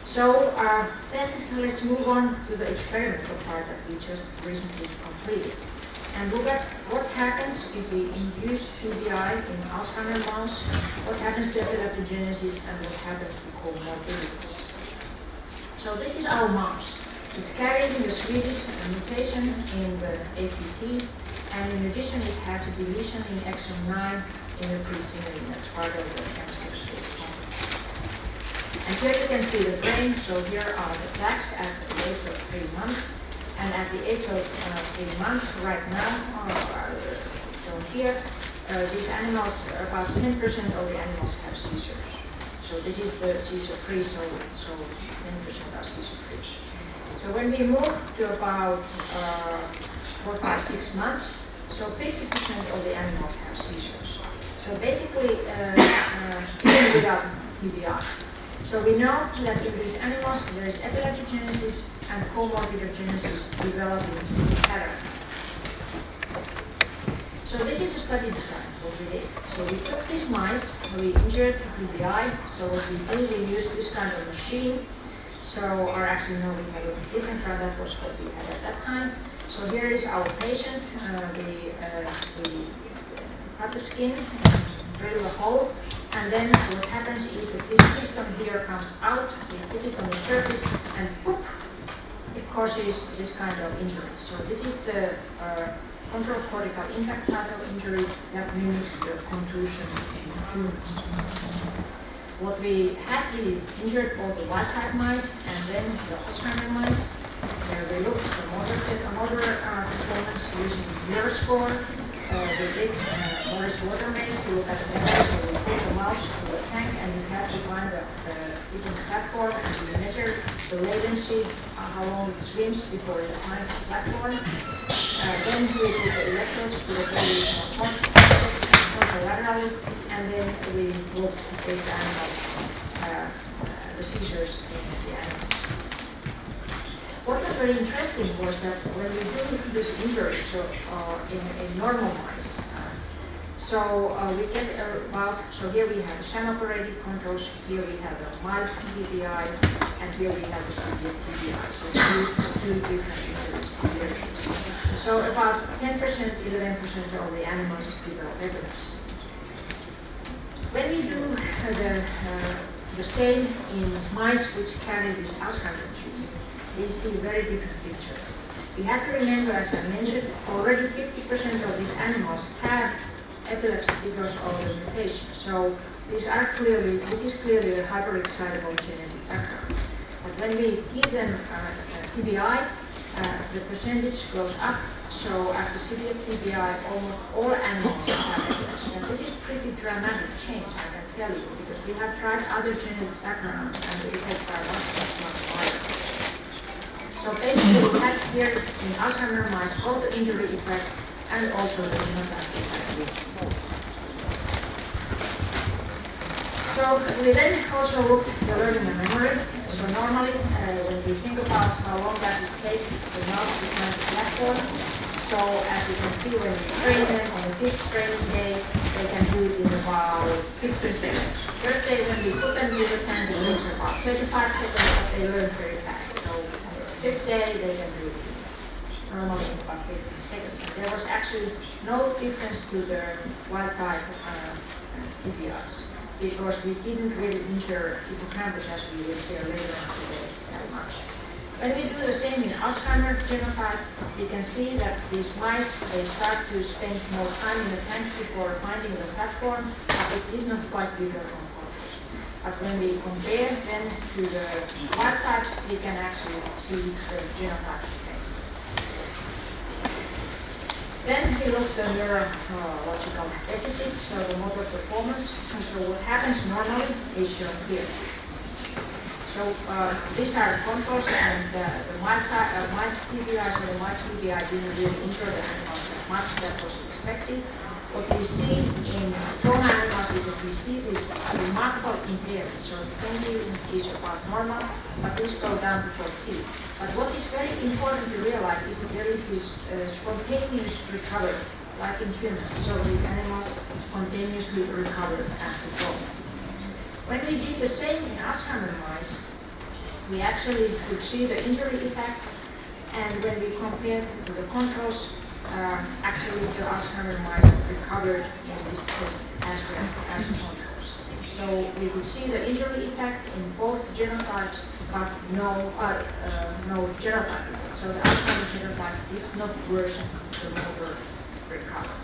So then let's move on to the experimental part that we just recently completed. And look at what happens if we induce TBI in Alzheimer's mouse, what happens to epileptogenesis, and what happens to comorbidities. So this is our mouse. It's carrying the Swedish mutation in the APP, and in addition it has a deletion in exon 9 in the presignaling. That's part of the M6 complex. And here you can see the brain. So here are the plaques at the age of 3 months. And at the age of 3 months, right now, shown here, these animals, about 10% of the animals have seizures. So this is the seizure-free, so 10% are seizure-free. So when we move to about 4, 5, 6 months, so 50% of the animals have seizures. So basically, even without TBI. So we know that in these animals there is epileptogenesis and comorbidogenesis developing in pattern. So this is a study design, what we did. So we took these mice, we injured TBI. So what we did, we used this kind of machine. So, or actually no, we had a different one, that was what we had at that time. So here is our patient. We cut the skin, drill a hole. And then what happens is that this piston here comes out, we put it on the surface, and poof, it causes this kind of injury. So this is the control cortical impact type of injury that mimics the contusion in humans. What we had, we injured all the wild-type mice and then the Alzheimer's mice. We looked at the motor performance using neuroscore. We did Morris water maze to look at the memory. So we put the mouse to the tank and we had to find the business platform, and we measured the latency, how long it swims before it finds the platform. Then we put the electrodes to the very small contralaterally, and then we looked at the animals, the seizures in the animals. What was very interesting was that when we do this injury, so in normal mice, we get about, so here we have the sham-operated controls, here we have the mild TBI, and here we have the severe TBI. So we use two different injury severities. So about 10%, 11% of the animals develop epilepsy. When we do the same in mice which carry this Alzheimer's gene, we see a very different picture. We have to remember, as I mentioned, already 50% of these animals have epilepsy because of the mutation. So this is clearly a hyperexcitable genetic background. But when we give them TBI, the percentage goes up. So after severe TBI, almost all animals have epilepsy. And this is pretty dramatic change, I can tell you, because we have tried other genetic backgrounds and the effects are much higher. So basically we have here in Alzheimer's mice both the injury effect and also the genotype effect. So we then also looked at the learning and memory. So normally when we think about how long does it take the mouse to find the platform, so as you can see when we train them on the 5th training day, they can do it in about 15 seconds. First day when we put them in the tank, they lose about 35 seconds, but they learn very fast. So 5th day, they can do it normally in about 15 seconds. There was actually no difference to the wild type TBIs because we didn't really injure hippocampus as we will hear later on today that much. When we do the same in Alzheimer's genotype, you can see that these mice, they start to spend more time in the tank before finding the platform, but it did not quite differ from controls. But when we compare them to the wild types, we can actually see the genotype effect. Then we looked at neurological deficits, so the motor performance. So what happens normally is shown here. So these are controls, and the mild TBI, so the mild TBI didn't really injure the animals that much, that was expected. What we see in trauma animals is that we see this remarkable impairment. So 20 is about normal, but this goes down to 14. But what is very important to realize is that there is this spontaneous recovery, like in humans. So these animals spontaneously recover after trauma. When we did the same in Alzheimer's mice, we actually could see the injury effect, and when we compared to the controls, actually the Alzheimer mice recovered in this test as well as the controls. So we could see the injury effect in both genotypes, but no genotype effect. So the Alzheimer genotype did not worsen the motor recovery.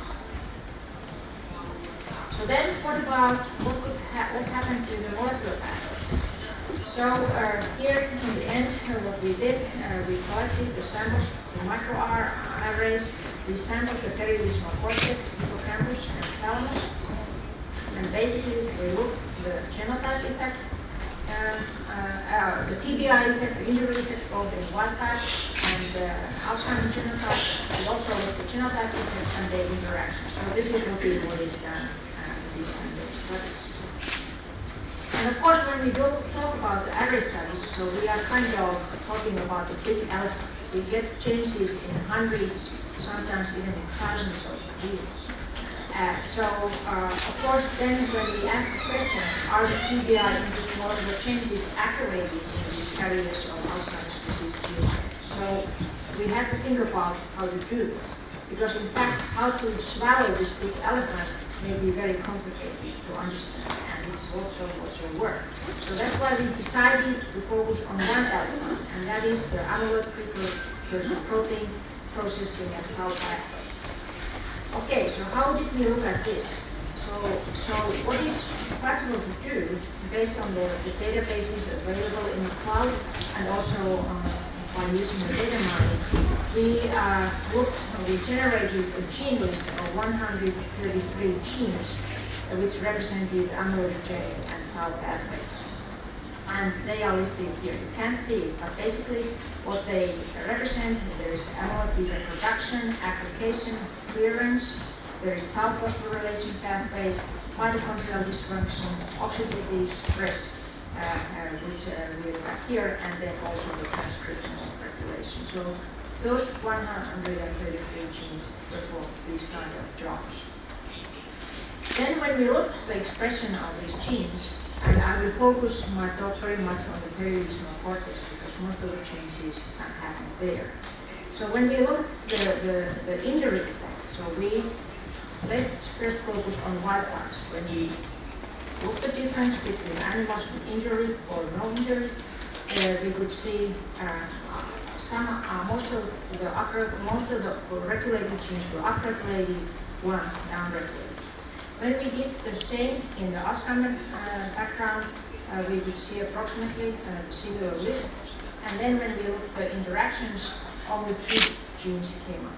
So then what about what happened to the molecular pathways? So here in the end, what we did, we collected the samples, the microarrays. We sampled the perilesional cortex, hippocampus, and thalamus. And basically, we looked at the genotype effect, the TBI effect, the injury effect, both in wild type and Alzheimer's genotype. We also looked at the genotype effect and their interaction. So this is what is done in these kind of studies. And of course, when we talk about the array studies, so we are kind of talking about the big elephant. We get changes in hundreds, sometimes even in thousands of genes. Of course, then when we ask the question, are the TBI-induced molecular changes activated in these carriers of Alzheimer's disease genes? So we have to think about how to do this. Because in fact, how to swallow this big elephant may be very complicated to understand, and it's also work. So that's why we decided to focus on one elephant, and that is the amyloid precursor protein processing and tau pathways. Okay, so how did we look at this? So what is possible to do based on the databases available in the cloud and also by using the data mining, we generated a gene list of 133 genes which represented amyloid-J and tau pathways. And they are listed here. You can't see it, but basically what they represent, there is amyloid beta production, aggregation, clearance, there is tau phosphorylation pathways, mitochondrial dysfunction, oxidative stress, which we have here, and then also the transcription regulation. So those 133 genes perform these kind of jobs. Then when we look at the expression of these genes, and I will focus my talk very much on the perilesional cortex because most of the changes happen there. So when we look at the injury effect, so let's first focus on wild types. When we look at the difference between animals with injury or no injury, we could see most of the regulated genes were upregulated, one downregulated. When we did the same in the Alzheimer background, we would see approximately a similar list. And then when we looked at the interactions, only 3 genes came up.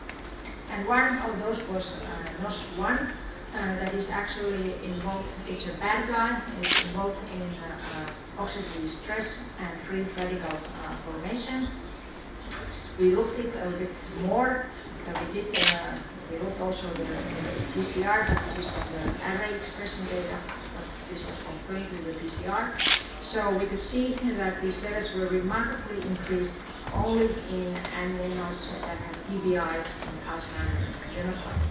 And one of those was NOS1, that is actually involved, it's a bad guy, it's involved in oxidative stress and free radical formation. We looked at it a bit more. We looked also the PCR, but this is from the array expression data, but this was confirmed with the PCR. So we could see that these levels were remarkably increased only in animals that have TBI and Alzheimer's genotype.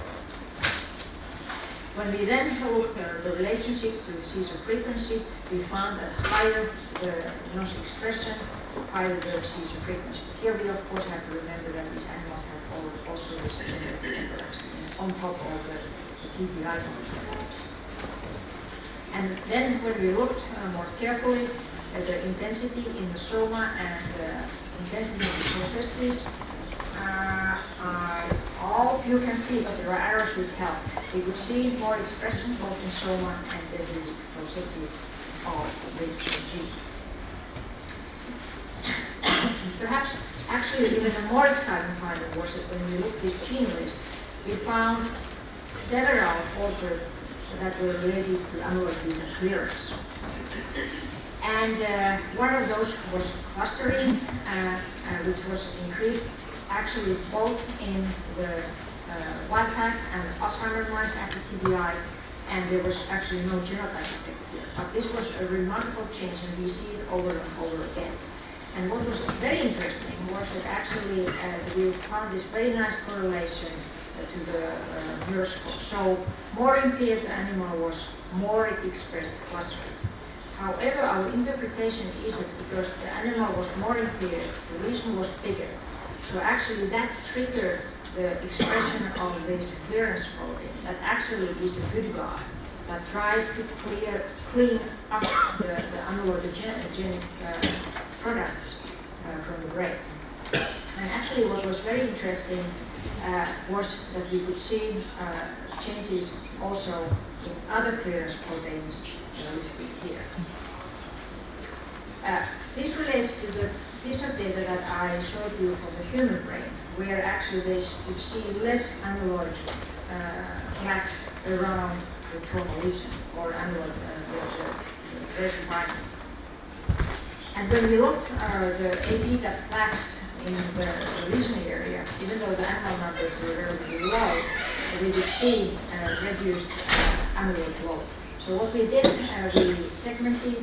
When we then looked at the relationship to seizure frequency, we found that higher the NOS expression, higher the seizure frequency. Here we of course have to remember that these animals have also this genetic interaction on top of the TBI molecules. And then when we looked more carefully at the intensity in the soma and the intensity of the processes, all you can see, but there are arrows which help. We could see more expression both in soma and the processes of this gene. Perhaps actually even a more exciting finding was that when we looked at these gene lists, we found several alters that were related to amyloid beta clearance. And one of those was clustering, which was increased actually both in the wild type and Alzheimer's mice after TBI, and there was actually no genotype effect here. But this was a remarkable change, and we see it over and over again. And what was very interesting was that actually we found this very nice correlation to the neuroscore. So more impaired the animal was, more it expressed clustering. However, our interpretation is that because the animal was more impaired, the lesion was bigger. So actually that triggered the expression of this clearance protein that actually is a good guy that tries to clean up the amyloidogenic products from the brain. And actually what was very interesting was that we could see changes also in other clearance proteins listed here. This relates to the piece of data that I showed you from the human brain, where actually they could see less amyloid plaques around the trauma lesion or amyloid binding. And when we looked at the A-beta plaques in the lesion area, even though the animal numbers were relatively low, we could see reduced amyloid load. So what we did, we segmented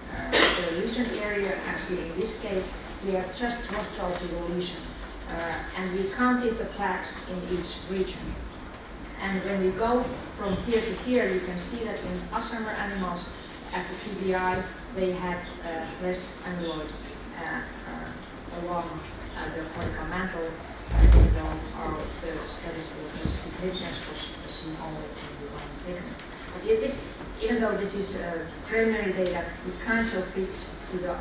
the lesion area. Actually, in this case, we have just rostral to the lesion, and we counted the plaques in each region. And when we go from here to here, you can see that in Alzheimer animals at the TBI, they had less amyloid along the cortical mantle, even though the statistical significance was seen only in one segment. But even though this is preliminary data, it kind of fits to the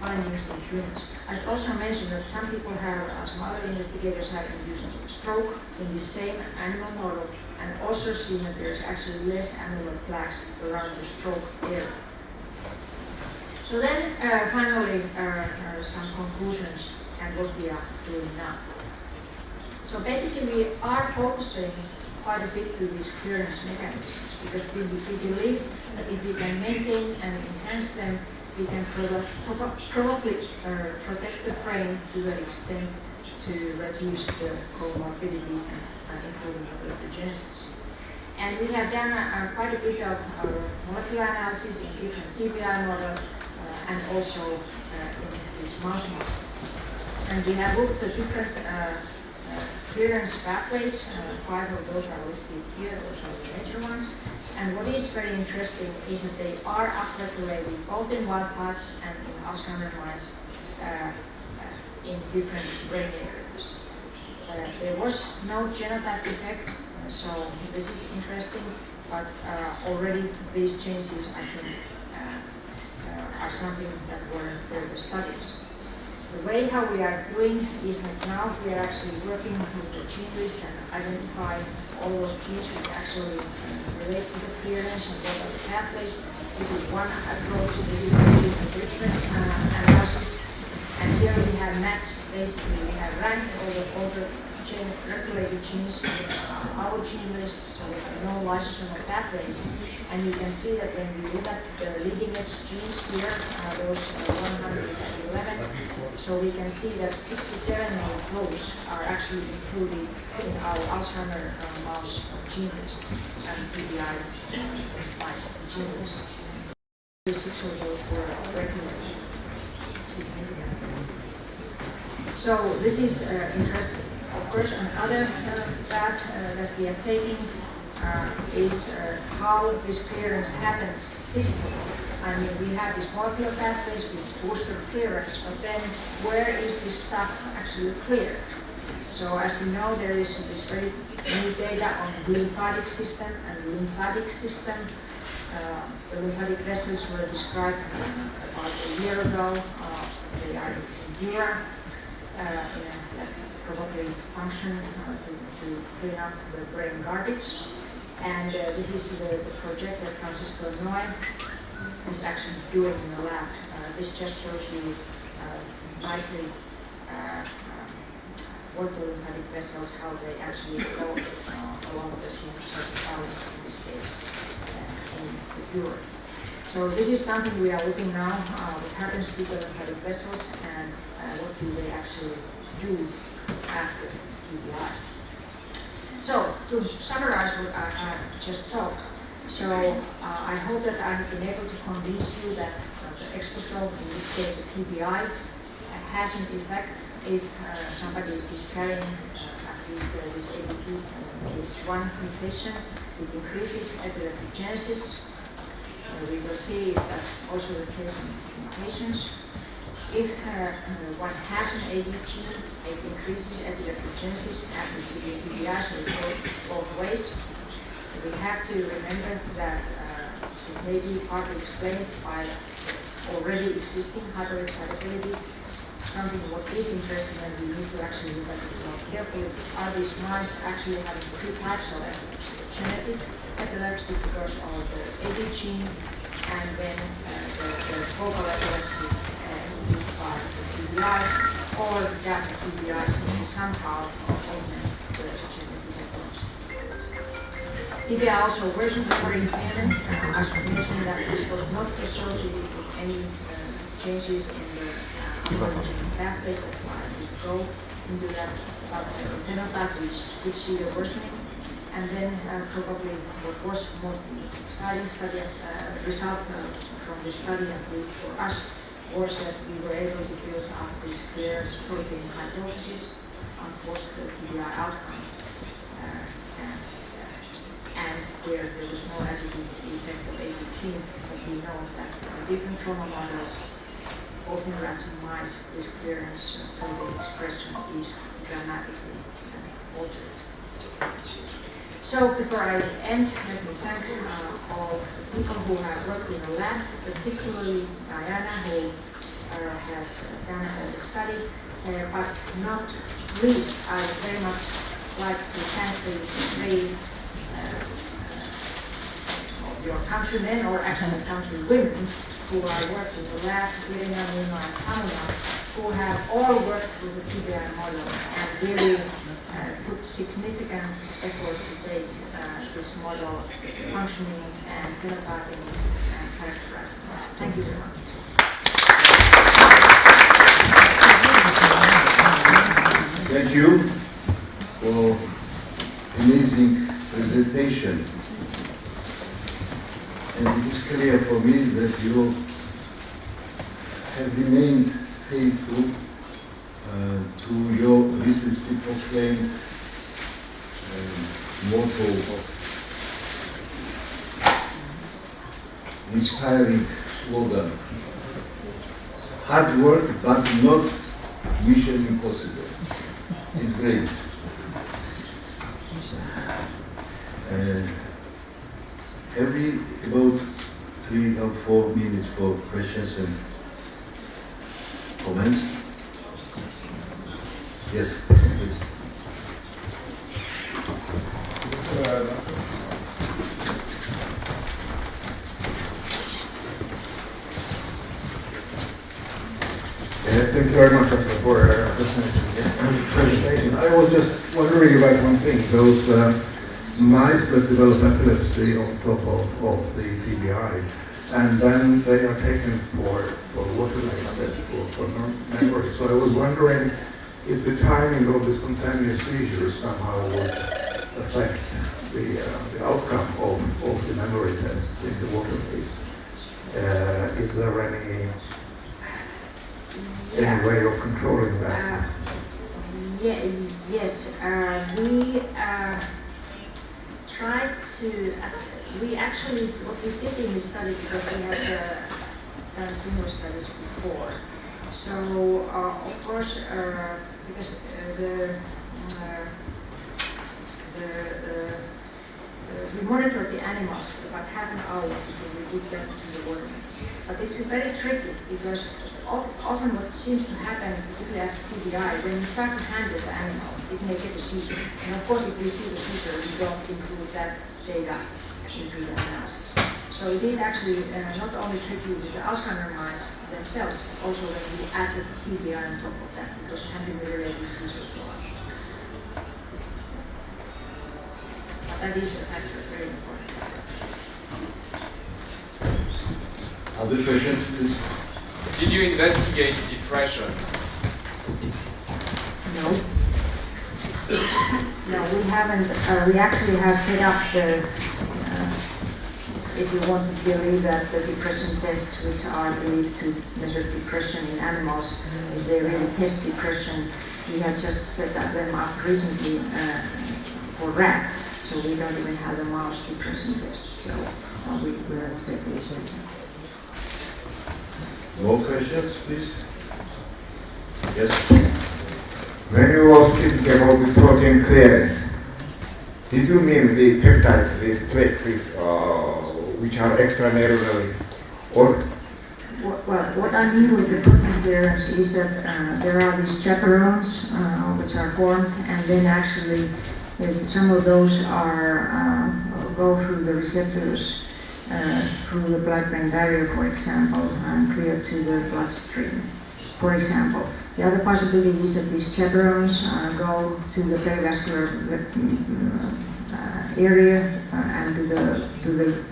findings in humans. I should also mention that some people have, some other investigators have induced stroke in the same animal model and also seen that there's actually less amyloid plaques around the stroke area. So then finally some conclusions and what we are doing now. So basically we are focusing quite a bit to these clearance mechanisms because we believe that if we can maintain and enhance them, we can probably protect the brain to the extent to reduce the comorbidities and including epileptogenesis. And we have done quite a bit of molecular analysis in different TBI models and also in this mouse model. And we have looked at different clearance pathways. 5 of those are listed here, those are the major ones. And what is very interesting is that they are upregulated both in wild types and in Alzheimer mice in different brain areas. There was no genotype effect, so this is interesting, but already these changes, I think, are something that were further studies. The way how we are doing is that now we are actually working with the gene list and identifying all those genes which actually relate to the clearance and what are the pathways. This is one approach. This is the gene enrichment analysis. And here we have matched, basically we have ranked all the gene regulated genes in our gene lists, so we have no lysosomal pathways. And you can see that when we look at the leading edge genes here, those 111, so we can see that 67 of those are actually included in our Alzheimer mouse gene list and TBI mice gene list. 6 of those were regulated significantly. So this is interesting. Of course, another path that we are taking is how this clearance happens physically. I mean, we have these molecular pathways which boost the clearance, but then where is this stuff actually cleared? So as you know, there is this very new data on the lymphatic system and the lymphatic system. The lymphatic vessels were described about a year ago. They are in Europe. That probably function to clean up the brain garbage. And this is the project that Francisco Noy is actually doing in the lab. This just shows you nicely what the lymphatic vessels, how they actually go along the sinusoidal in this case in the urine. So this is something we are looking now, what happens to the lymphatic vessels and what do they actually do after TBI. So to summarize what I just talked, so I hope that I have been able to convince you that the exposome, in this case the TBI, has an effect if somebody is carrying at least this ABP, this one mutation. It increases epileptogenesis. we will see if that's also the case in patients. If one has an AD gene, it increases epileptogenesis and receiving TBI, so it goes both ways. We have to remember that it may be partly explained by already existing hyperexcitability. Something what is interesting and we need to actually look at it more carefully are these mice actually having two types of epilepsy: genetic epilepsy because of the AD gene, and then the focal epilepsy induced by the TBI, or does the TBI somehow augment the genetic epilepsy. TBI also worsens the body impairment. I should mention that this was not associated with any changes in the pathways. That's why we go into that about the phenotype. We could see the worsening. And then probably what was most exciting result from the study, at least for us, was that we were able to build up this clearance protein hypothesis on post-TBI outcome. And where there was no additive effect of AD gene, but we know that different trauma models, both in rats and mice, this clearance protein expression is dramatically altered. So before I end, let me thank all the people who have worked in the lab, particularly Diana, who has done the study, but not least, I would very much like to thank these three of your countrymen, or actually countrywomen, who are working in the lab, Iiliauni and Tamuna, who have all worked with the TBI model and really put significant effort to take this model functioning and phenotyping and characterizing. Thank you so much. Thank you for amazing presentation. And it is clear for me that you have remained faithful to your recently proclaimed motto of inspiring slogan: hard work but not mission impossible. It's great. Have we about 3 or 4 minutes for questions and comments? Yes, please. Thank you very much for listening to the presentation. I was just wondering about one thing. Those mice that develop epilepsy on top of the TBI, and then they are taken for water for memory. So I was wondering if the timing of the spontaneous seizures somehow would affect the outcome of the memory tests in the water phase. Is there any way of controlling that? Yes, we tried to, we actually, what we did in this study, because we had done similar studies before. So, of course, because we monitored the animals for about half an hour before we did them in the water maze. But it's very tricky because often what seems to happen, particularly after TBI, when you start to handle the animal, it may get a seizure. And of course, if we see the seizure, we don't include that data into the analysis. So it is actually not only tricky with the Alzheimer's mice themselves, but also when we add the TBI on top of that, because it can be related seizures for us. But that is a factor, very important factor. Other questions, please? Did you investigate depression? No. No, we haven't. We actually have set up the, if you want to believe that the depression tests, which are believed to measure depression in animals, if they really test depression, we have just set them up recently for rats, so we don't even have the mouse depression tests. So we have to take the issue. More questions, please? Yes? When you were speaking about the protein clearance, did you mean the peptides, these tracks, which are extracellularly, or? Well, what I mean with the protein clearance is that there are these chaperones which are formed, and then actually some of those are go through the receptors through the blood-brain barrier, for example, and clear to the bloodstream, for example. The other possibility is that these chaperones go to the perivascular area and to the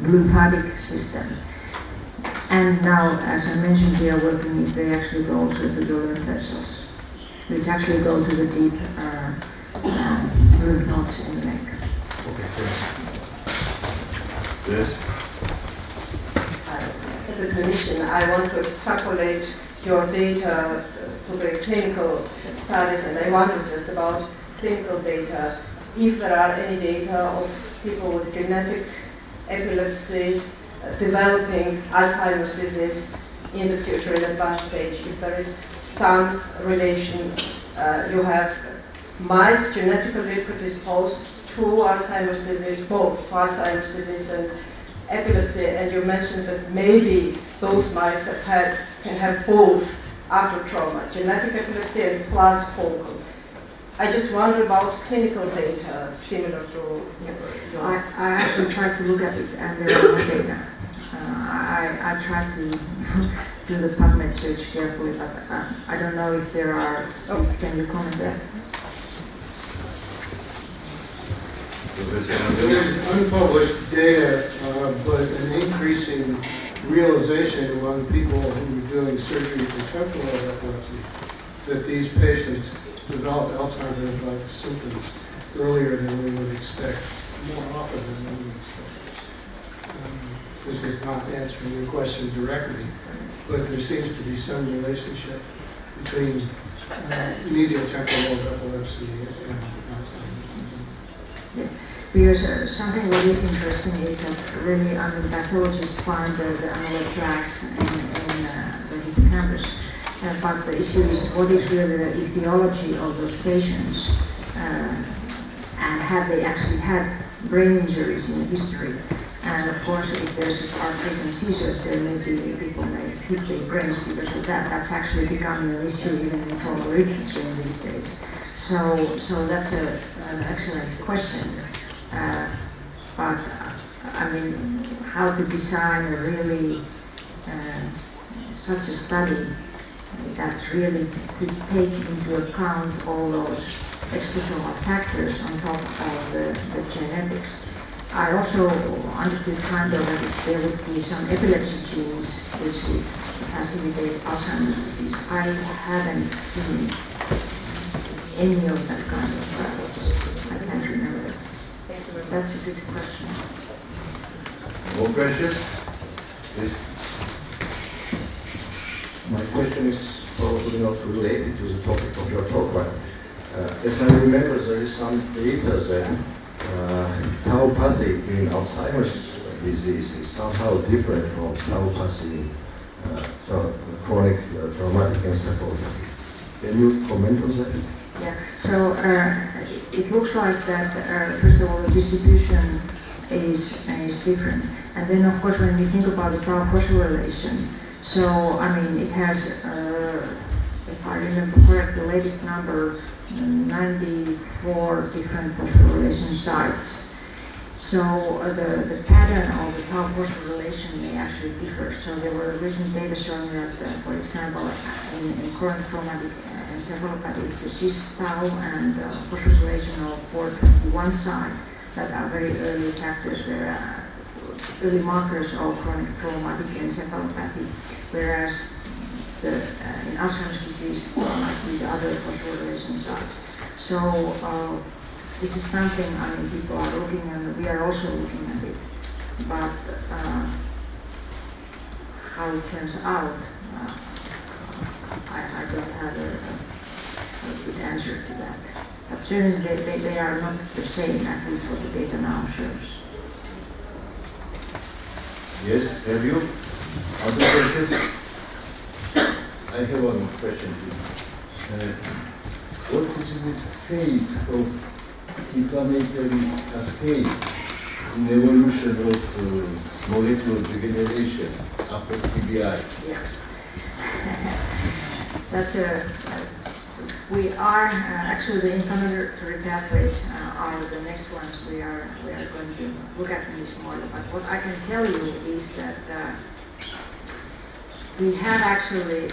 lymphatic system. And now, as I mentioned, we are working if they actually go also to the lymph vessels, which actually go to the deep lymph nodes in the neck. Okay, Yes? As a clinician, I want to extrapolate your data to the clinical studies, and I wonder just about clinical data, if there are any data of people with genetic epilepsies developing Alzheimer's disease in the future, in advanced stage, if there is some relation. You have mice genetically predisposed to Alzheimer's disease, both to Alzheimer's disease and epilepsy, and you mentioned that maybe those mice can have both after trauma, genetic epilepsy and plus focal. I just wonder about clinical data similar to your. I actually tried to look at it, and there are no data. I tried to do the PubMed search carefully, but I don't know if there are. Can you comment there? There's unpublished data, but an increasing realization among people who are doing surgery for temporal epilepsy that these patients develop Alzheimer's-like symptoms earlier than we would expect, more often than we would expect. This is not answering your question directly, but there seems to be some relationship between mesial temporal epilepsy and Alzheimer's. Yes, because something what is interesting is that really pathologists find the amyloid plaques in the hippocampus. But the issue is what is really the etiology of those patients, and have they actually had brain injuries in the history. And of course, if there's frequent seizures, there may be people may hit their brains because of that. That's actually becoming an issue even in total literature in these days. So that's an excellent question. But I mean, how to design a really such a study that really could take into account all those exposomal factors on top of the genetics. I also understood kind of that if there would be some epilepsy genes which would facilitate Alzheimer's disease. I haven't seen any of that kind of studies. I can't remember it. That's a good question. More questions? Please. My question is probably not related to the topic of your talk, but as I remember, there is some data that tauopathy in Alzheimer's disease is somehow different from tauopathy, so chronic traumatic encephalopathy. Can you comment on that? Yeah, so it looks like that, first of all, the distribution is different. And then, of course, when we think about the tau phosphorylation, so, I mean, it has, if I remember correct, the latest number, 94 different phosphorylation sites. So the pattern of the tau phosphorylation may actually differ. So there were recent data showing that, for example, in chronic traumatic encephalopathy, it's a cis tau and phosphorylation of 421 site that are very early factors, early markers of chronic traumatic encephalopathy, whereas in Alzheimer's disease, it might be the other phosphorylation sites. So this is something, I mean, people are looking and we are also looking at it. But how it turns out, I don't have a good answer to that. But certainly they are not the same, at least what the data now shows. Yes, have you? Other questions? I have one question. What is the fate of inflammatory cascade in evolution of molecular degeneration after TBI? Yeah. That's we are actually the inflammatory pathways are the next ones we are going to look at in this model. But what I can tell you is that we have actually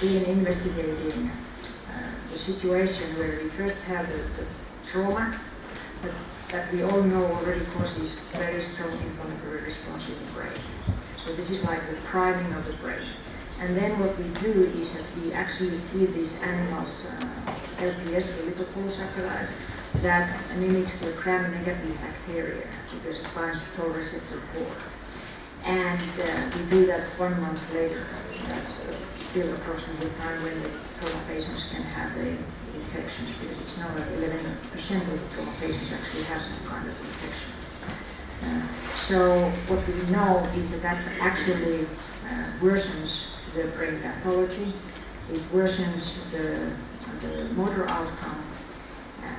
been investigating the situation where we first have the trauma that we all know already causes very strong inflammatory responses in the brain. So this is like the priming of the brain. And then what we do is that we actually feed these animals LPS, the lipopolysaccharide, that mimics the gram-negative bacteria because it binds to toll receptor 4. And we do that 1 month later. That's still approximately the time when the trauma patients can have the infections, because it's known that 11% of the trauma patients actually have some kind of infection. So what we know is that actually worsens the brain pathology, it worsens the motor outcome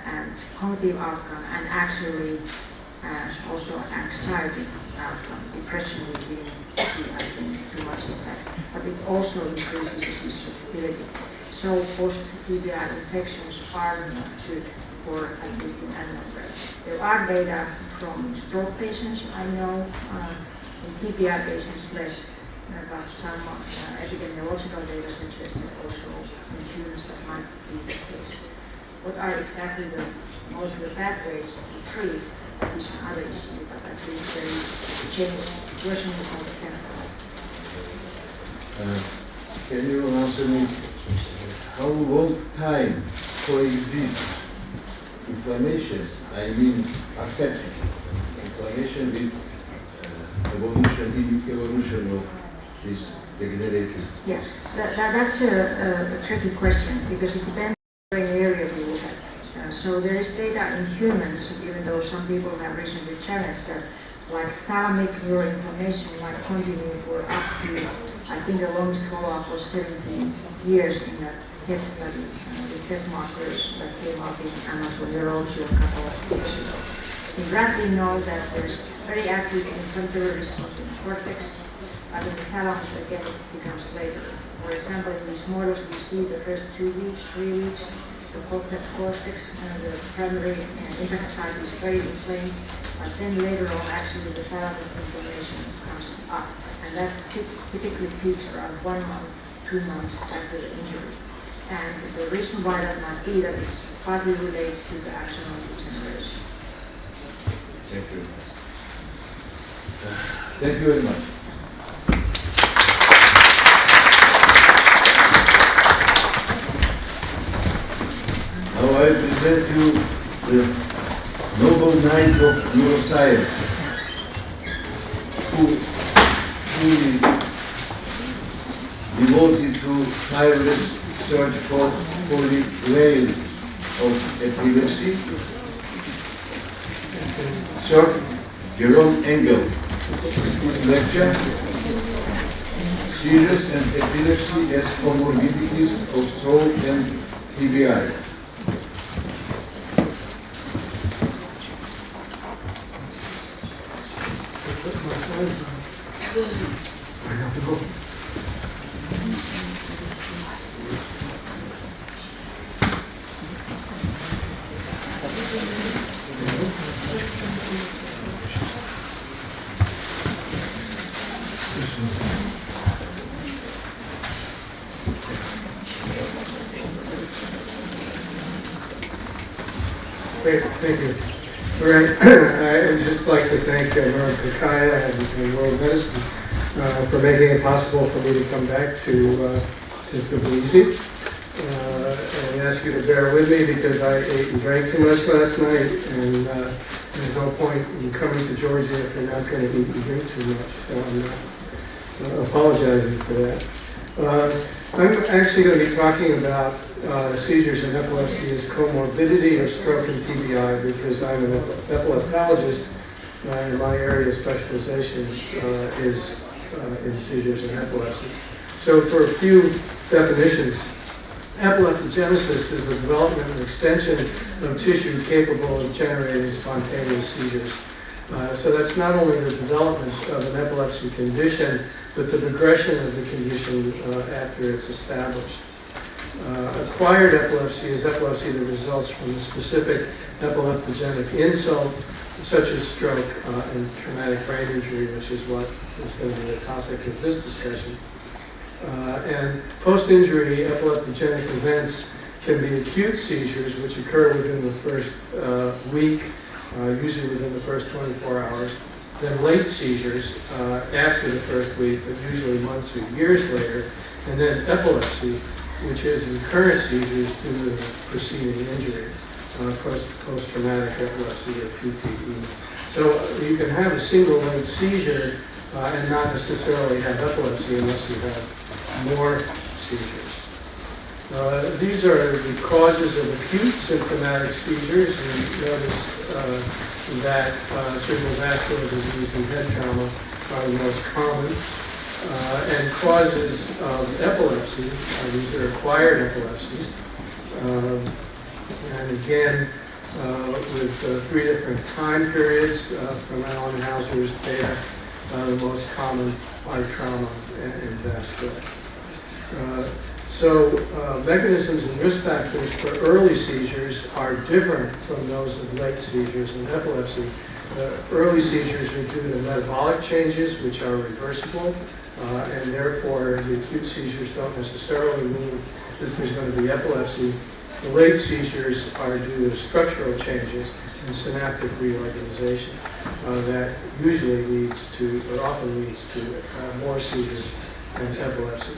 and cognitive outcome, and actually also anxiety outcome. Depression will be, I think, too much impact, but it also increases disease susceptibility. So post-TBI infections are not good for at least in animal brains. There are data from stroke patients, I know, in TBI patients less, but some epidemiological data suggest that also in humans that might be the case. What are exactly the molecular pathways to treat is another issue, but at least there is a change, worsening of the chemical. Can you answer me how long time coexists inflammation, I mean aseptic inflammation with evolution of this degenerative? Yes, that's a tricky question because it depends on the area we look at. So there is data in humans, even though some people have recently challenged that, like thalamic neuroinflammation might continue for up to, I think the longest follow-up was 17 years in a TED study with TED markers that came out in Amazon Neurology a couple of years ago. In rat we know that there's very active inflammatory response in the cortex, but in the thalamus again it becomes later. For example, in these models we see the first 2 weeks, 3 weeks, the cortex, the primary impact site is very inflamed, but then later on actually the thalamic inflammation comes up, and that typically peaks around 1 month, 2 months after the injury. And the reason why that might be that it's partly relates to the axonal degeneration. Thank you. Thank you very much. Now I present you the Nobel Knight of Neuroscience, who is devoted to tireless search for holy grail of epilepsy. Sir Jerome Engel, his lecture, Seizures and Epilepsy as Comorbidities of Stroke and TBI. Thank you. All right. I would just like to thank Murray Kokaya and World Medicine for making it possible for me to come back to Tbilisi. And ask you to bear with me because I ate and drank too much last night, and there's no point in coming to Georgia if you're not going to eat and drink too much. So I'm apologizing for that. I'm actually going to be talking about seizures and epilepsy as comorbidity of stroke and TBI because I'm an epileptologist And my area of specialization is in seizures and epilepsy. So for a few definitions, epileptogenesis is the development and extension of tissue capable of generating spontaneous seizures. So that's not only the development of an epilepsy condition, but the progression of the condition after it's established. Acquired epilepsy is epilepsy that results from a specific epileptogenic insult, such as stroke and traumatic brain injury, which is what is going to be the topic of this discussion. And post-injury epileptogenic events can be acute seizures, which occur within the first week, usually within the first 24 hours, then late seizures after the first week, but usually months or years later, and then epilepsy, which is recurrent seizures due to the preceding injury, post-traumatic epilepsy or PTE. So you can have a single late seizure and not necessarily have epilepsy unless you have more seizures. These are the causes of acute symptomatic seizures. You notice that cerebrovascular disease and head trauma are the most common. And causes of epilepsy, these are acquired epilepsies. And again, with 3 different time periods from Alan Hauser's data, the most common are trauma and vascular. So mechanisms and risk factors for early seizures are different from those of late seizures in epilepsy. Early seizures are due to metabolic changes, which are reversible, and therefore the acute seizures don't necessarily mean that there's going to be epilepsy. The late seizures are due to structural changes and synaptic reorganization that usually leads to, or often leads to, more seizures and epilepsy.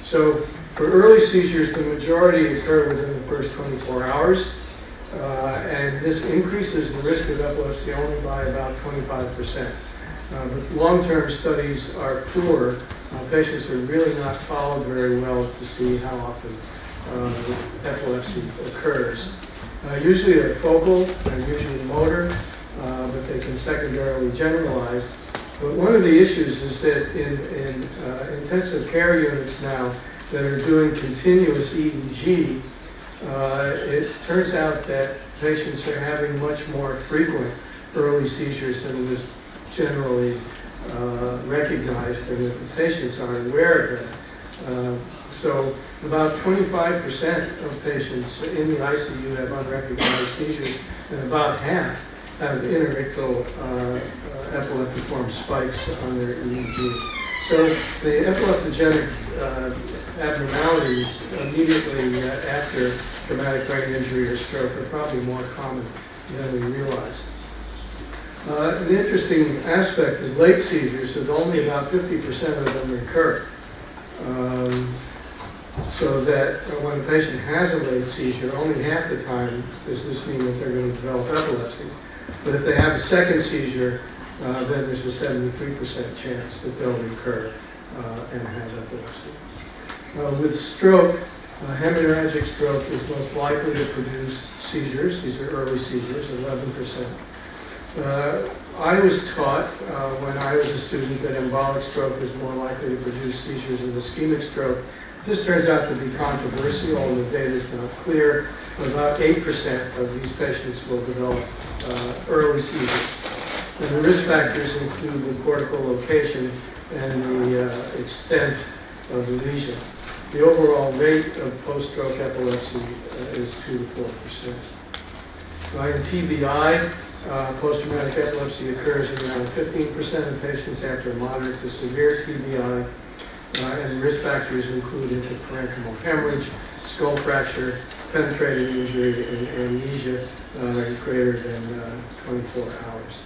So for early seizures, the majority occur within the first 24 hours, and this increases the risk of epilepsy only by about 25%. But long-term studies are poor. Patients are really not followed very well to see how often epilepsy occurs. Usually they're focal and usually motor, but they can secondarily generalize. But one of the issues is that in intensive care units now that are doing continuous EEG, it turns out that patients are having much more frequent early seizures than was generally recognized, and that the patients aren't aware of that. So about 25% of patients in the ICU have unrecognized seizures, and about half have interictal epileptiform spikes on their EEG. So the epileptogenic abnormalities immediately after traumatic brain injury or stroke are probably more common than we realize. An interesting aspect of late seizures is that only about 50% of them recur. So that when a patient has a late seizure, only half the time does this mean that they're going to develop epilepsy. But if they have a second seizure, then there's a 73% chance that they'll recur and have epilepsy. With stroke, hemorrhagic stroke is most likely to produce seizures. These are early seizures, 11%. I was taught when I was a student that embolic stroke is more likely to produce seizures than ischemic stroke. This turns out to be controversial, and the data is not clear. About 8% of these patients will develop early seizures. And the risk factors include the cortical location and the extent of the lesion. The overall rate of post-stroke epilepsy is 2 to 4%. In TBI, post-traumatic epilepsy occurs in around 15% of patients after moderate to severe TBI, and risk factors include intraparenchymal hemorrhage, skull fracture, penetrating injury, and amnesia greater than 24 hours.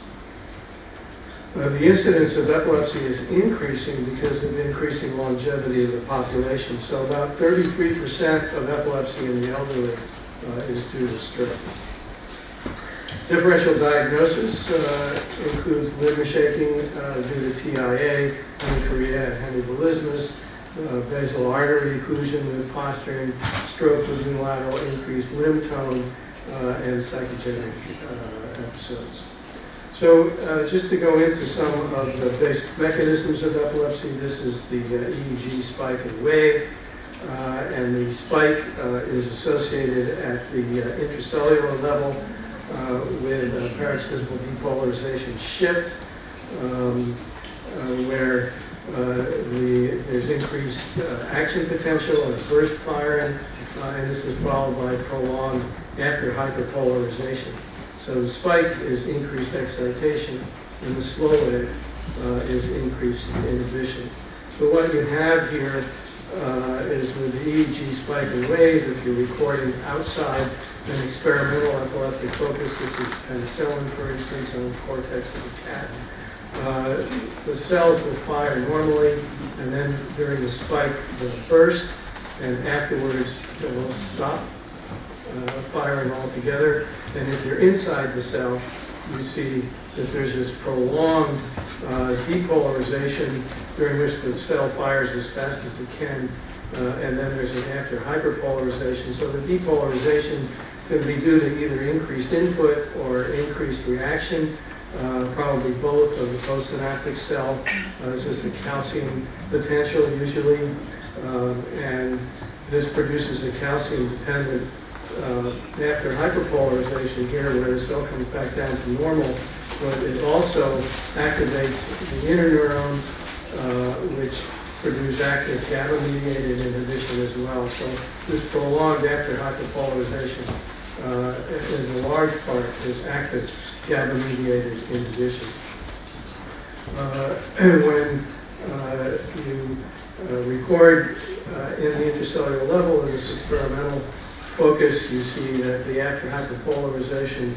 The incidence of epilepsy is increasing because of increasing longevity of the population. So about 33% of epilepsy in the elderly is due to stroke. Differential diagnosis includes liver shaking due to TIA, hemichorea, and hemivolismus, basal artery occlusion with posturing, stroke with unilateral increased limb tone, and psychogenic episodes. So just to go into some of the basic mechanisms of epilepsy, this is the EEG spike and wave. And the spike is associated at the intracellular level with paroxysmal depolarization shift, where there's increased action potential and burst firing, and this is followed by prolonged after hyperpolarization. So the spike is increased excitation, and the slow wave is increased inhibition. So what you have here is with the EEG spike and wave, if you're recording outside an experimental epileptic focus, this is penicillin, for instance, on the cortex of the cat, the cells will fire normally, and then during the spike they'll burst, and afterwards they will stop firing altogether. And if you're inside the cell, you see that there's this prolonged depolarization during which the cell fires as fast as it can, and then there's an after hyperpolarization. So the depolarization can be due to either increased input or increased reaction, probably both of the postsynaptic cell. This is the calcium potential usually, and this produces a calcium-dependent after hyperpolarization here, where the cell comes back down to normal, but it also activates the inner neurons, which produce active GABA-mediated inhibition as well. So this prolonged after hyperpolarization is a large part is active GABA-mediated inhibition. When you record in the intracellular level in this experimental focus, you see that the after hyperpolarization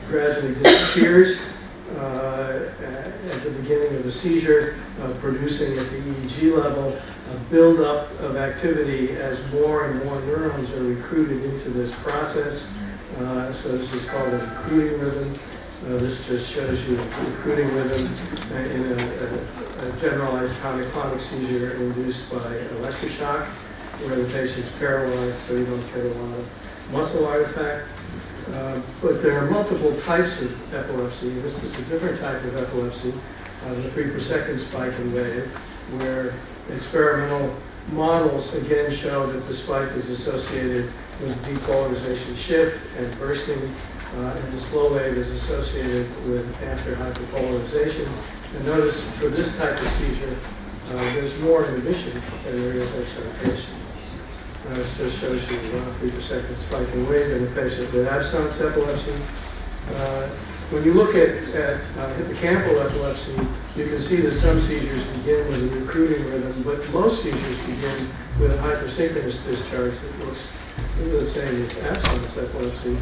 gradually disappears at the beginning of the seizure, producing at the EEG level a buildup of activity as more and more neurons are recruited into this process. So this is called a recruiting rhythm. This just shows you a recruiting rhythm in a generalized tonic-clonic seizure induced by electroshock, where the patient's paralyzed so you don't get a lot of muscle artifact. But there are multiple types of epilepsy. This is a different type of epilepsy, the 3 per second spike and wave, where experimental models again show that the spike is associated with depolarization shift and bursting, and the slow wave is associated with after hyperpolarization. And notice for this type of seizure, there's more inhibition than there is excitation. This just shows you 3 per second spike and wave in a patient with absence epilepsy. When you look at hippocampal epilepsy, you can see that some seizures begin with a recruiting rhythm, but most seizures begin with a hypersynchronous discharge that looks the same as absence epilepsy.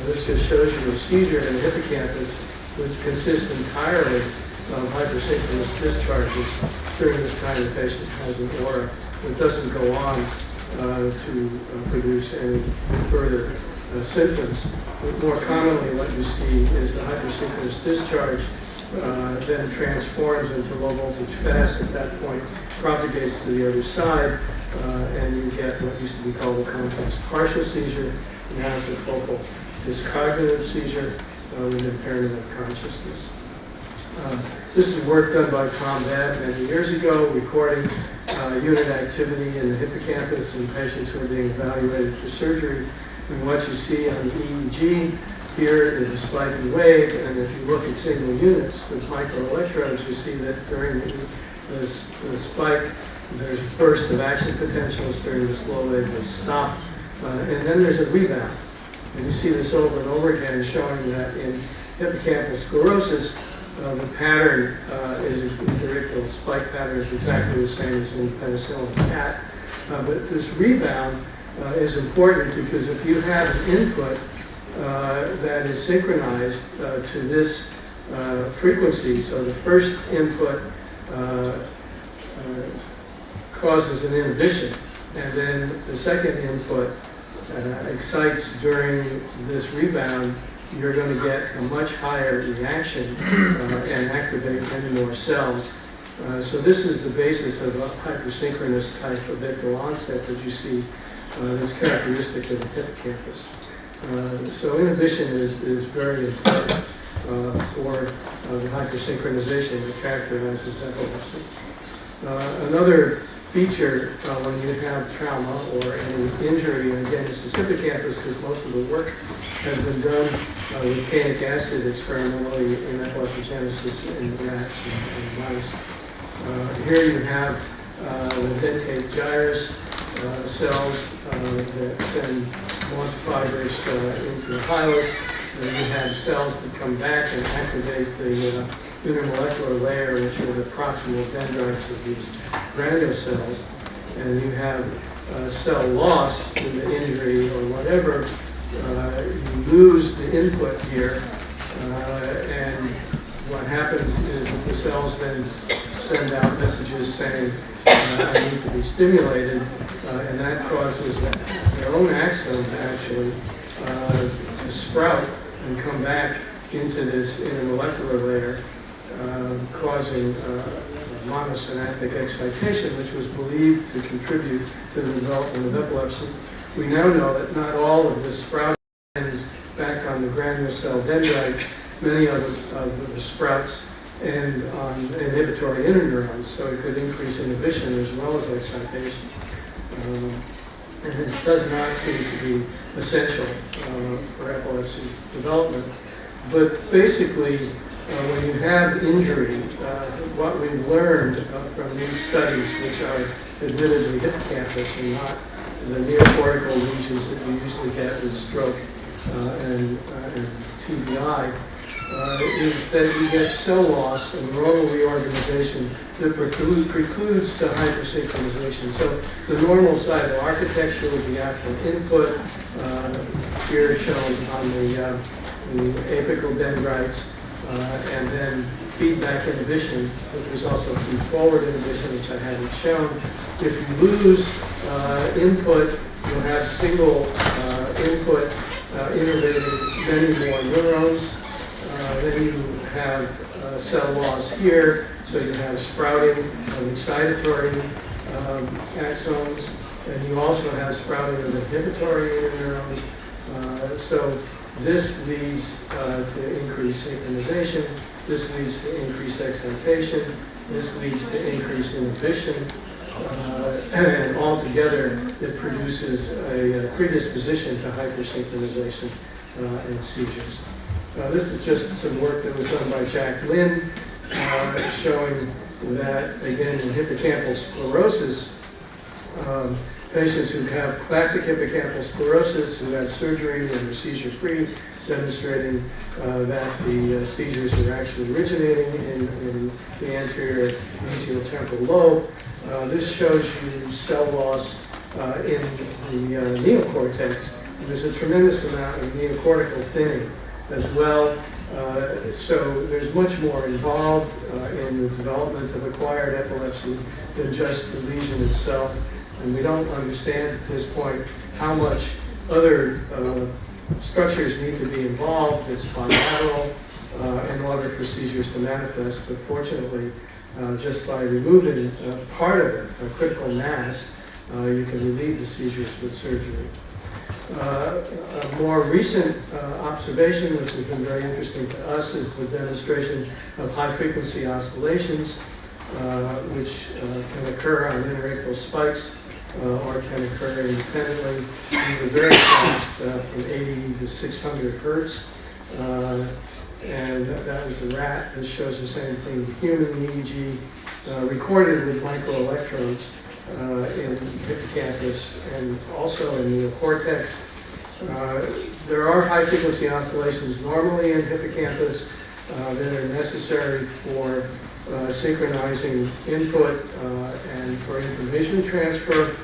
This just shows you a seizure in the hippocampus, which consists entirely of hypersynchronous discharges during this time the patient has an aura. It doesn't go on to produce any further symptoms. But more commonly, what you see is the hypersynchronous discharge then transforms into low voltage fast. At that point, propagates to the other side, and you get what used to be called a complex partial seizure. Now it's a focal dyscognitive seizure with impairment of consciousness. This is work done by Tom Babb many years ago, recording unit activity in the hippocampus in patients who are being evaluated for surgery. And what you see on the EEG here is a spike and wave, and if you look at single units with microelectrodes, you see that during the spike, there's a burst of action potentials. During the slow wave, they stop, and then there's a rebound. And you see this over and over again, showing that in hippocampal sclerosis, the pattern is the radial spike pattern is exactly the same as in penicillin cat. But this rebound is important because if you have an input that is synchronized to this frequency, so the first input causes an inhibition, and then the second input excites during this rebound, you're going to get a much higher reaction and activate many more cells. So this is the basis of a hypersynchronous type of ictal onset that you see that's characteristic of the hippocampus. So inhibition is very important. for the hypersynchronization that characterizes epilepsy. Another feature when you have trauma or any injury, and again this is hippocampus because most of the work has been done with canic acid experimentally in epileptogenesis in rats and mice. Here you have the dentate gyrus cells that send moss fibers into the hilus. And you have cells that come back and activate the intermolecular layer, which are the proximal dendrites of these granule cells. And you have cell loss in the injury or whatever. You lose the input here, and what happens is that the cells then send out messages saying, I need to be stimulated, and that causes their own axon actually to sprout and come back into this intermolecular layer, causing monosynaptic excitation, which was believed to contribute to the development of epilepsy. We now know that not all of this sprouting ends back on the granule cell dendrites. Many of the sprouts end on inhibitory interneurons, so it could increase inhibition as well as excitation. And it does not seem to be essential for epilepsy development. But basically, when you have injury, what we've learned from these studies, which are admittedly hippocampus and not the neocortical lesions that we usually get with stroke and TBI, is that you get cell loss and neuronal reorganization that precludes the hypersynchronization. So the normal cytoarchitecture would be actual input, here shown on the apical dendrites, and then feedback inhibition, which is also feed-forward inhibition, which I haven't shown. If you lose input, you'll have single input innervating many more neurons. Then you have cell loss here, so you have sprouting of excitatory axons, and you also have sprouting of inhibitory neurons. So this leads to increased synchronization, this leads to increased excitation, this leads to increased inhibition, and altogether it produces a predisposition to hypersynchronization and seizures. This is just some work that was done by Jack Lynn, showing that, again, in hippocampal sclerosis, patients who have classic hippocampal sclerosis who had surgery and were seizure-free, demonstrating that the seizures are actually originating in the anterior mesial-temporal lobe. This shows you cell loss in the neocortex. There's a tremendous amount of neocortical thinning as well. So there's much more involved in the development of acquired epilepsy than just the lesion itself. And we don't understand at this point how much other structures need to be involved. It's bilateral in order for seizures to manifest. But fortunately, just by removing part of it, a critical mass, you can relieve the seizures with surgery. A more recent observation, which has been very interesting to us, is the demonstration of high-frequency oscillations, which can occur on interatrial spikes or can occur independently. These are very fast, from 80 to 600 hertz. And that was the rat. This shows the same thing. The human EEG recorded with microelectrodes in hippocampus and also in neocortex. There are high-frequency oscillations normally in hippocampus that are necessary for synchronizing input and for information transfer.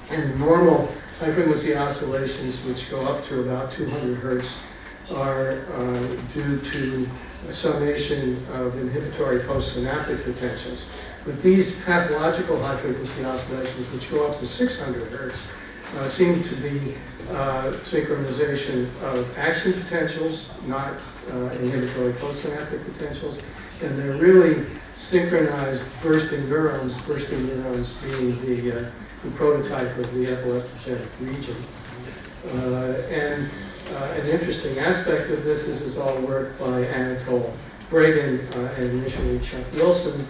And normal high-frequency oscillations, which go up to about 200 hertz, are due to a summation of inhibitory postsynaptic potentials. But these pathological high-frequency oscillations, which go up to 600 hertz, seem to be synchronization of action potentials, not inhibitory postsynaptic potentials, and they're really synchronized bursting neurons being the prototype of the epileptogenic region. And an interesting aspect of this. This is all work by Anatole Bregan and initially Chuck Wilson,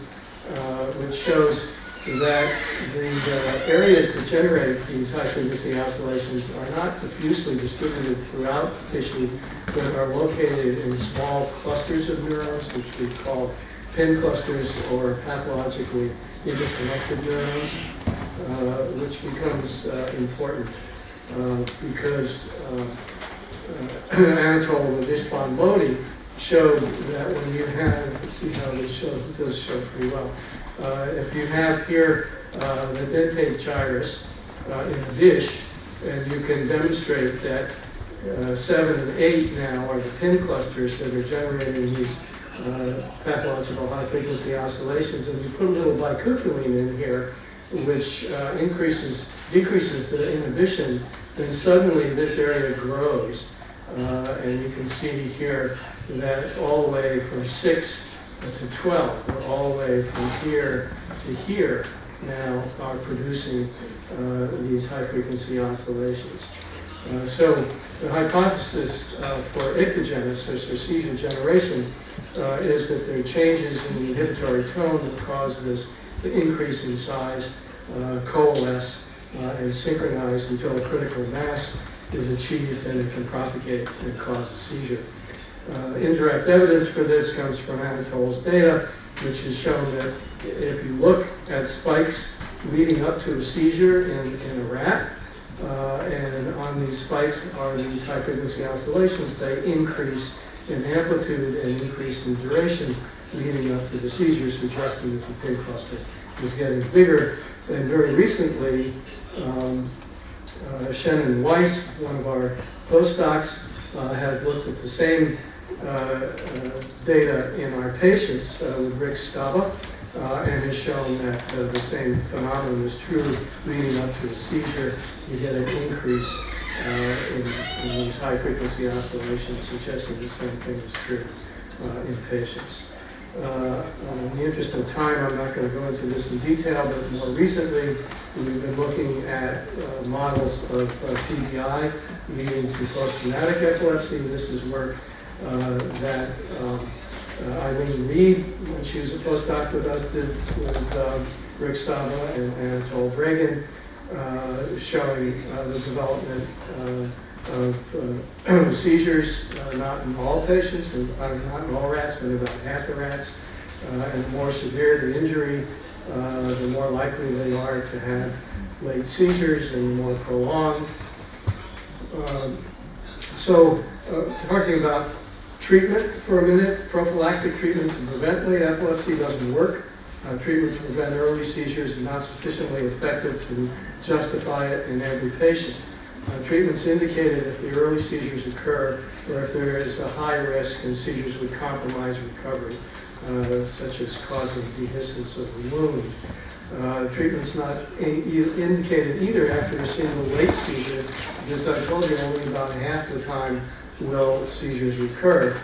which shows that the areas that generate these high-frequency oscillations are not diffusely distributed throughout the tissue, but are located in small clusters of neurons, which we call pin clusters or pathologically interconnected neurons, which becomes important because Anatole and Istvan Lodi showed that when you have, let's see how this shows, it does show pretty well. If you have here the dentate gyrus in a dish, and you can demonstrate that 7 and 8 now are the pin clusters that are generating these pathological high-frequency oscillations, and you put a little bicuculline in here, which decreases the inhibition, then suddenly this area grows. And you can see here that all the way from 6 to 12, or all the way from here to here, now are producing these high-frequency oscillations. So the hypothesis for ictogenesis, or seizure generation, is that there are changes in the inhibitory tone that cause this increase in size, coalesce, and synchronize until a critical mass is achieved and it can propagate and cause a seizure. Indirect evidence for this comes from Anatole's data, which has shown that if you look at spikes leading up to a seizure in a rat, and on these spikes are these high-frequency oscillations, they increase in amplitude and increase in duration leading up to the seizure, suggesting that the pin cluster is getting bigger. And very recently, Shannon Weiss, one of our postdocs, has looked at the same data in our patients with Rick Stava, and has shown that the same phenomenon is true leading up to a seizure. You get an increase in these high-frequency oscillations, suggesting the same thing is true in patients. In the interest of time, I'm not going to go into this in detail, but more recently, we've been looking at models of TBI leading to post-traumatic epilepsy. This is work that Eileen Reed, when she was a postdoc with us, did with Rick Stava and Anatole Bregan, showing the development of seizures, not in all patients, and not in all rats, but in about half the rats. And the more severe the injury, the more likely they are to have late seizures and more prolonged. So, talking about treatment for a minute, prophylactic treatment to prevent late epilepsy doesn't work. Treatment to prevent early seizures is not sufficiently effective to justify it in every patient. Treatments indicated if the early seizures occur, or if there is a high risk and seizures would compromise recovery, such as causing dehiscence of the wound. Treatment's not indicated either after a single late seizure, because I told you only about half the time will seizures recur.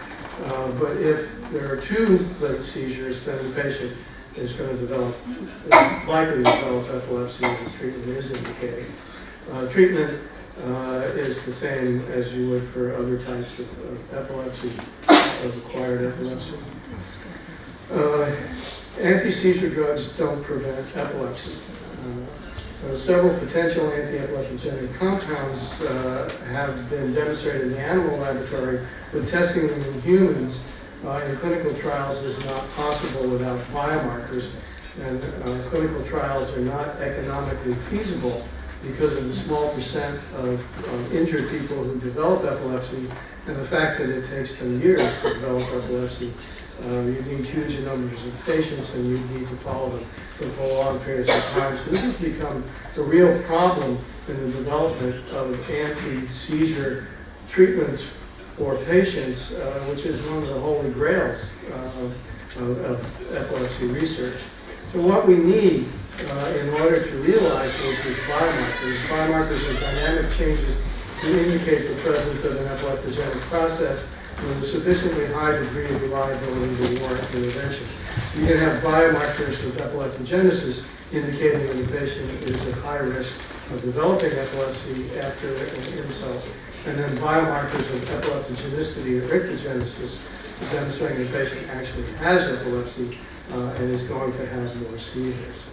But if there are 2 late seizures, then the patient is going to likely develop epilepsy, and treatment is indicated. Treatment is the same as you would for other types of epilepsy, of acquired epilepsy. Anti-seizure drugs don't prevent epilepsy. So several potential anti-epileptogenic compounds have been demonstrated in the animal laboratory, but testing them in humans in clinical trials is not possible without biomarkers, and clinical trials are not economically feasible because of the small percent of injured people who develop epilepsy and the fact that it takes them years to develop epilepsy. You need huge numbers of patients, and you need to follow them for prolonged periods of time. So this has become a real problem in the development of anti-seizure treatments for patients, which is one of the holy grails of epilepsy research. So what we need in order to realize this is biomarkers. Biomarkers are dynamic changes that indicate the presence of an epileptogenic process. with a sufficiently high degree of reliability to warrant intervention. So you can have biomarkers of epileptogenesis indicating that the patient is at high risk of developing epilepsy after an insult, and then biomarkers of epileptogenicity or ictogenesis demonstrating the patient actually has epilepsy and is going to have more seizures.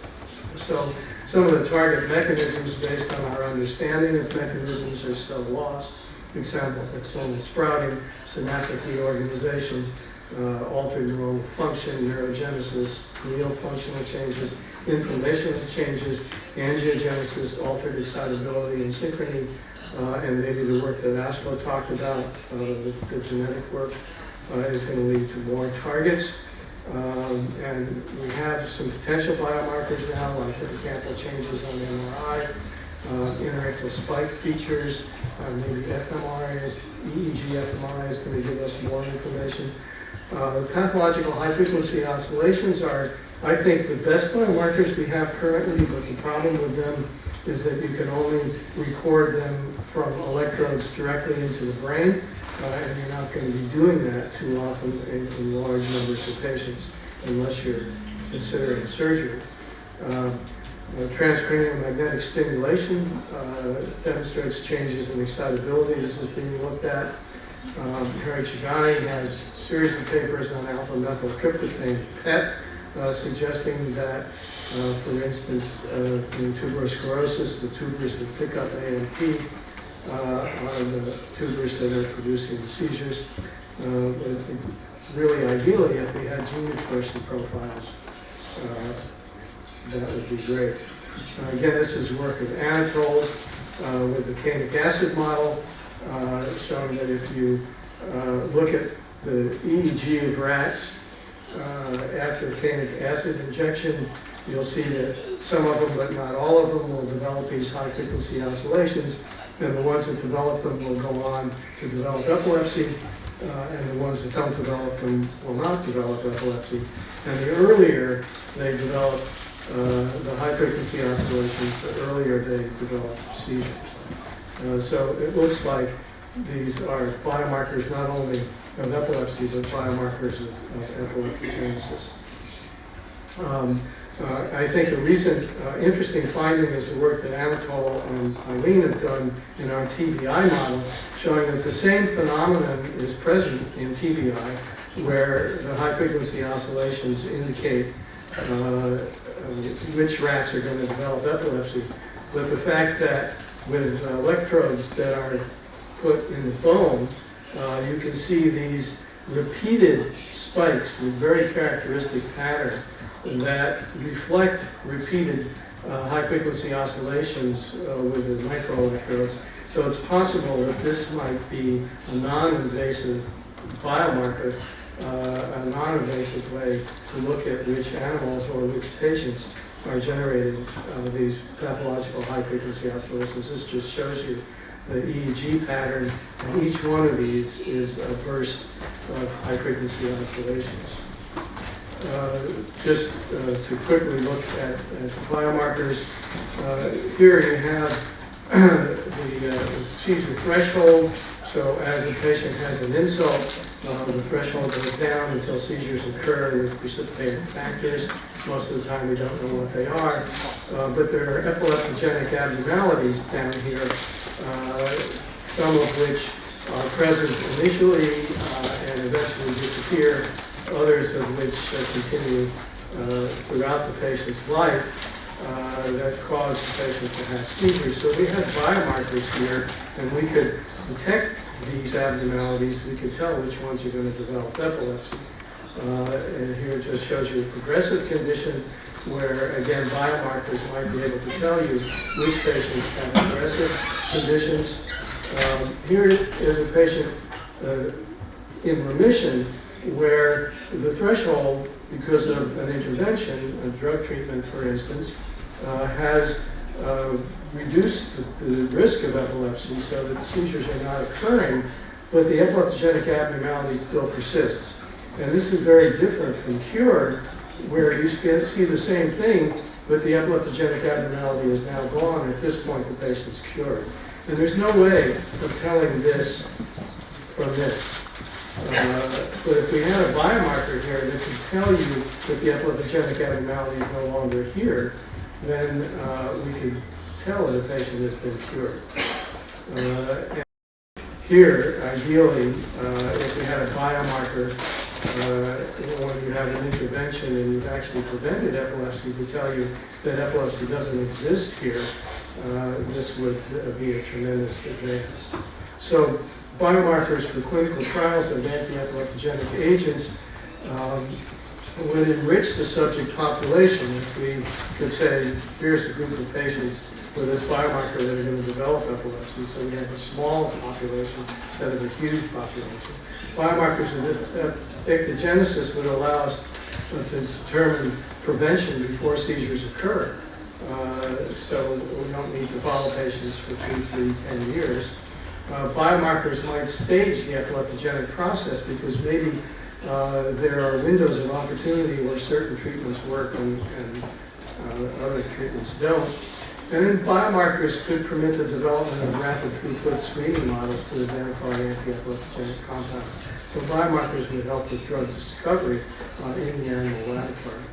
So some of the target mechanisms based on our understanding of mechanisms are cell loss, example, axonal sprouting, synaptic reorganization, altered neuronal function, neurogenesis, glial functional changes, inflammational changes, angiogenesis, altered excitability and synchrony, and maybe the work that Aslo talked about, the genetic work, is going to lead to more targets. And we have some potential biomarkers now, like hippocampal changes on the MRI, interictal spike features, maybe fMRI, EEG fMRI is going to give us more information. Pathological high-frequency oscillations are, I think, the best biomarkers we have currently, but the problem with them is that you can only record them from electrodes directly into the brain, and you're not going to be doing that too often in large numbers of patients unless you're considering surgery. Transcranial magnetic stimulation demonstrates changes in excitability. This is being looked at. Harry Chagani has a series of papers on alpha-methyltryptophan PET suggesting that, for instance, in tuberous sclerosis, the tubers that pick up AMT are the tubers that are producing the seizures. Really, ideally, if we had gene expression profiles, that would be great. Again, this is work of Anatole's with the canic acid model, showing that if you look at the EEG of rats after canic acid injection, you'll see that some of them, but not all of them, will develop these high-frequency oscillations, and the ones that develop them will go on to develop epilepsy, and the ones that don't develop them will not develop epilepsy. And the earlier they develop the high-frequency oscillations, the earlier they develop seizures. So it looks like these are biomarkers not only of epilepsy, but biomarkers of epileptogenesis. I think a recent interesting finding is the work that Anatole and Eileen have done in our TBI model, showing that the same phenomenon is present in TBI, where the high-frequency oscillations indicate which rats are going to develop epilepsy. But the fact that with electrodes that are put in the bone, you can see these repeated spikes with very characteristic pattern that reflect repeated high-frequency oscillations with the microelectrodes. So it's possible that this might be a non-invasive biomarker, a non-invasive way to look at which animals or which patients are generating these pathological high-frequency oscillations. This just shows you the EEG pattern, and each one of these is a burst of high-frequency oscillations. Just to quickly look at the biomarkers, here you have the seizure threshold. So as the patient has an insult, the threshold goes down until seizures occur with precipitating factors. Most of the time we don't know what they are, but there are epileptogenic abnormalities down here, some of which are present initially and eventually disappear, others of which continue throughout the patient's life that cause the patient to have seizures. So we have biomarkers here, and we could detect these abnormalities. We could tell which ones are going to develop epilepsy. And here it just shows you a progressive condition where, again, biomarkers might be able to tell you which patients have aggressive conditions. Here is a patient in remission where the threshold, because of an intervention, a drug treatment, for instance, has reduced the risk of epilepsy so that seizures are not occurring, but the epileptogenic abnormality still persists. And this is very different from cure, where you see the same thing, but the epileptogenic abnormality is now gone. At this point, the patient's cured. And there's no way of telling this from this. But if we had a biomarker here that could tell you that the epileptogenic abnormality is no longer here, then we could tell that a patient has been cured. And here, ideally, if we had a biomarker, when you have an intervention and you've actually prevented epilepsy, to tell you that epilepsy doesn't exist here, this would be a tremendous advance. So biomarkers for clinical trials of anti-epileptogenic agents would enrich the subject population. If we could say, here's a group of patients with this biomarker that are going to develop epilepsy, so we have a small population instead of a huge population. Biomarkers of ictogenesis would allow us to determine prevention before seizures occur. So we don't need to follow patients for 2, 3, 10 years. Biomarkers might stage the epileptogenic process because maybe there are windows of opportunity where certain treatments work and other treatments don't. And then biomarkers could permit the development of rapid throughput screening models to identify anti-epileptogenic compounds. So biomarkers would help with drug discovery in the animal laboratory.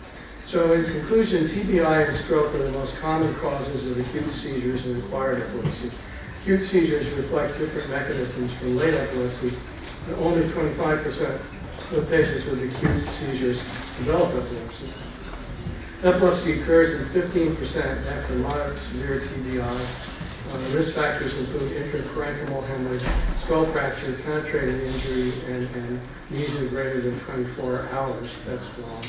So in conclusion, TBI and stroke are the most common causes of acute seizures and acquired epilepsy. Acute seizures reflect different mechanisms from late epilepsy. Only 25% of patients with acute seizures develop epilepsy. Epilepsy occurs in 15% after moderate to severe TBI. Risk factors include intraparenchymal hemorrhage, skull fracture, penetrating injury, and amnesia greater than 24 hours. That's wrong.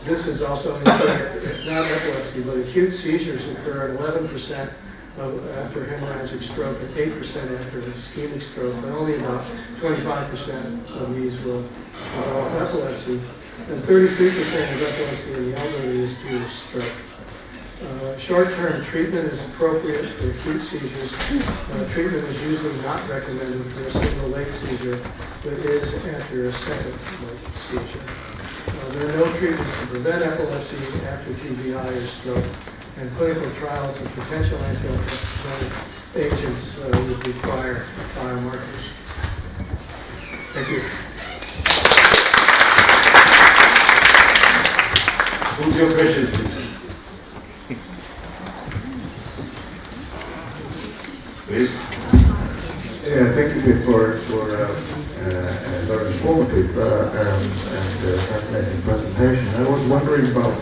This is also not epilepsy, but acute seizures occur at 11% after hemorrhagic stroke and 8% after ischemic stroke, but only about 25% of these will develop epilepsy. And 33% of epilepsy in the elderly is due to stroke. Short-term treatment is appropriate for acute seizures. Treatment is usually not recommended for a single late seizure, but is after a second late seizure. There are no treatments to prevent epilepsy after TBI or stroke, and clinical trials of potential anti-epileptic agents would require biomarkers. Thank you. Who's your question, please? Please. Yeah, thank you for a very informative and fascinating presentation. I was wondering about,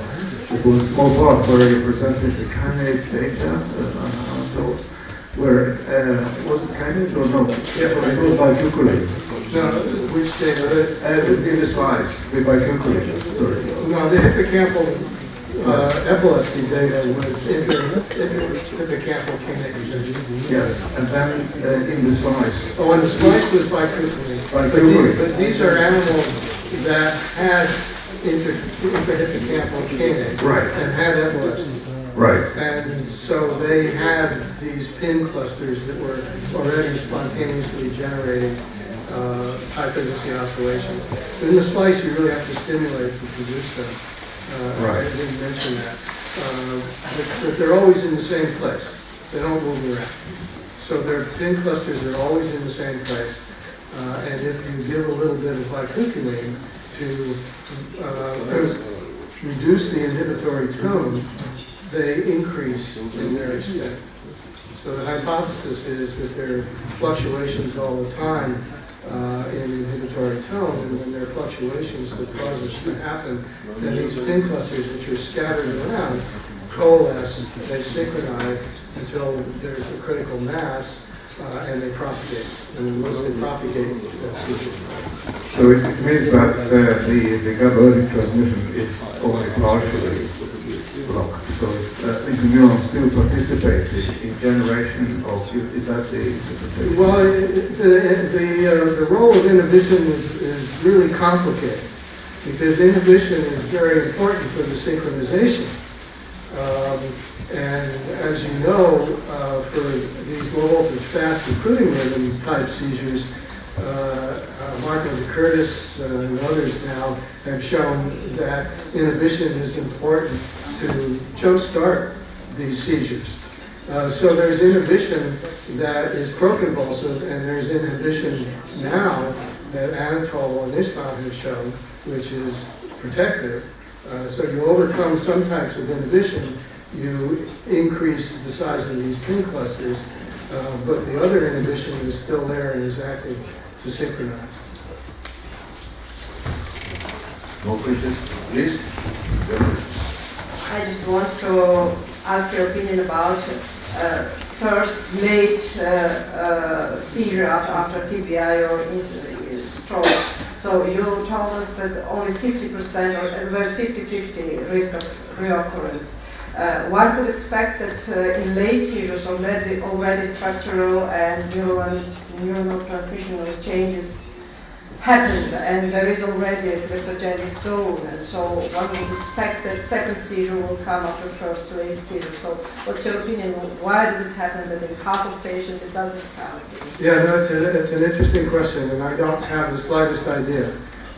it was a small part where you presented the kinase data, where, was it kinase or no? Yes, it was bicalculated. No, which data? In the slides, the bicalculated, sorry. No, the hippocampal epilepsy data was hippocampal kinase. Yes, and then in the slice. Oh, and the slice was bicalculated. But these are animals that had intrahippocampal kinase and had epilepsy. Right. And so they had these pin clusters that were already spontaneously generating high frequency oscillations. But in the slice, you really have to stimulate to produce them. I didn't mention that. But they're always in the same place. They don't move around. So their pin clusters are always in the same place. And if you give a little bit of bicalculating to reduce the inhibitory tone, they increase in their extent. So the hypothesis is that there are fluctuations all the time in inhibitory tone, and when there are fluctuations that cause this to happen, then these pin clusters, which are scattered around, coalesce, they synchronize until there's a critical mass, and they propagate. And once they propagate, that's seizure. So it means that the GABA transmission is only partially blocked. So the neurons still participate in generation of, is that the interpretation? Well, the role of inhibition is really complicated because inhibition is very important for the synchronization. And as you know, for these low voltage fast recruiting rhythm type seizures, Marco de Curtis and others now have shown that inhibition is important to jumpstart these seizures. So there's inhibition that is proconvulsive, and there's inhibition now that Anatol and Islam have shown, which is protective. So you overcome some types of inhibition, you increase the size of these pin clusters, but the other inhibition is still there and is acting to synchronize. More questions, please? I just want to ask your opinion about first late seizure after TBI or stroke. So you told us that only 50% or there's 50-50 risk of reoccurrence. One could expect that in late seizures already structural and neurotransmissional changes happened, and there is already a cryptogenic zone, and so one would expect that second seizure will come after first late seizure. So what's your opinion? Why does it happen that in half of patients it doesn't come? Yeah, no, it's an interesting question, and I don't have the slightest idea.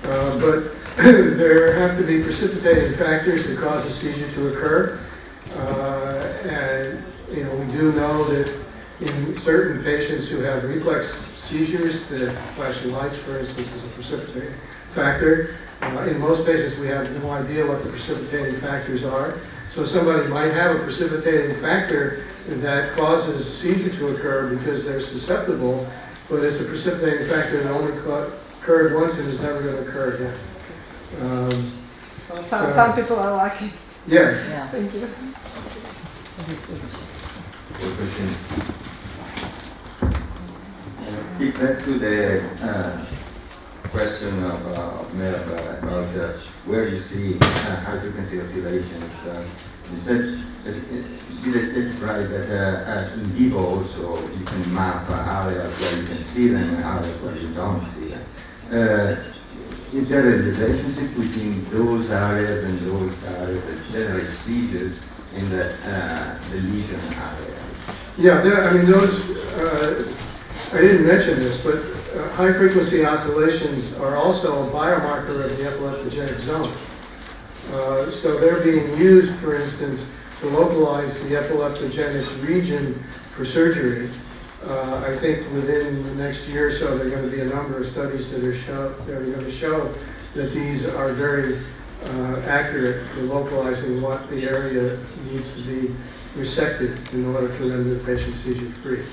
But there have to be precipitating factors that cause a seizure to occur. And we do know that in certain patients who have reflex seizures, that flashing lights, for instance, is a precipitating factor. In most patients, we have no idea what the precipitating factors are. So somebody might have a precipitating factor that causes a seizure to occur because they're susceptible, but it's a precipitating factor that only occurred once and is never going to occur again. Some people are lucky. Yeah. Thank you. Back to the question of Merav about where you see high frequency oscillations. You said, did I take right that in vivo also you can map areas where you can see them and areas where you don't see them. Is there a relationship between those areas and those areas that generate seizures in the lesion areas? Yeah, those, I didn't mention this, but high frequency oscillations are also a biomarker of the epileptogenic zone. So they're being used, for instance, to localize the epileptogenic region for surgery. I think within the next year or so, there are going to be a number of studies that are going to show that these are very accurate for localizing what the area needs to be resected in order to render the patient seizure free.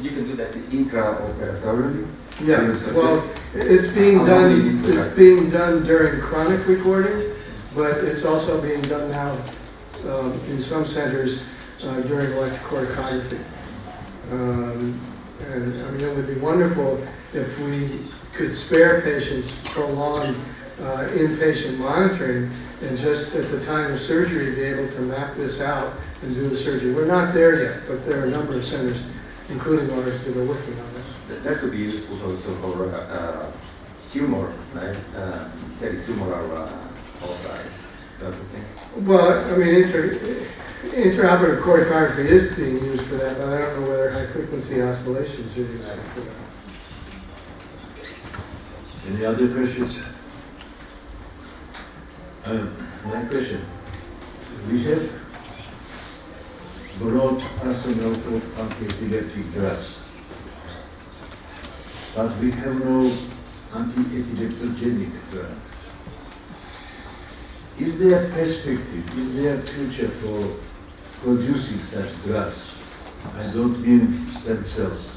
You can do that intraoperatorily? Yeah, well, it's being done during chronic recording, but it's also being done now in some centers during electrocorticography. And it would be wonderful if we could spare patients prolonged inpatient monitoring and just at the time of surgery be able to map this out and do the surgery. We're not there yet, but there are a number of centers, including ours, that are working on this. That could be useful also for tumor, right? Getting tumoral foci, don't you think? Well, intraoperative corticography is being used for that, but I don't know whether high-frequency oscillations are used for that. Any other questions? My question. We have broad arsenal of anti-epileptic drugs, but we have no anti-epileptogenic drugs. Is there perspective, is there future for producing such drugs? I don't mean stem cells.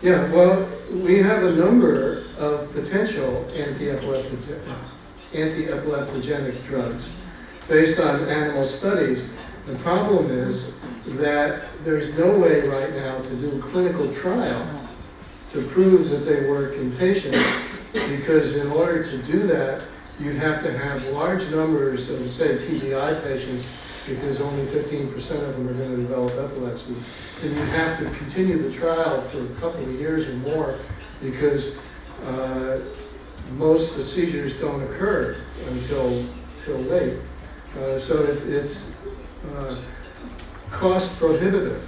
Yeah, well, we have a number of potential anti-epileptogenic drugs based on animal studies. The problem is that there's no way right now to do a clinical trial to prove that they work in patients, because in order to do that, you'd have to have large numbers of, say, TBI patients, because only 15% of them are going to develop epilepsy. And you'd have to continue the trial for a couple of years or more, because most of the seizures don't occur until late. So it's cost prohibitive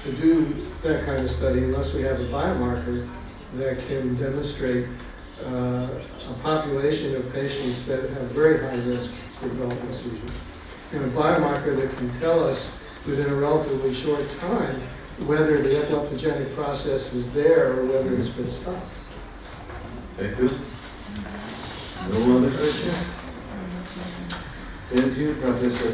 to do that kind of study unless we have a biomarker that can demonstrate a population of patients that have very high risk for developing seizures. And a biomarker that can tell us within a relatively short time whether the epileptogenic process is there or whether it's been stopped. Thank you. No other questions? Thank you, Professor.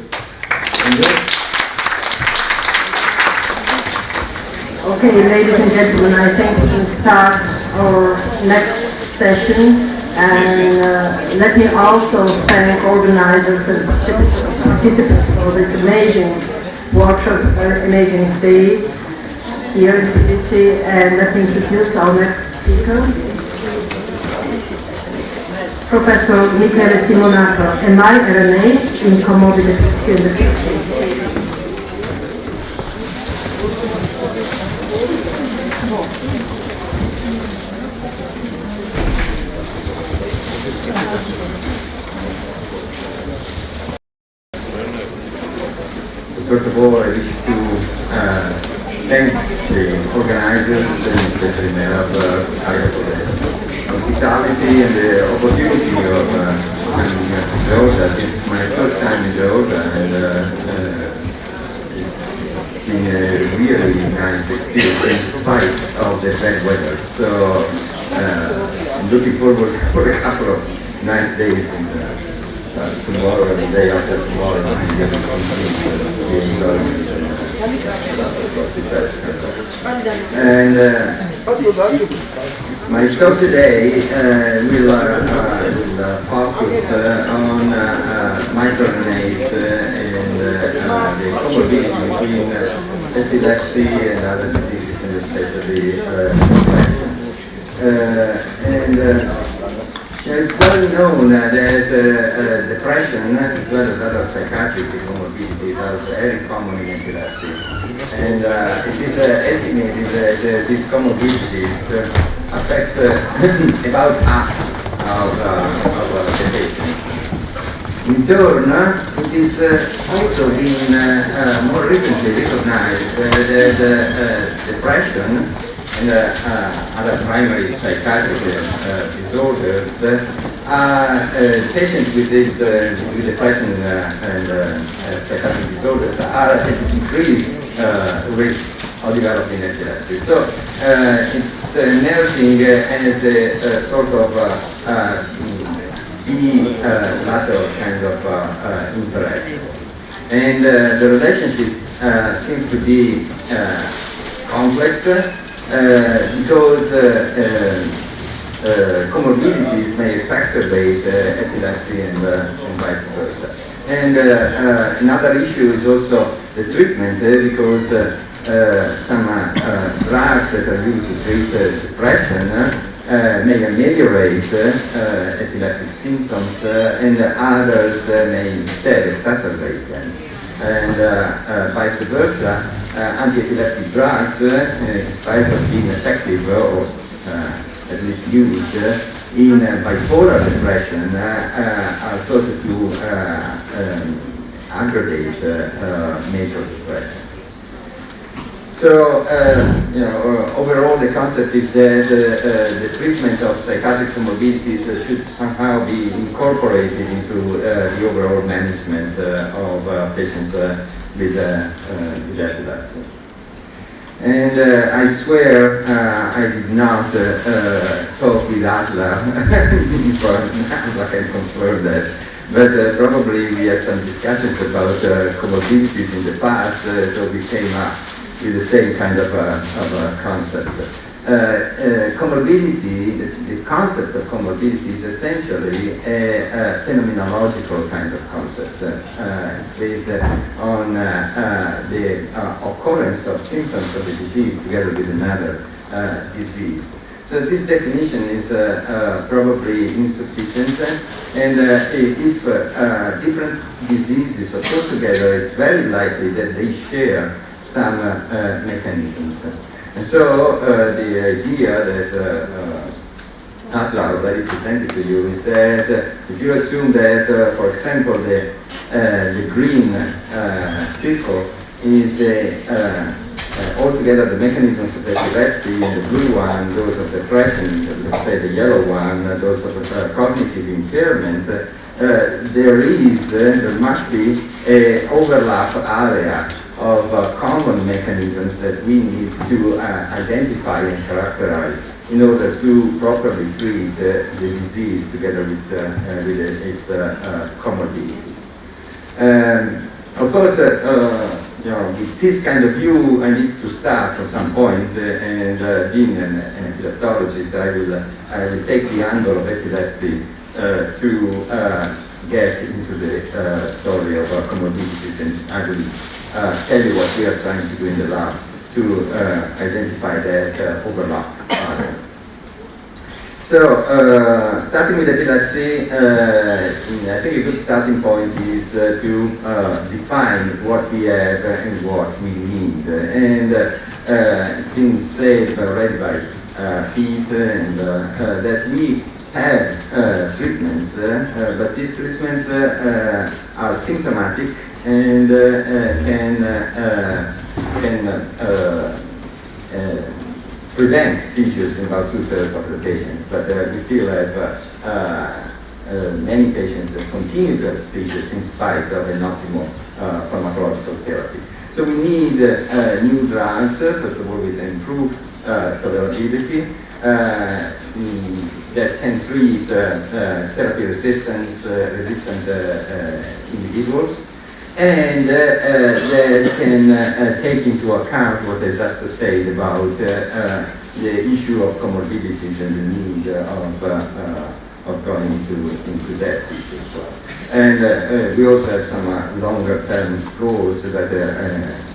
Okay, ladies and gentlemen, I think we can start our next session. And let me also thank organizers and participants for this amazing workshop, amazing day here in Tbilisi. And let me introduce our next speaker, Professor Michele Simonato, mRNAs in comorbid in the history. First of all, I wish to thank the organizers and especially Merav for the hospitality and the opportunity of coming to Georgia. It's my first time in Georgia, and it's been a really nice experience in spite of the bad weather. So I'm looking forward for a couple of nice days tomorrow and the day after tomorrow. And my talk today will focus on microRNAs and the comorbidity between epilepsy and other diseases, and especially depression. It's well known that depression, as well as other psychiatric comorbidities, are very common in epilepsy. And it is estimated that these comorbidities affect about half of the patients. In turn, it is also been more recently recognized that depression and other primary psychiatric disorders patients with this with depression and psychiatric disorders are at increased risk of developing epilepsy. So it's emerging as a sort of bilateral kind of interaction, and the relationship seems to be complex. Because comorbidities may exacerbate epilepsy and vice versa. And another issue is also the treatment, because some drugs that are used to treat depression may ameliorate epileptic symptoms, and others may instead exacerbate them. And vice versa. Anti-epileptic drugs, in spite of being effective or at least used in bipolar depression, are thought to aggravate major depression. So, overall, the concept is that the treatment of psychiatric comorbidities should somehow be incorporated into the overall management of patients with epilepsy. And I swear I did not talk with Asla, Asla can confirm that, but probably we had some discussions about comorbidities in the past, so we came up with the same kind of concept. Comorbidity, the concept of comorbidity is essentially a phenomenological kind of concept. It's based on the occurrence of symptoms of the disease together with another disease. So this definition is probably insufficient, and if different diseases occur together, it's very likely that they share some mechanisms. And so the idea that Asla already presented to you is that if you assume that, for example, the green circle is altogether the mechanisms of epilepsy, and the blue one, those of depression, let's say the yellow one, those of cognitive impairment, there must be an overlap area common mechanisms that we need to identify and characterize in order to properly treat the disease together with its comorbidities. Of course, with this kind of view, I need to start from some point, and being an epileptologist, I will take the angle of epilepsy to get into the story of comorbidities, and I will tell you what we are trying to do in the lab to identify that overlap. So, starting with epilepsy, I think a good starting point is to define what we have and what we need. And it's been said already by Pete and that we have treatments, but these treatments are symptomatic and can prevent seizures in about 2/3 of the patients, but we still have many patients that continue to have seizures in spite of an optimal pharmacological therapy. So we need new drugs, first of all with improved tolerability, that can treat therapy resistant individuals, and that can take into account what I just said about the issue of comorbidities and the need of going into that issue as well. And we also have some longer term goals that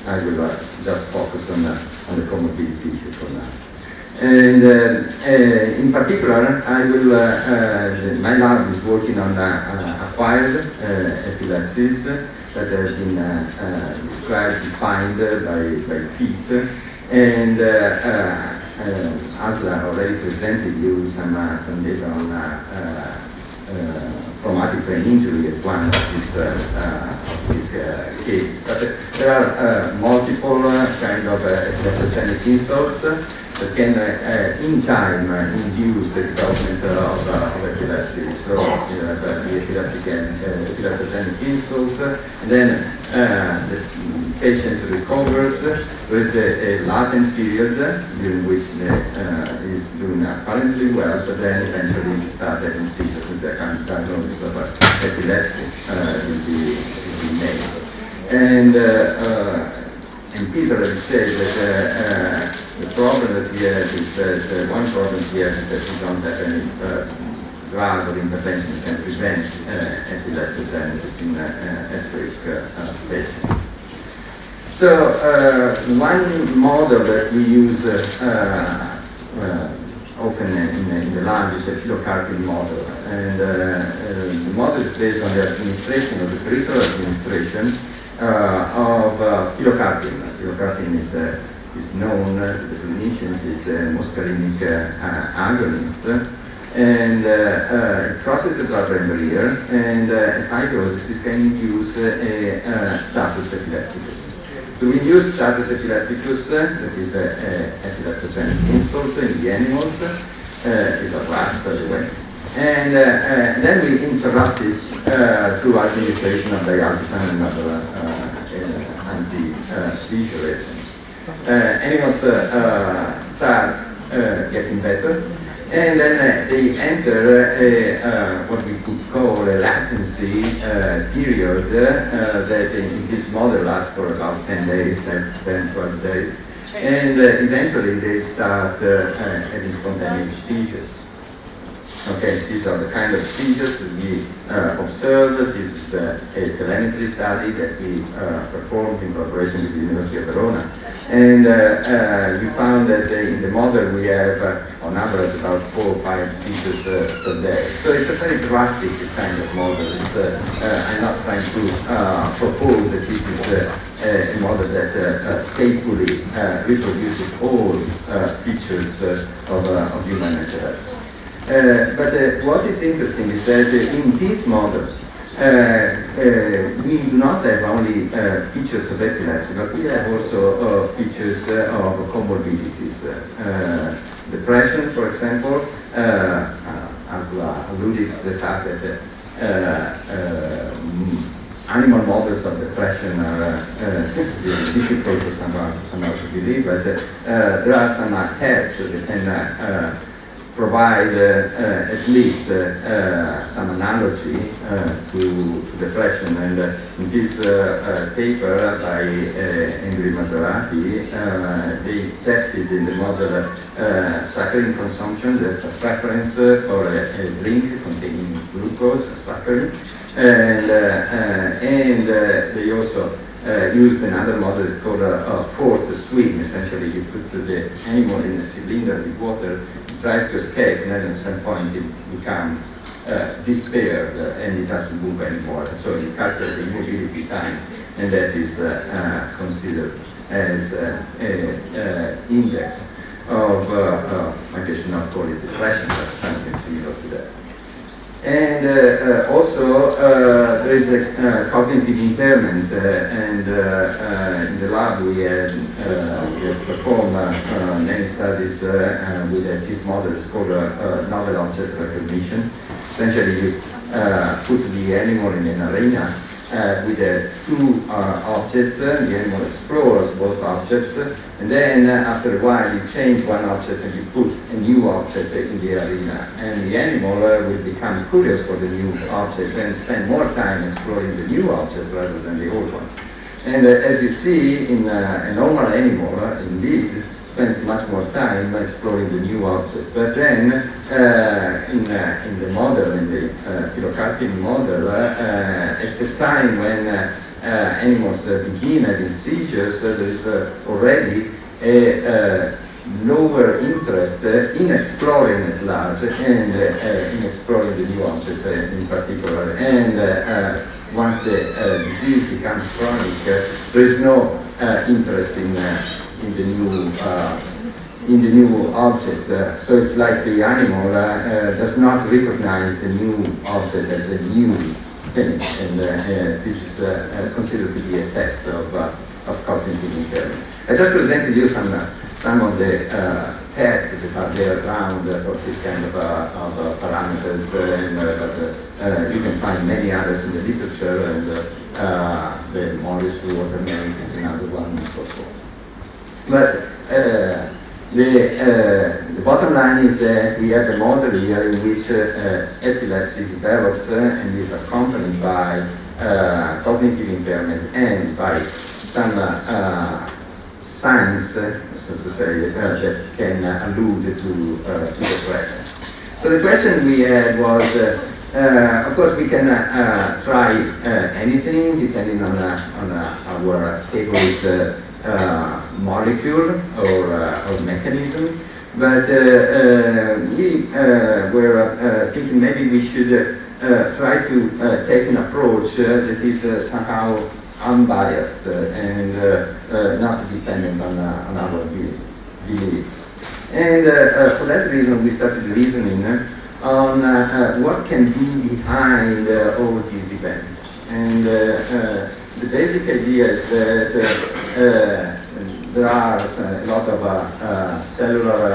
I will just focus on the comorbidity issue for now. And in particular, I will, my lab is working on acquired epilepsies that have been described, defined by Pete, and Asla already presented you some data on traumatic brain injury as one of these cases. But there are multiple kind of epileptogenic insults that can, in time, induce the development of epilepsy. So you have the epileptogenic insult, and then the patient recovers. There is a latent period during which is doing apparently well, but then eventually you start having seizures, and the kind of diagnosis of epilepsy will be made. And Peter has said that the problem that we have is that one problem we have is that we don't have any drug or intervention that can prevent epileptogenesis in at-risk patients. So one model that we use often in the lab is the pilocarpine model, and the model is based on the administration of the peripheral administration of pilocarpine. Pilocarpine is known to the clinicians, it's a muscarinic agonist, and it crosses the blood-brain barrier, and at high doses it can induce a status epilepticus. So we use status epilepticus, that is an epileptogenic insult in the animals, is a rat, by the way, and then we interrupt it through administration of diazepam and other anti-seizure agents. Animals start getting better, and then they enter what we could call a latency period that in this model lasts for about 10 days, 10, 12 days, and eventually they start having spontaneous seizures. Okay, these are the kind of seizures that we observed. This is a telemetry study that we performed in collaboration with the University of Verona. And we found that in the model we have on average about 4 or 5 seizures per day. So it's a very drastic kind of model. I'm not trying to propose that this is a model that faithfully reproduces all features of human health. But what is interesting is that in this model, we do not have only features of epilepsy, but we have also features of comorbidities. Depression, for example, as alluded to the fact that animal models of depression are difficult to somehow to believe, but there are some tests that can provide at least some analogy to depression. And in this paper by Andrew Maserati, they tested in the model saccharin consumption. There's a preference for a drink containing glucose, saccharin. And they also used another model. It's called a forced swim. Essentially, you put the animal in a cylinder with water, it tries to escape, and then at some point it becomes despaired and it doesn't move anymore. So you calculate the immobility time, and that is considered as an index of, I guess not call it depression, but something similar to that. And also there is a cognitive impairment, and in the lab we have performed many studies with this model. It's called novel object recognition. Essentially, you put the animal in an arena with two objects. The animal explores both objects, and then after a while you change one object and you put a new object in the arena, and the animal will become curious for the new object and spend more time exploring the new object rather than the old one. And as you see, in a normal animal, indeed, spends much more time exploring the new object. But then, in the model, in the pilocarpine model, at the time when animals begin having seizures, there is already a lower interest in exploring at large and in exploring the new object in particular. And once the disease becomes chronic, there is no interest in the new object. So it's like the animal does not recognize the new object as a new thing, and this is considered to be a test of cognitive impairment. I just presented you some of the tests that are there around for this kind of parameters, and you can find many others in the literature, and the Morris water maze is another one, and so forth. But the bottom line is that we have a model here in which epilepsy develops and is accompanied by cognitive impairment and by some signs, so to say, that can allude to depression. So the question we had was, of course, we can try anything depending on our favorite molecule or mechanism, but we were thinking maybe we should try to take an approach that is somehow unbiased and not dependent on our beliefs. And for that reason, we started reasoning on what can be behind all these events. And the basic idea is that there are a lot of cellular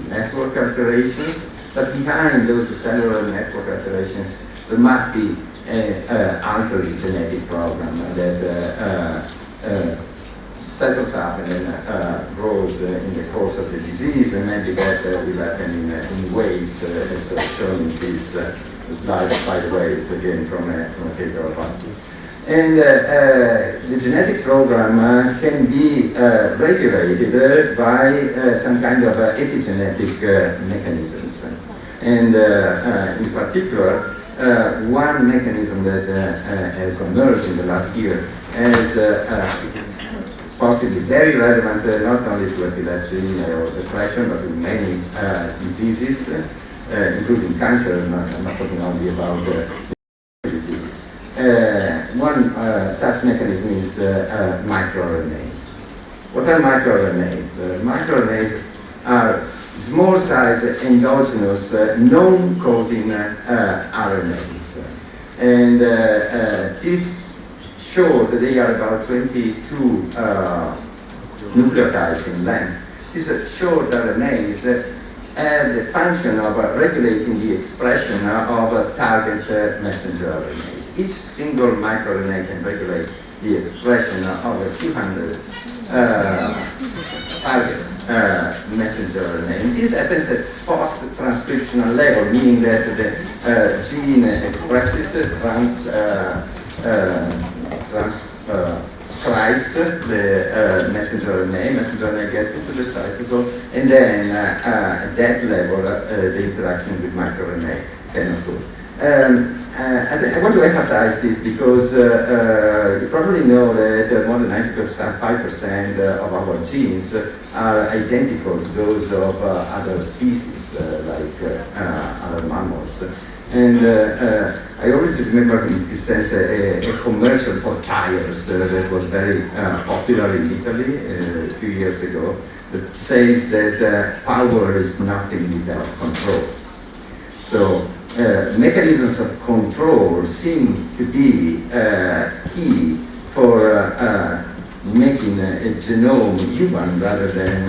network alterations, but behind those cellular network alterations, there must be an altered genetic program that settles up and then grows in the course of the disease, and maybe that will happen in waves, as shown in this slide, by the way, it's again from a paper of Vasquez. And the genetic program can be regulated by some kind of epigenetic mechanisms. And in particular, one mechanism that has emerged in the last year as possibly very relevant not only to epilepsy or depression, but to many diseases, including cancer. I'm not talking only about diseases. One such mechanism is microRNAs. What are microRNAs? MicroRNAs are small-size endogenous non-coding RNAs. And this showed that they are about 22 nucleotides in length. These short RNAs have the function of regulating the expression of target messenger RNAs. Each single microRNA can regulate the expression of a few hundred target messenger RNA. And this happens at post-transcriptional level, meaning that the gene expresses, transcribes the messenger RNA gets into the cytosol, and then at that level the interaction with microRNA can occur. I want to emphasize this because you probably know that more than 95% of our genes are identical to those of other species, like other mammals. And I always remember in this sense a commercial for tires that was very popular in Italy a few years ago that says that power is nothing without control. So mechanisms of control seem to be key for making a genome human rather than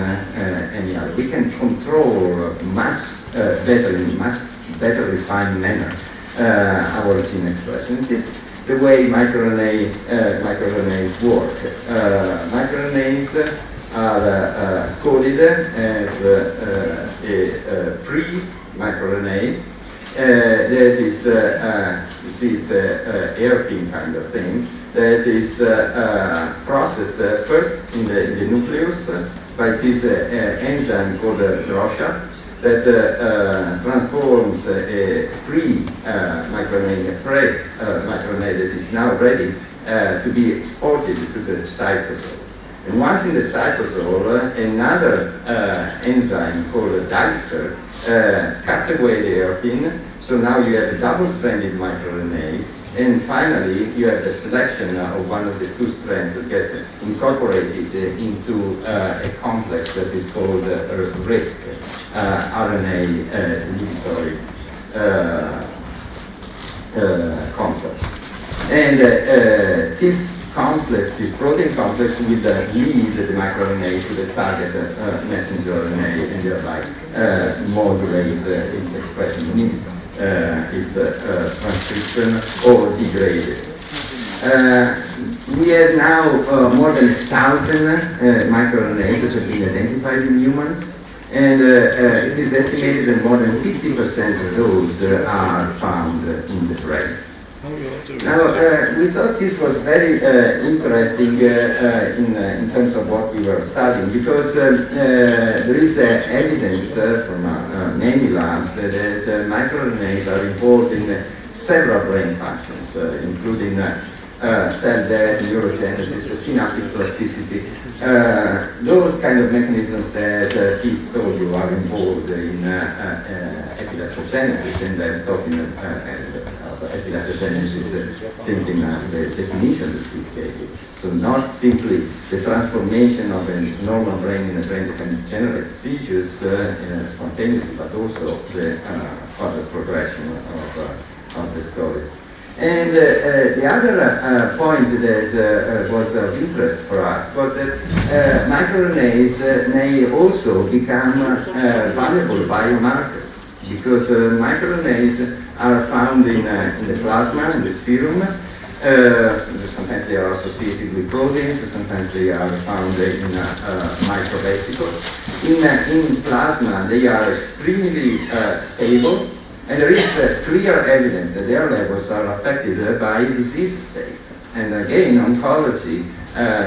any other. We can control much better, in much better refined manner our gene expression. This is the way microRNAs work. MicroRNAs are coded as a pre-microRNA. That is, you see, it's a hairpin kind of thing that is processed first in the nucleus by this enzyme called ROSHA that transforms a pre-microRNA, microRNA that is now ready to be exported to the cytosol. And once in the cytosol, another enzyme called dicer cuts away the hairpin, so now you have a double-stranded microRNA, and finally you have the selection of one of the two strands that gets incorporated into a complex that is called RISC, RNA inhibitory complex. And this complex, this protein complex, will lead the microRNA to the target messenger RNA and thereby modulate its expression, limit its transcription or degrade it. We have now more than 1,000 microRNAs that have been identified in humans, and it is estimated that more than 50% of those are found in the brain. Now, we thought this was very interesting in terms of what we were studying, because there is evidence from many labs that microRNAs are involved in several brain functions, including cell death, neurogenesis, synaptic plasticity, those kind of mechanisms that Pete told you are involved in epileptogenesis, and I'm talking epileptogenesis, thinking the definition that we gave. So not simply the transformation of a normal brain in a brain that can generate seizures spontaneously, but also the further progression of the story. And the other point that was of interest for us was that microRNAs may also become valuable biomarkers, because microRNAs are found in the plasma, in the serum. Sometimes they are associated with proteins, sometimes they are found in microvesicles. In plasma, they are extremely stable, and there is clear evidence that their levels are affected by disease states. And again, oncology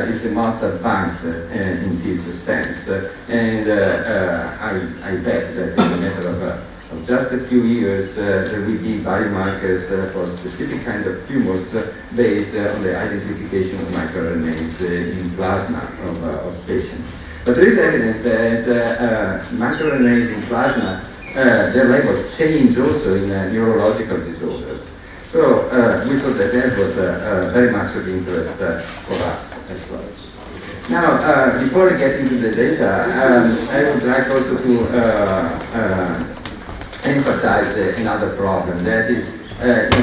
is the most advanced in this sense. And I bet that in a matter of just a few years, there will be biomarkers for specific kind of tumors based on the identification of microRNAs in plasma of patients. But there is evidence that microRNAs in plasma, their levels change also in neurological disorders. So we thought that that was very much of interest for us as well. Now, before I get into the data, I would like also to emphasize another problem. That is,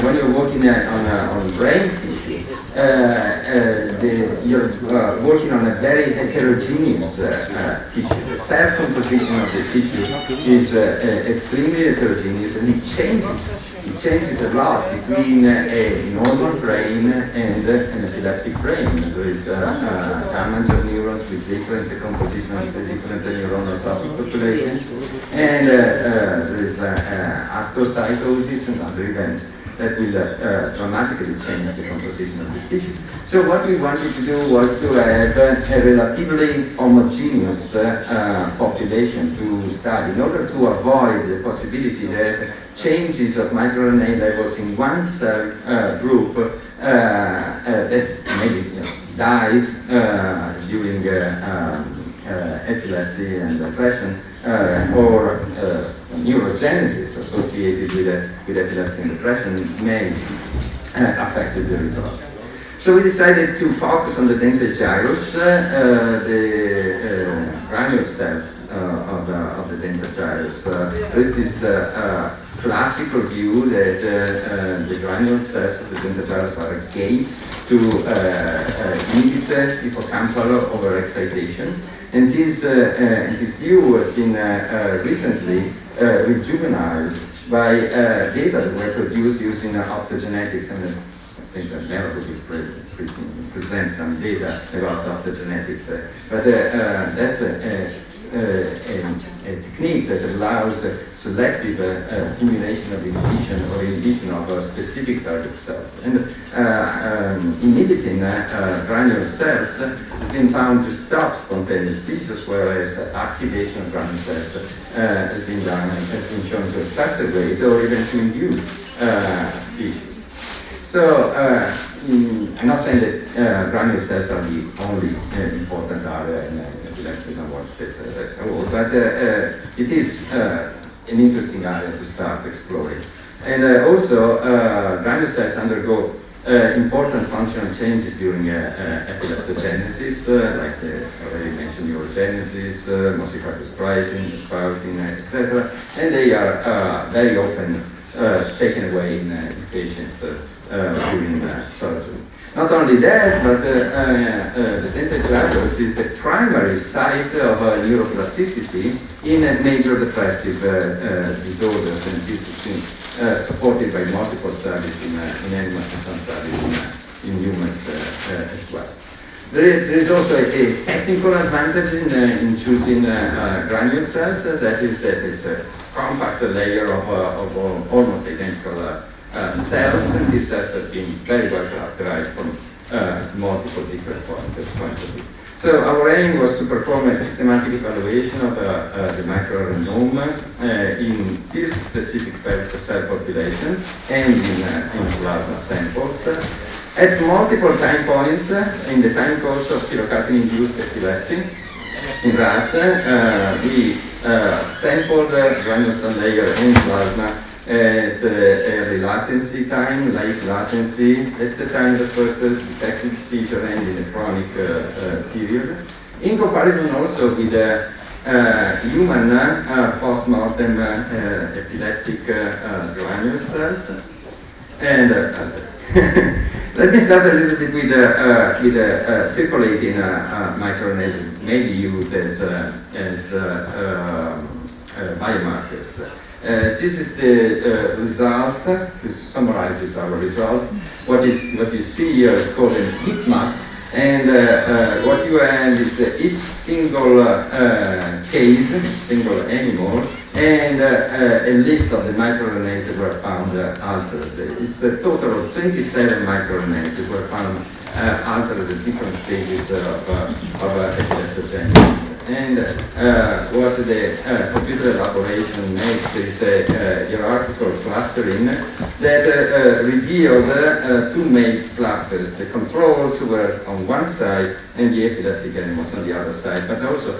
when you're working on brain tissue, you're working on a very heterogeneous tissue. The cell composition of the tissue is extremely heterogeneous, and it changes. It changes a lot between a normal brain and an epileptic brain. There is damage of neurons with different composition of the different neuronal subpopulations, and there is astrocytosis and other events that will dramatically change the composition of the tissue. So what we wanted to do was to have a relatively homogeneous population to study in order to avoid the possibility that changes of microRNA levels in one cell group that maybe dies during epilepsy and depression or neurogenesis associated with epilepsy and depression may affect the results. So we decided to focus on the dentate gyrus, the granule cells of the dentate gyrus. There is this classical view that the granule cells of the dentate gyrus are a gate to inhibit hippocampal overexcitation. And this view has been recently rejuvenated by data that were produced using optogenetics, and I think that Merabs will present some data about optogenetics. But that's a technique that allows selective stimulation of inhibition of specific target cells. And inhibiting granule cells has been found to stop spontaneous seizures, whereas activation of granule cells has been shown to exacerbate or even to induce seizures. So I'm not saying that granule cells are the only important area in epilepsy, I don't want to say that at all, but it is an interesting area to start exploring. And also, granule cells undergo important functional changes during epileptogenesis, like already mentioned neurogenesis, muscle sprouting, etc. And they are very often taken away in patients during surgery. Not only that, but the dentate gyrus is the primary site of neuroplasticity in major depressive disorders, and this has been supported by multiple studies in animals and some studies in humans as well. There is also a technical advantage in choosing granule cells, that is that it's a compact layer of almost identical cells, and these cells have been very well characterized from multiple different points of view. So our aim was to perform a systematic evaluation of the microRNome in this specific cell population and in plasma samples at multiple time points in the time course of pirocarpine-induced epilepsy. In rats, we sampled the granule cell layer in plasma at early latency time, late latency, at the time the first detected seizure and in the chronic period. In comparison also with human post-mortem epileptic granule cells. And let me start a little bit with circulating microRNA, maybe used as biomarkers. This is the result. This summarizes our results. What you see here is called a heat map, and what you have is each single case, each single animal, and a list of the microRNAs that were found altered. It's a total of 27 microRNAs that were found altered at different stages of epileptogenesis. And what the computer elaboration makes is a hierarchical clustering that revealed two main clusters. The controls were on one side and the epileptic animals on the other side, but also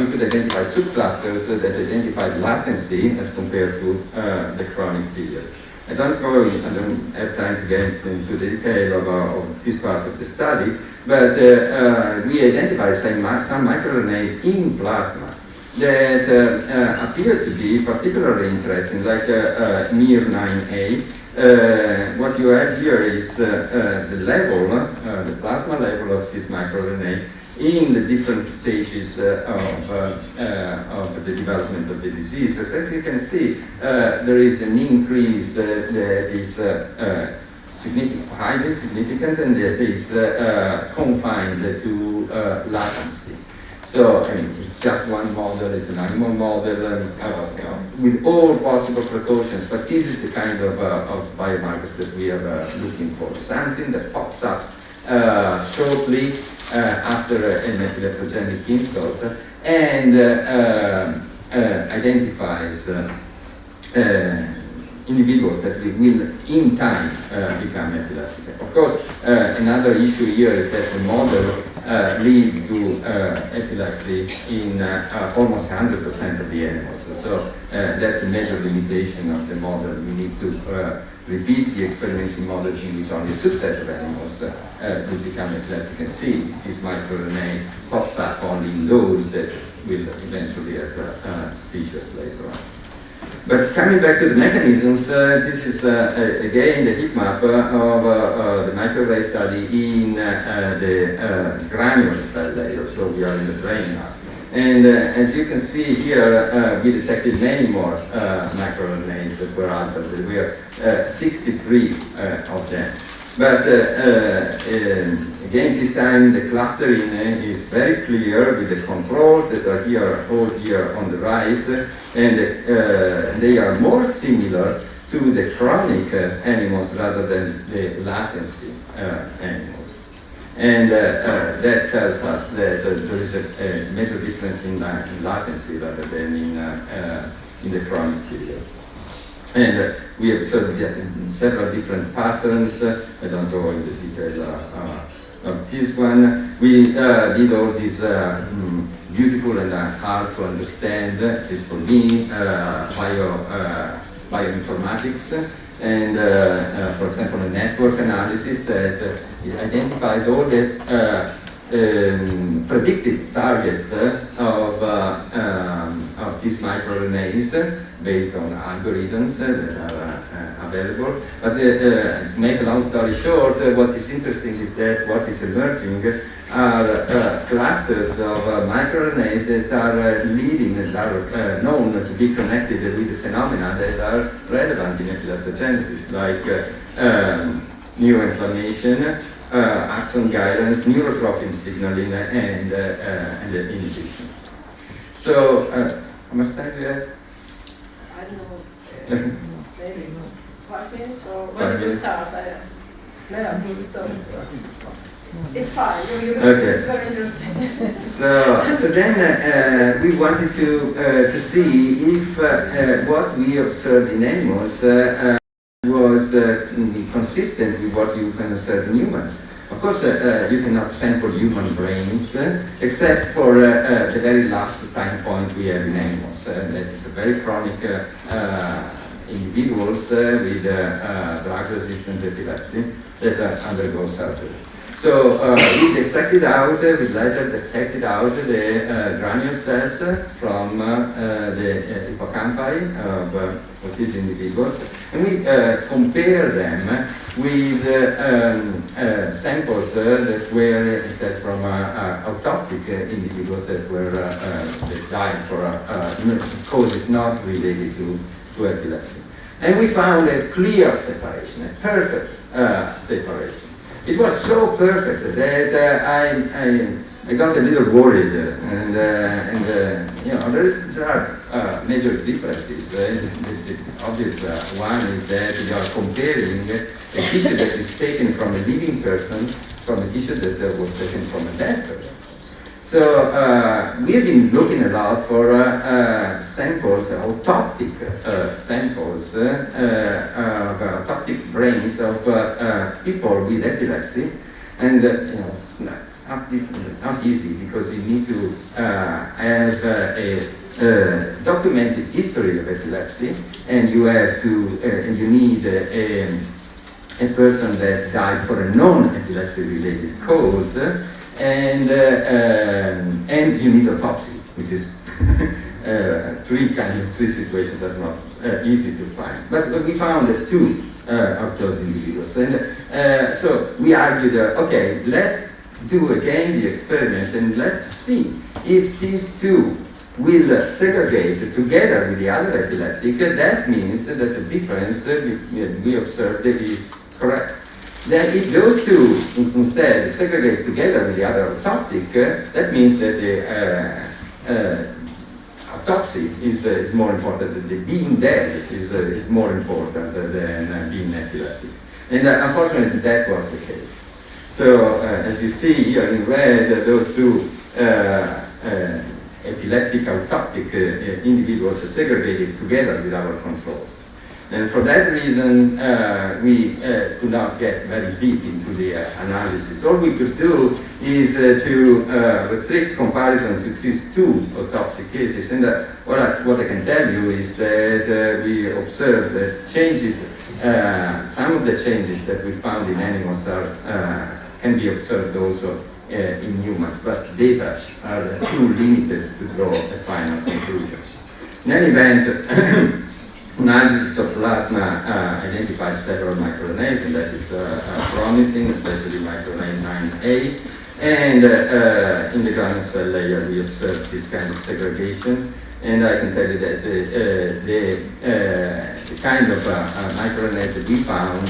we could identify subclusters that identified latency as compared to the chronic period. I don't have time to get into the detail of this part of the study, but we identified some microRNAs in plasma that appear to be particularly interesting, like MIR9A, what you have here is the level, the plasma level of this microRNA in the different stages of the development of the disease. As you can see, there is an increase that is highly significant, and that is confined to latency. So, I mean, it's just one model, it's an animal model, with all possible precautions, but this is the kind of biomarkers that we are looking for. Something that pops up shortly after an epileptogenic insult and identifies individuals that will in time become epileptic. Of course, another issue here is that the model leads to epilepsy in almost 100% of the animals. So that's a major limitation of the model. We need to repeat the experiments in models in which only a subset of animals will become epileptic and see if this microRNA pops up only in those that will eventually have seizures later on. But coming back to the mechanisms, this is again the heat map of the microarray study in the granular cell layer, so we are in the brain now. And as you can see here, we detected many more microRNAs that were altered. There were 63 of them. But again, this time the clustering is very clear with the controls that are here, all here on the right, and they are more similar to the chronic animals rather than the latency animals. And that tells us that there is a major difference in latency rather than in the chronic period. And we observed several different patterns. I don't go into detail of this one. We did all these beautiful and hard to understand, at least for me, bioinformatics. And for example, a network analysis that identifies all the predicted targets of these microRNAs based on algorithms that are available. But to make a long story short, what is interesting is that what is emerging are clusters of microRNAs that are leading, that are known to be connected with the phenomena that are relevant in epileptogenesis, like neuroinflammation, axon guidance, neurotrophin signaling, and inhibition. So, how much time do you have? I don't know, maybe 5 minutes, or when did you start? Merab, you start. It's fine, it's very interesting. So then we wanted to see if what we observed in animals was consistent with what you can observe in humans. Of course, you cannot sample human brains, except for the very last time point we have in animals. That is a very chronic individuals with drug-resistant epilepsy that undergo surgery. So we dissected out, with laser dissected out the granule cells from the hippocampi of these individuals, and we compared them with samples that were instead from autoptic individuals that were that died for causes not related to epilepsy. And we found a clear separation, a perfect separation. It was so perfect that I got a little worried, and you know, there are major differences. The obvious one is that you are comparing a tissue that is taken from a living person from a tissue that was taken from a dead person. So we have been looking a lot for samples, autoptic samples of autoptic brains of people with epilepsy, and you know, it's not easy because you need to have a documented history of epilepsy, and you have to and you need a person that died for a non-epilepsy related cause. And you need autopsy, which is three situations that are not easy to find. But we found two of those individuals. And so we argued, okay, let's do again the experiment and let's see if these two will segregate together with the other epileptic. That means that the difference we observed is correct. Then if those two instead segregate together with the other autoptic, that means that the autopsy is more important, that the being dead is more important than being epileptic. And unfortunately that was the case. So as you see here in red, those two epileptic autoptic individuals are segregated together with our controls. And for that reason, we could not get very deep into the analysis. All we could do is to restrict comparison to these two autopsy cases. And what I can tell you is that we observed that changes, some of the changes that we found in animals can be observed also in humans, but data are too limited to draw a final conclusion. In any event, analysis of plasma identified several microRNAs, and that is promising, especially microRNA 9A. And in the ground cell layer, we observed this kind of segregation. And I can tell you that the kind of microRNAs that we found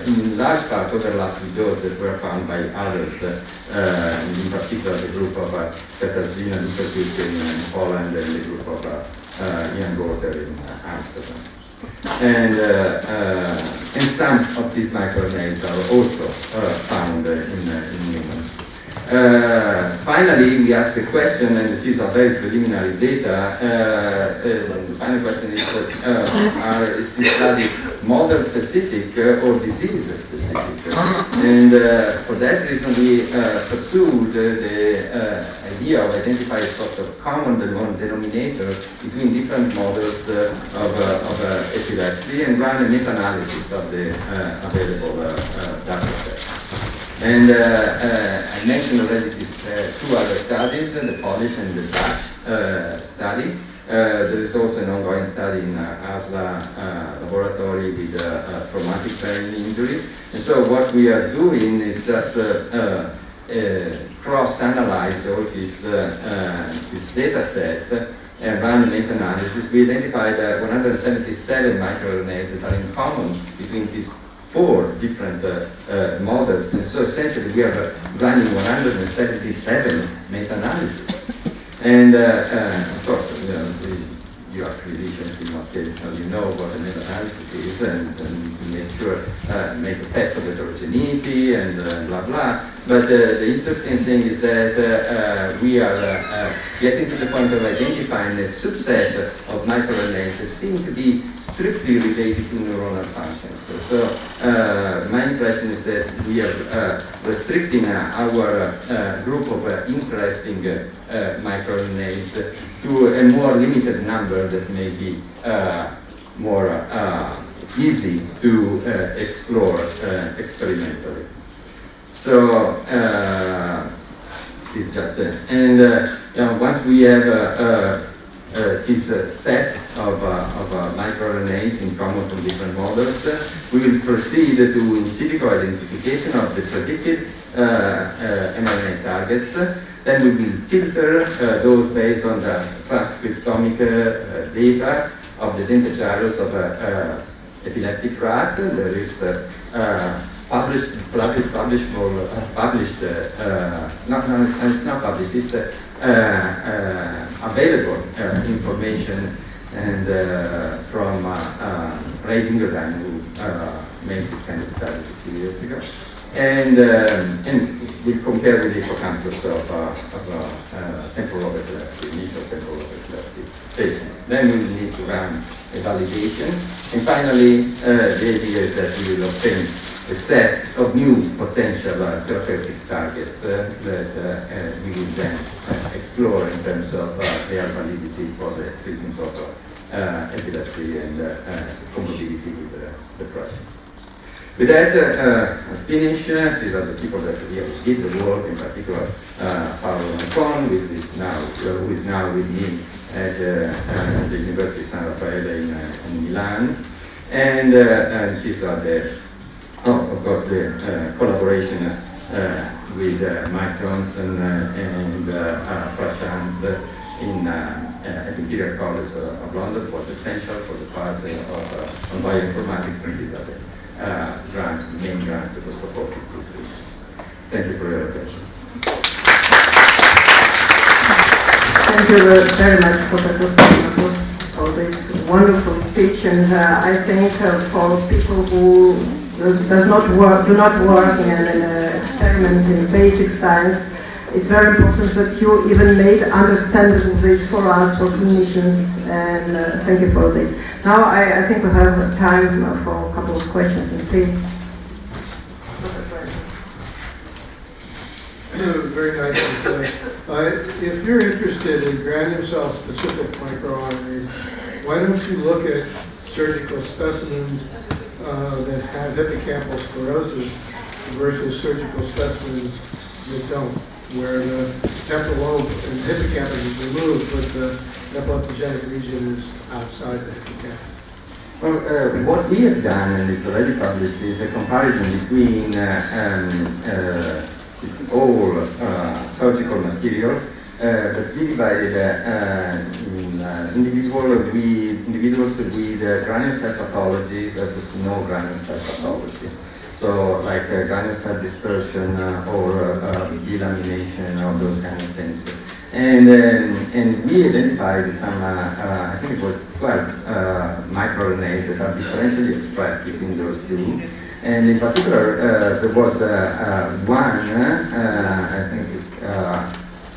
in large part overlapped with those that were found by others, in particular the group of Katarzyna Lukasiewicz in Poland and the group of Ian Gorter in Amsterdam. And some of these microRNAs are also found in humans. Finally, we asked a question, and these are very preliminary data. The final question is, is this study model-specific or disease-specific? And for that reason, we pursued the idea of identifying a sort of common denominator between different models of epilepsy and ran a meta-analysis of the available data set. And I mentioned already these two other studies, the Polish and the Dutch study. There is also an ongoing study in ASLA laboratory with traumatic brain injury. And so what we are doing is just cross-analyze all these data sets and run a meta-analysis. We identified 177 microRNAs that are in common between these 4 different models, and so essentially we are running 177 meta-analyses. And of course, you are clinicians in most cases, so you know what a meta-analysis is, and to make sure, make a test of heterogeneity and blah blah. But the interesting thing is that we are getting to the point of identifying a subset of microRNAs that seem to be strictly related to neuronal functions. So my impression is that we are restricting our group of interesting microRNAs to a more limited number that may be more easy to explore experimentally. So it's just once we have this set of microRNAs in common from different models, we will proceed to in silico identification of the predicted mRNA targets. Then we will filter those based on the transcriptomic data of the dentate of epileptic rats. There is it's not published, it's available information and from Ray Dingerdan, who made this kind of studies a few years ago. And we compare with the hippocampus of temporal lobe epilepsy, initial temporal lobe epilepsy patients. Then we will need to run a validation. And finally, the idea is that we will obtain a set of new potential therapeutic targets that we will then explore in terms of their validity for the treatment of epilepsy and comorbidity with depression. With that, I finish. These are the people that really did the work, in particular Paolo Ancon, who is now with me at the University of San Raffaele in Milan. And these are the, of course, the collaboration with Mike Johnson and Prashant in at the Imperial College of London was essential for the part of bioinformatics, and these are the grants, the main grants that were supported this week. Thank you for your attention. Thank you very much, Professor Steinberg, for this wonderful speech. And I think for people who do not work in an experiment in basic science, it's very important that you even made understandable this for us, for clinicians, and thank you for this. Now I think we have time for a couple of questions, and please. Very nice. If you're interested in granule cell specific microRNAs, why don't you look at surgical specimens that have hippocampal sclerosis versus surgical specimens that don't, where the temporal lobe and hippocampus is removed, but the epileptogenic region is outside the hippocampus. Well, what we have done, and it's already published, is a comparison between it's all surgical material, but we divided individuals with granule cell pathology versus no granule cell pathology. So like granule cell dispersion or delamination or those kind of things. And we identified some, I think it was 12 microRNAs that are differentially expressed between those two. And in particular, there was one, I think it's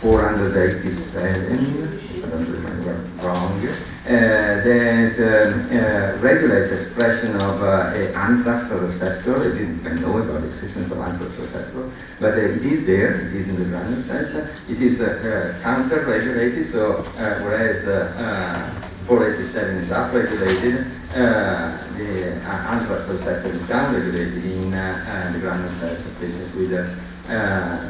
487, if I don't remember wrong, that regulates expression of an anthrax receptor. I didn't even know about the existence of anthrax receptor, but it is there, it is in the granule cells. It is counter-regulated, so whereas 487 is upregulated, the anthrax receptor is downregulated in the granule cells of patients with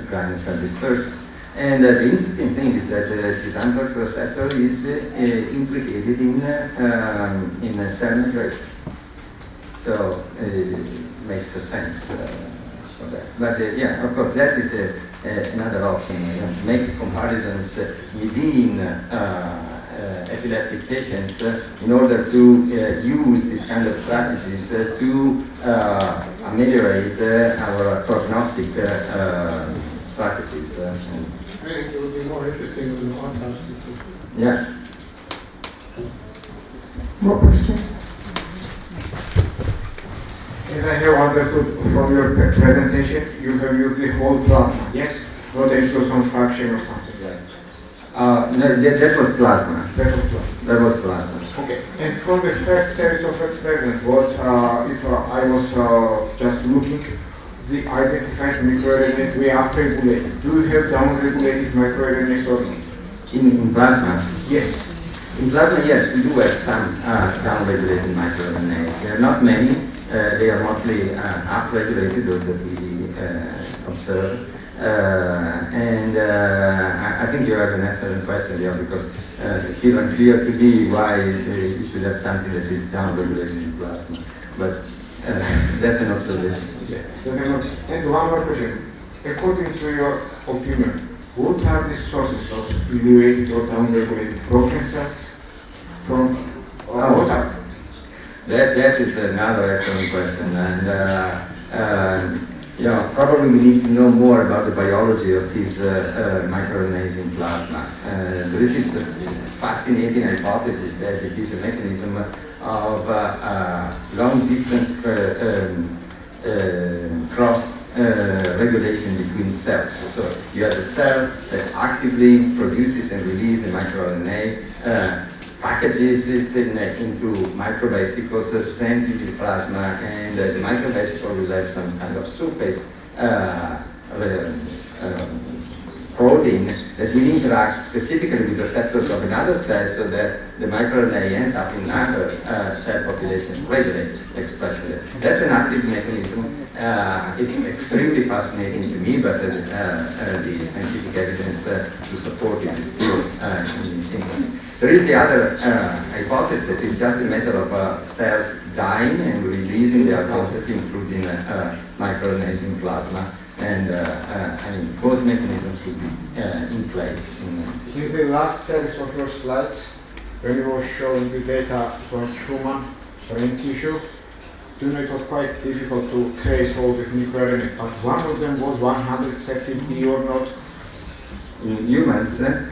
granule cell dispersion. And the interesting thing is that this anthrax receptor is implicated in cell migration. So it makes sense for that. But yeah, of course, that is another option. Make comparisons within epileptic patients in order to use these kind of strategies to ameliorate our prognostic strategies. I think it would be more interesting than the autopsy. Yeah. More questions? As I have understood from your presentation, you have used the whole plasma, yes? Not some fraction or something like that. No, that was plasma. That was plasma. That was plasma. Okay. And from the first series of experiments, what if I was just looking, the identified microRNAs were upregulated. Do you have downregulated microRNAs or not? In plasma? Yes. In plasma, yes, we do have some downregulated microRNAs. There are not many. They are mostly upregulated, those that we observe. I think you have an excellent question there, because it's still unclear to me why you should have something that is downregulated in plasma. But that's an observation. Yeah. And one more question. According to your opinion, what are the sources of elevated or downregulated broken cells from what are? That is another excellent question, and probably we need to know more about the biology of these microRNAs in plasma. There is this fascinating hypothesis that it is a mechanism of long-distance cross regulation between cells. So you have a cell that actively produces and releases a microRNA, packages it into microvesicles, sends it to the plasma, and the microvesicle will have some kind of surface protein that will interact specifically with receptors of another cell, so that the microRNA ends up in another cell population, regulate expression. That's an active mechanism. It's extremely fascinating to me, but the scientific evidence to support it is still in its infancy. There is the other hypothesis that it's just a matter of cells dying and releasing their content, including microRNAs in plasma, and I mean, both mechanisms should be in place. In the last series of your slides, when you were showing the data from human brain tissue, it was quite difficult to trace all these microRNAs, but one of them was 130B or not. In humans, just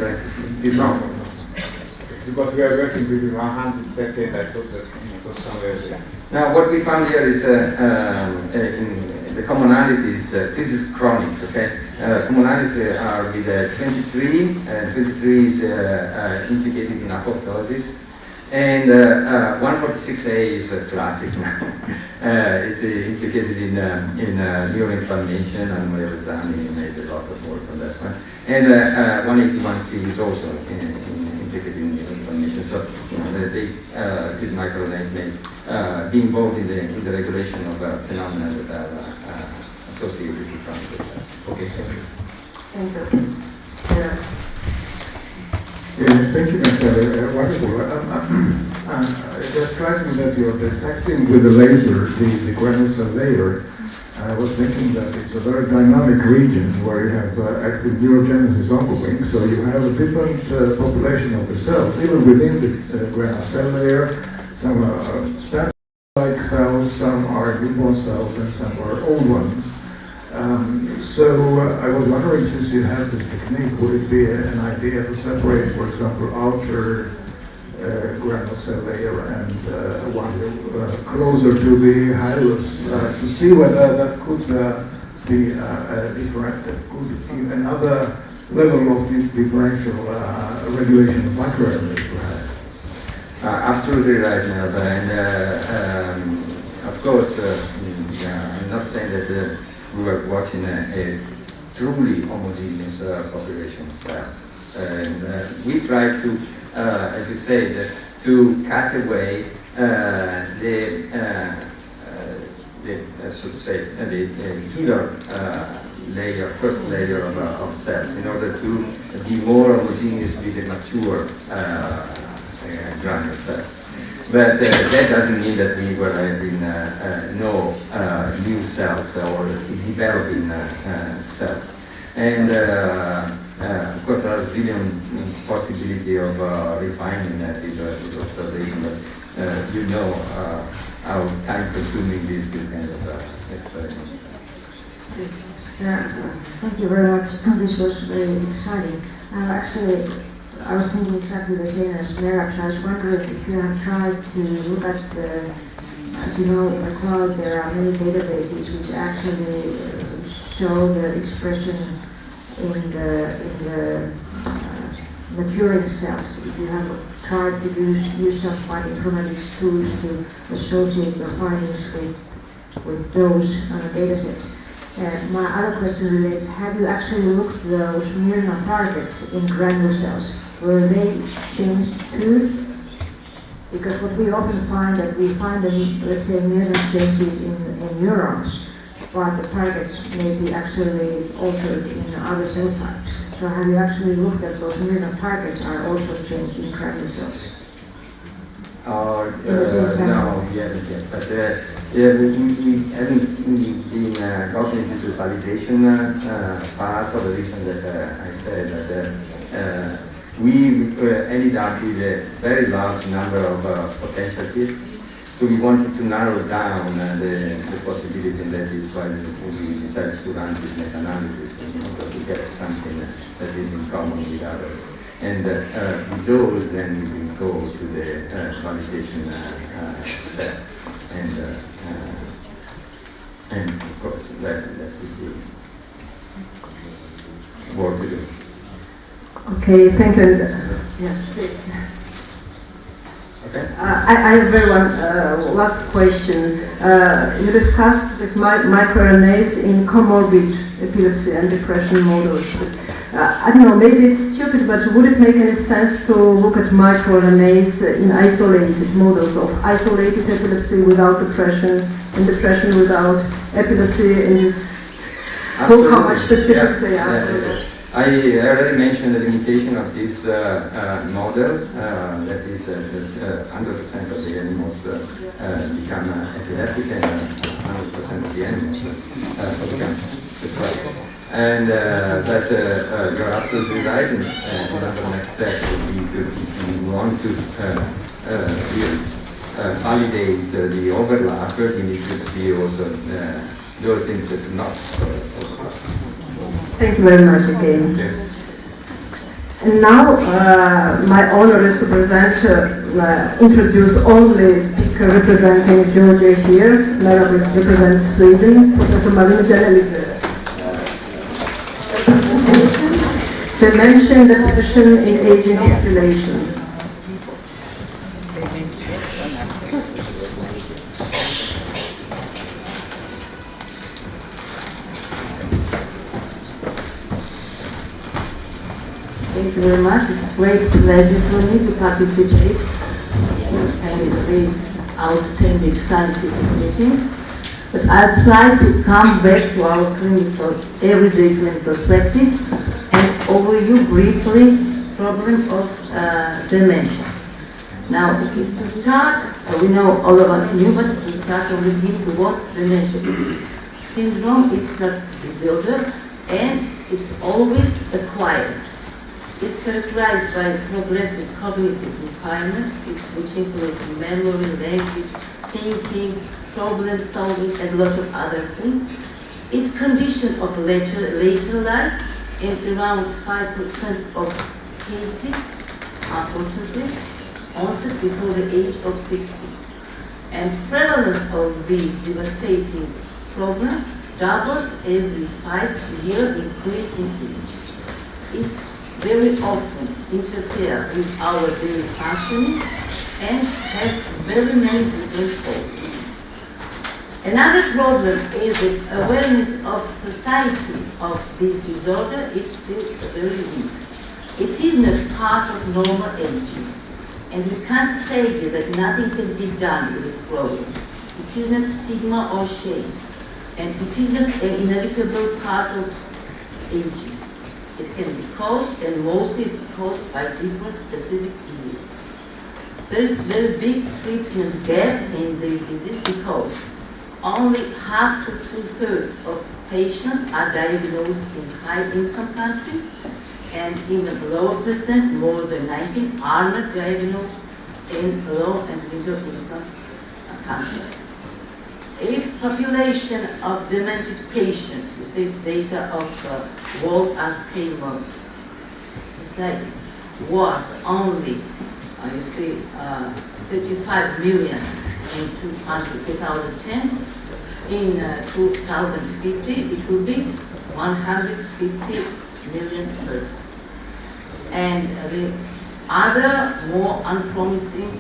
right. No. Because we are working with 130, I thought that it was somewhere there. Now, what we found here is in the commonalities. This is chronic, okay? Commonalities are with 23, and 23 is implicated in apoptosis. And 146A is classic now. It's implicated in neuroinflammation, and Moriarty made a lot of work on that one. And 181C is also implicated in neuroinflammation. So, you know, these microRNAs may be involved in the regulation of phenomena that are associated with chronic. Okay, so. Thank you. Yeah. Yeah, thank you, Mr. Wonderful. It strikes me that you're dissecting with the laser the granule cell layer. I was thinking that it's a very dynamic region where you have active neurogenesis ongoing, so you have a different population of the cells, even within the granule cell layer. Some are stem-like cells, some are newborn cells, and some are old ones. So I was wondering, since you have this technique, would it be an idea to separate, for example, outer granule cell layer and one closer to the hilus to see whether that could be different, could be another level of differential regulation of microRNAs perhaps? Absolutely right, Mel. And of course, I'm not saying that we were watching a truly homogeneous population of cells. And we tried to, as you said, to cut away the killer layer, first layer of cells, in order to be more homogeneous with the mature granular cells. But that doesn't mean that we were having no new cells or developing cells. And of course, there is really a possibility of refining this observation, but you know how time-consuming this kind of experiment. Thank you very much. This was very exciting. Actually, I was thinking exactly the same as Merab. I was wondering if you have tried to look at the, as you know, in the cloud there are many databases which actually show the expression in the maturing cells. If you have tried to use some quite informatics tools to associate your findings with those data sets. My other question relates, have you actually looked at those Mirna targets in granule cells? Were they changed too? Because what we often find that we find, let's say, Mirna changes in neurons, but the targets may be actually altered in other cell types. So have you actually looked at those Mirna targets are also changed in granule cells? No, we haven't yet. But we haven't been gotten into the validation part for the reason that I said that we ended up with a very large number of potential hits. So we wanted to narrow down the possibility, and that is why we decided to run this meta-analysis in order to get something that is in common with others. And with those, then we will go to the validation step. And of course, that would be work to do. Okay, thank you. Yes, please. Okay. I have very one last question. You discussed this microRNAs in comorbid epilepsy and depression models. I don't know, maybe it's stupid, but would it make any sense to look at microRNAs in isolated models of isolated epilepsy without depression and depression without epilepsy, and just look how much specific they are? I already mentioned the limitation of this model, that is 100% of the animals become epileptic and 100% of the animals become depressed. And that you're absolutely right, and the next step would be to, if you want to validate the overlap, you need to see also those things that do not overlap. Thank you very much again. Okay. And now my honor is to introduce only speaker representing Georgia here. Merab represents Sweden, Professor Marina Janelice. Dementia and depression in aging population. Thank you very much. It's a great pleasure for me to participate in this outstanding scientific meeting. But I'll try to come back to our everyday clinical practice and overview briefly problem of dementia. Now, to start, we know all of us knew, but to start over again, what's dementia is. Syndrome is a disorder and it's always acquired. It's characterized by progressive cognitive impairment, which includes memory, language, thinking, problem solving, and a lot of other things. It's condition of later life, and around 5% of cases, unfortunately, onset before the age of 60. And prevalence of these devastating problems doubles every 5 years, increase in age. It's very often interfere with our daily functioning and has very many different causes. Another problem is that awareness of society of this disorder is still very weak. It is not part of normal aging, and we can't say here that nothing can be done with this problem. It is not stigma or shame, and it is not an inevitable part of aging. It can be caused, and mostly caused by different specific diseases. There is a very big treatment gap in this disease because only half to 2/3 of patients are diagnosed in high-income countries, and even lower percent, more than 19, are not diagnosed in low and middle-income countries. If population of demented patients, you see it's data of World Alzheimer's Society, was only, you see, 35 million in 2010, in 2050 it will be 150 million persons. And the other more unpromising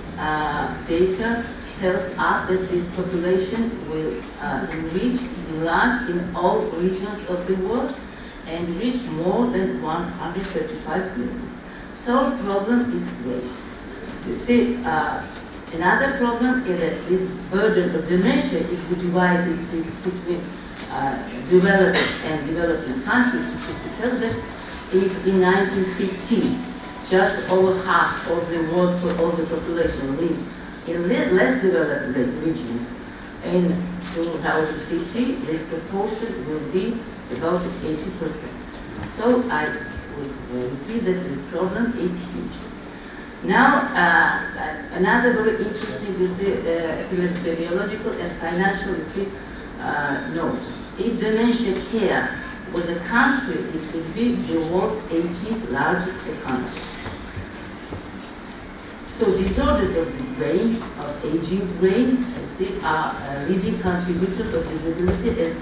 data tells us that this population will enlarge in all regions of the world and reach more than 135 million. So the problem is great. You see, another problem is that this burden of dementia, if we divide it between developed and developing countries, it tells that if in 1950s just over half of the world for all the population lived in less developed regions, in 2050 this proportion will be about 80%. So I would repeat that the problem is huge. Now, another very interesting, you see, epidemiological and financial, you see, note. If dementia care was a country, it would be the world's 18th largest economy. So disorders of the brain, of aging brain, you see, are leading contributors of disability and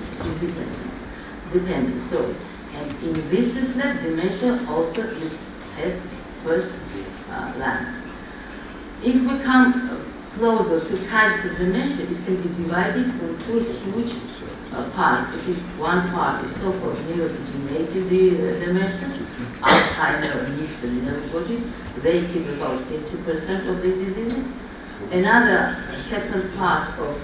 dependence. So, and in this respect, dementia also has its first line. If we come closer to types of dementia, it can be divided into huge parts. It is one part is so-called neurodegenerative dementias, Alzheimer's, mixed in everybody. They keep about 80% of these diseases. Another second part of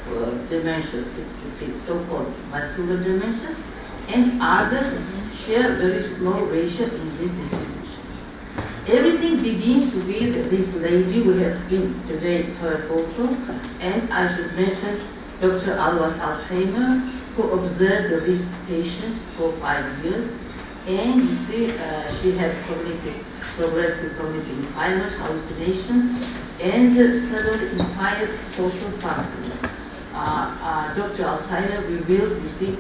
dementias, it's the so-called vascular dementias, and others share very small ratio in this distribution. Everything begins with this lady we have seen today, her photo, and I should mention Dr. Alwas Alzheimer, who observed this patient for 5 years, and you see she had progressive cognitive impairment, hallucinations, and several impaired social functioning. Dr. Alzheimer revealed, you see,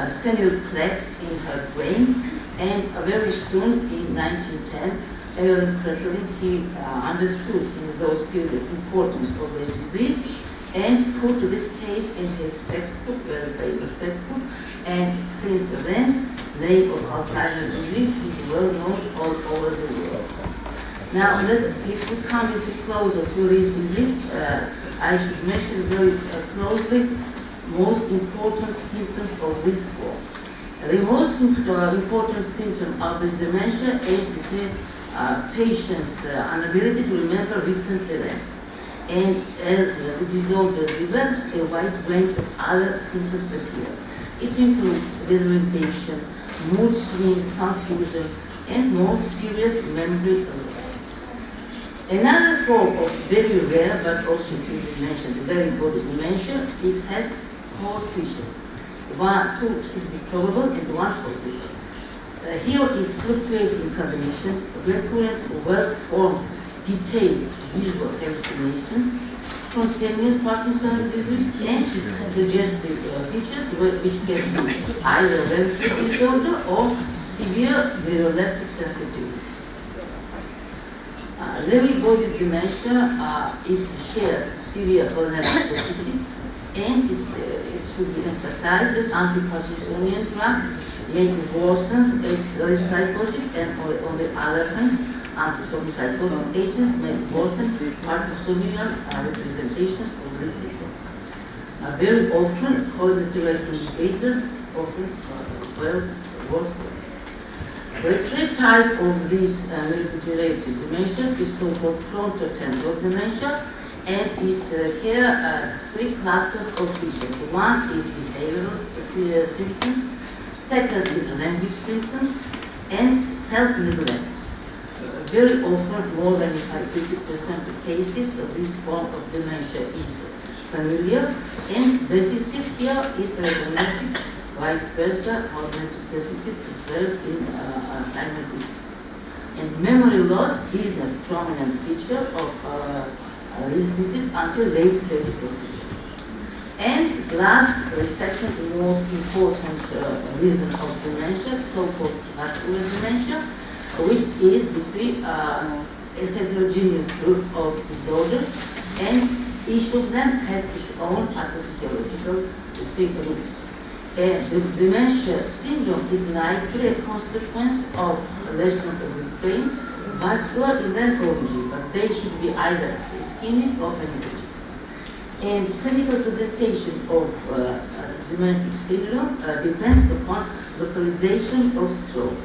senile plaques in her brain, and very soon in 1910, Evelyn Krekelin, he understood in those periods the importance of the disease and put this case in his textbook, very famous textbook, and since then, the name of Alzheimer's disease is well known all over the world. Now, if we come a bit closer to this disease, I should mention very closely most important symptoms of this form. The most important symptom of this dementia is the patient's inability to remember recent events. And as the disorder develops, a wide range of other symptoms appear. It includes disorientation, mood swings, confusion, and more serious memory loss. Another form of very rare, but also mentioned, very important dementia, it has 4 features. 2 should be probable and 1 possible. Here is fluctuating cognition, recurrent, well-formed, detailed visual hallucinations, spontaneous Parkinson's disease, and suggestive features which can be either relative disorder or severe neuroleptic sensitivity. Lewy body dementia, it shares severe vulnerability deficit, and it should be emphasized that anti-Parkinsonian drugs may worsen its psychosis, and on the other hand, antipsychotic agents may worsen Parkinsonian representations of this symptom. Very often, cholesterol indicators often work. Let's say type of these neurodegenerative dementias is so-called frontotemporal dementia, and it here 3 clusters of features. One is behavioral symptoms, second is language symptoms, and self-neglect. Very often, more than 50% of cases of this form of dementia is familiar, and deficit here is recognized, vice versa, cognitive deficit observed in Alzheimer's disease. And memory loss is a prominent feature of this disease until late stage of disease. And last, the second most important reason of dementia, so-called vascular dementia, which is, you see, a heterogeneous group of disorders, and each of them has its own pathophysiological roots. And the dementia syndrome is likely a consequence of lesions of the brain, vascular and then origin, but they should be either ischemic or hemorrhagic. And clinical presentation of dementia syndrome depends upon localization of stroke.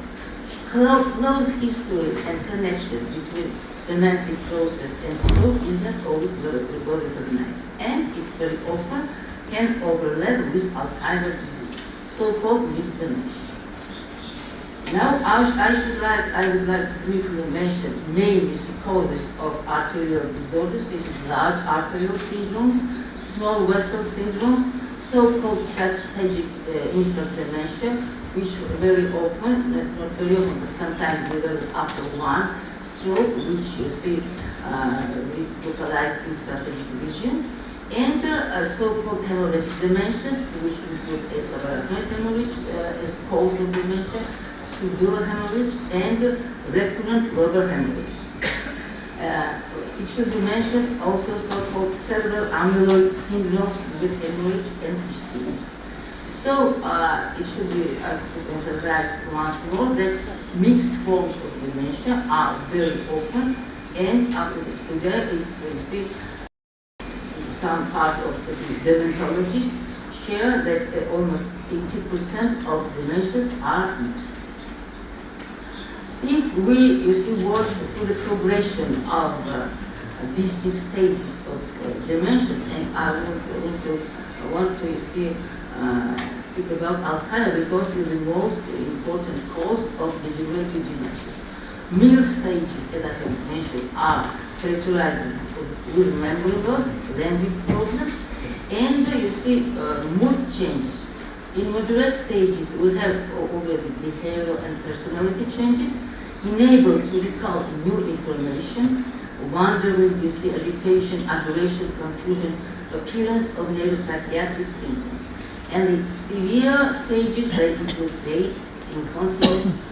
Close history and connection between dementic process and stroke is not always well recognized, and it very often can overlap with Alzheimer's disease, so-called mixed dementia. Now, I would like to briefly mention main causes of arterial disorders. This is large arterial syndromes, small vessel syndromes, so-called strategic infant dementia, which very often, not very often, but sometimes develop after one stroke, which you see it's localized in strategic vision, and so-called hemorrhagic dementias, which include a subarachnoid hemorrhage as cause of dementia, subdural hemorrhage, and recurrent lobar hemorrhage. It should be mentioned also so-called cerebral amyloid syndromes with hemorrhage and ischemia. So it should be emphasized once more that mixed forms of dementia are very often, and up to today it's received some part of the dermatologists share that almost 80% of dementias are mixed. If we, watch through the progression of distinct stages of dementias, and I want to speak about Alzheimer's because it's the most important cause of degenerative dementia. Middle stages, as I have mentioned, are characterized with memory loss, language problems, and mood changes. In moderate stages, we have already behavioral and personality changes, unable to recall new information, wandering, agitation, aberration, confusion, appearance of neuropsychiatric symptoms. And in severe stages, they include gait, incontinence,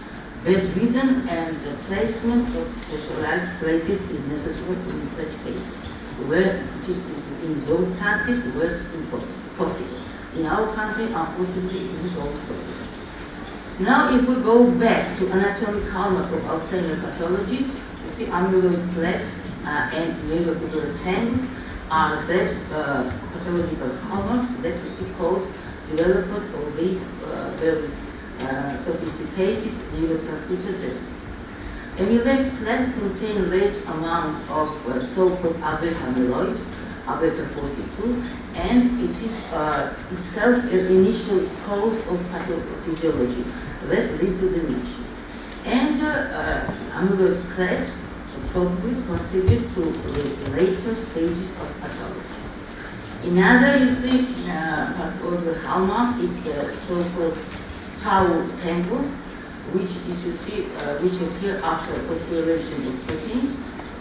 bedridden, and the placement of specialized places is necessary in such cases, where it is in those countries where it's possible. In our country, unfortunately, it is always possible. Now, if we go back to anatomic hallmark of Alzheimer's pathology, you see amyloid plaques and neurofibrillary tangles are that pathological hallmark that you see cause development of these very sophisticated neurotransmitter deficits. Amyloid plaques contain large amount of so-called alpha amyloid, alpha 42, and it is itself an initial cause of pathophysiology that leads to dementia. And amyloid plaques probably contribute to the later stages of pathology. Another pathological hallmark is so-called tau tangles, which which appear after phosphorylation of proteins,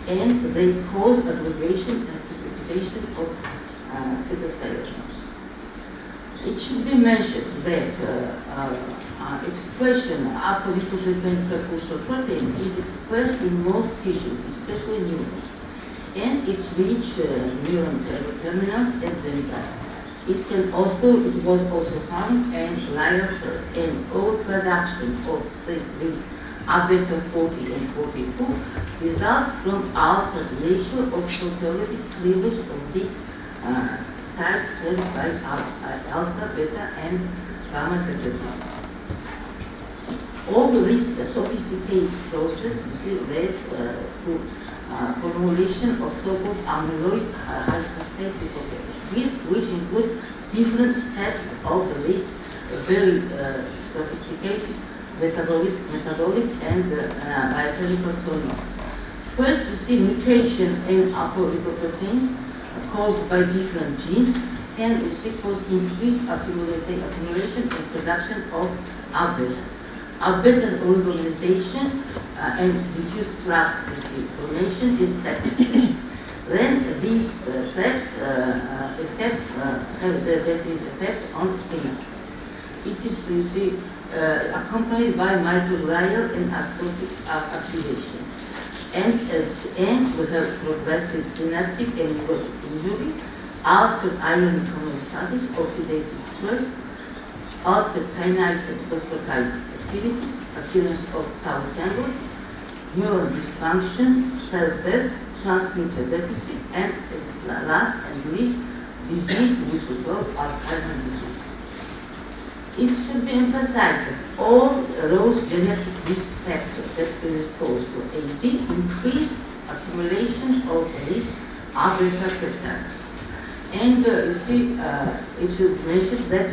and they cause aggregation and precipitation of cytoskeletons. It should be mentioned that expression of apolipoprotein precursor protein is expressed in most tissues, especially neurons, and it reaches neuron terminals and dendrites. It was also found in glial cells, and overproduction of these alpha 40 and 42 results from altered nature of photolytic cleavage of these sites termed by alpha, beta, and gamma secretomes. All these sophisticated processes led to formulation of so-called amyloid hyphosphate deposit, which include different steps of this very sophisticated metabolic and biochemical turnover. First, you see mutation in apolipoproteins caused by different genes can cause increased accumulation and production of alpha. Alpha oligomerization and diffuse plaque formation is second. Then these plaques have a definite effect on synapses. It is accompanied by microglial and astrocytic activation. And we have progressive synaptic and neurotic injury, altered ionic homeostasis, oxidative stress, altered kinase and phosphatase activities, appearance of tau tangles, neural dysfunction, cell death, transmitter deficit, and last and least, disease which we call Alzheimer's disease. It should be emphasized that all those genetic risk factors that predispose to AD increase accumulation of these alpha peptides. And it should mention that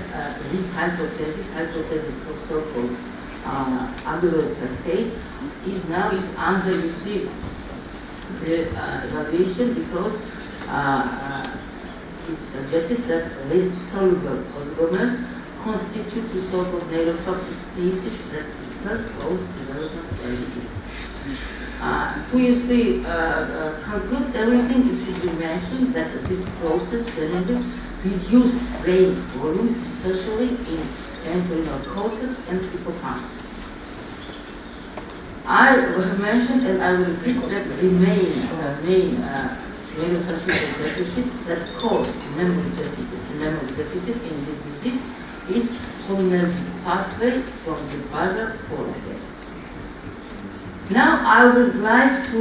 this hypothesis of so-called amyloid cascade is now under the evaluation because it suggested that soluble oligomers constitute the so-called neurotoxic species that itself cause development of AD. To conclude everything, it should be mentioned that this process generally reduced brain volume, especially in entorhinal cortex and hippocampus. I have mentioned, and I will repeat, that the main neurotransmitter deficit that causes memory deficit in this disease is cholinergic pathway from the basal forehead. Now I would like to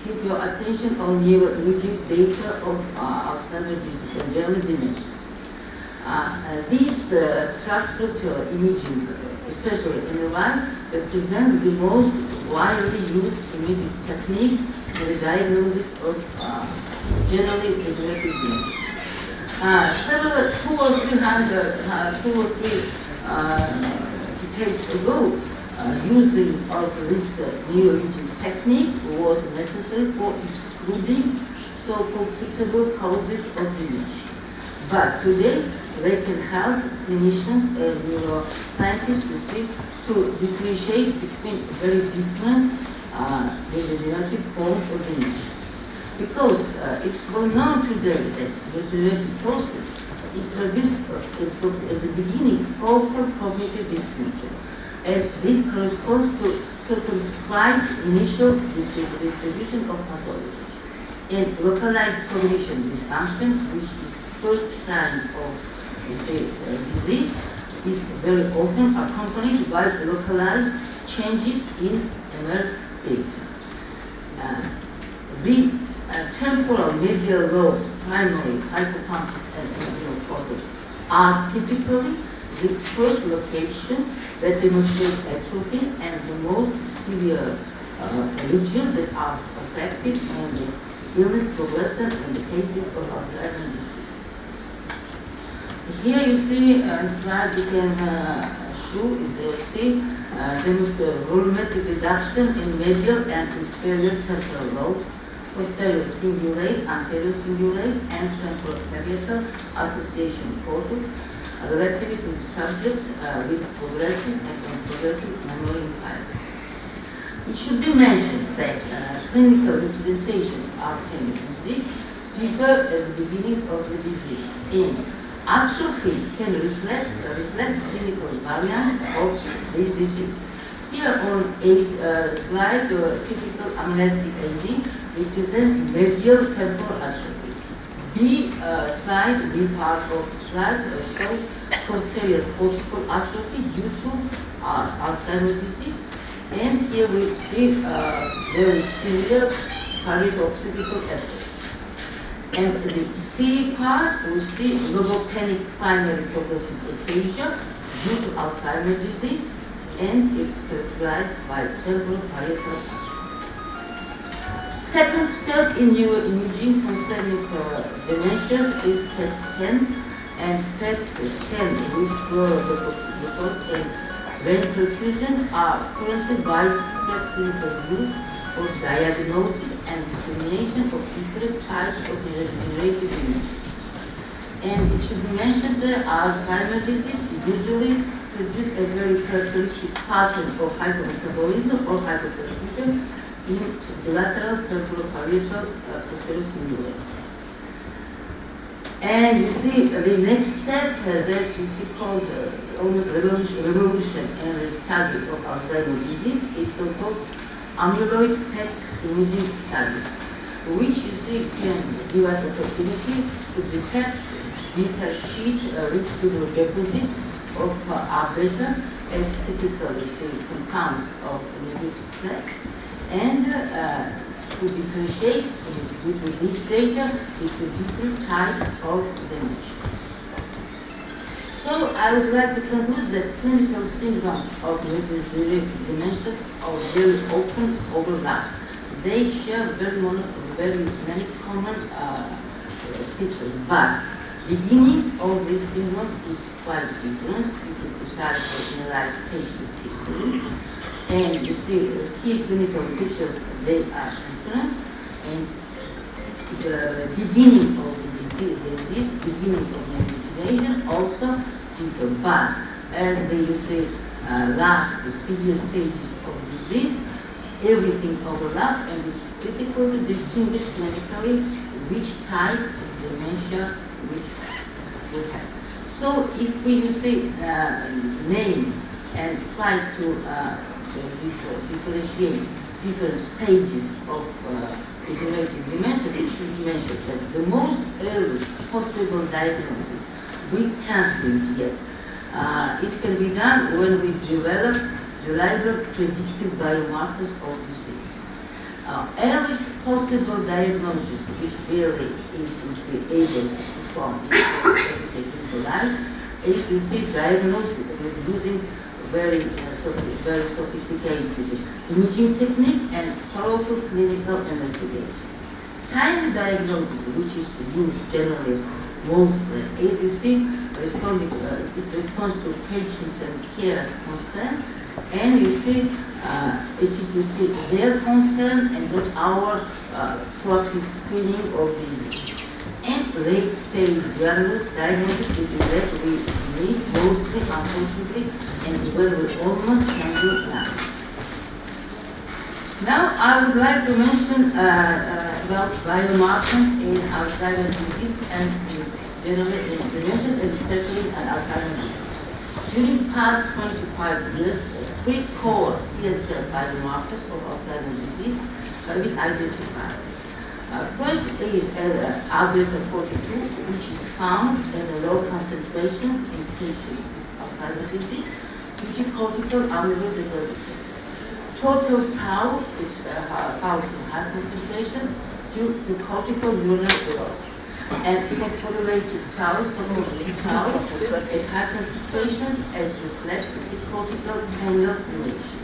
keep your attention on neuroimaging data of Alzheimer's disease and general dementias. These structural imaging, especially MRI, represent the most widely used imaging technique for the diagnosis of generally degenerative dementia. Two or three decades ago, using of this neuroimaging technique was necessary for excluding so-called treatable causes of dementia. But today, they can help clinicians and neuroscientists to differentiate between very different degenerative forms of dementia. Because it's well known today that the degenerative process introduced at the beginning focal cognitive dysfunction. And this corresponds to circumscribed initial distribution of pathology. And localized cognition dysfunction, which is first sign of disease, is very often accompanied by localized changes in MR data. The temporal medial lobes, primary, hippocampus, and medial cortex, are typically the first location that demonstrates atrophy and the most severe regions that are affected and the illness progresses in the cases of Alzheimer's disease. Here you see a slide you can show is demonstrates volumetric reduction in medial and inferior temporal lobes, posterior cingulate, anterior cingulate, and temporal parietal association cortex, relatively to subjects with progressive and non-progressive memory impairments. It should be mentioned that clinical representation of Alzheimer's disease differ at the beginning of the disease, and atrophy can reflect clinical variants of this disease. Here on a slide, typical amnestic AD represents medial temporal atrophy. B part of the slide shows posterior cortical atrophy due to Alzheimer's disease, and here we see very similar parieto-occipital atrophy. And the C part, we see lobopenic primary progressive aphasia due to Alzheimer's disease, and it's characterized by temporal parietal atrophy. Second step in neuroimaging concerning dementias is PET scan, and PET scan, which the glucose and brain perfusion, are currently widespread clinical use for diagnosis and discrimination of different types of degenerative dementias. And it should be mentioned that Alzheimer's disease usually produces a very characteristic pattern of hypometabolism or hypoperfusion in the lateral temporal parietal posterior cingulate. And you see the next step that you see cause almost revolution in the study of Alzheimer's disease is so-called amyloid PET imaging studies, which you see can give us a possibility to detect beta sheet rich visual deposits of A-beta as typically see compounds of negative plaques, and to differentiate due to this data between different types of dementia. So I would like to conclude that clinical syndromes of neurodegenerative dementias are very often overlap. They share very many common features, but beginning of this syndrome is quite different. It is decided to analyze patients' history. And you see the key clinical features, they are different. And the beginning of the disease, beginning of the investigation also different. But and you see last the severe stages of disease, everything overlap, and it's difficult to distinguish clinically which type of dementia which we have. So if we name and try to differentiate different stages of degenerative dementia, it should be mentioned as the most earliest possible diagnosis. We can't do it yet. It can be done when we develop reliable predictive biomarkers of disease. earliest possible diagnosis, which really is able to perform in life, is diagnosis with using very sophisticated imaging technique and powerful clinical investigation. Time diagnosis, which is used generally mostly, is response to patients and carers' concern, and it is their concern and not our proactive screening of disease. And late stage diagnosis, which is that we need mostly, unfortunately, and where we almost can do now. Now I would like to mention about biomarkers in Alzheimer's disease and generally in dementia, and especially in Alzheimer's disease. During the past 25 years, 3 core CSF biomarkers of Alzheimer's disease have been identified. First is alpha-42, which is found in low concentrations in patients with Alzheimer's disease, which is cortical amyloid deposition. Total tau is found in high concentration due to cortical neuronal growth. And phosphorylated tau, so-called tau, at high concentrations and reflects the cortical corneal formation.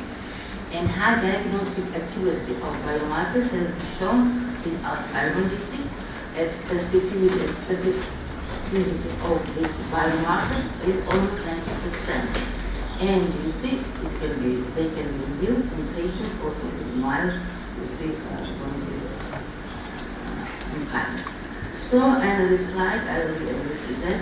And high diagnostic accuracy of biomarkers has been shown in Alzheimer's disease, at sensitivity and specificity of these biomarkers is almost 90%. And they can be viewed in patients also with mild, impairment. So, and this slide I will represent,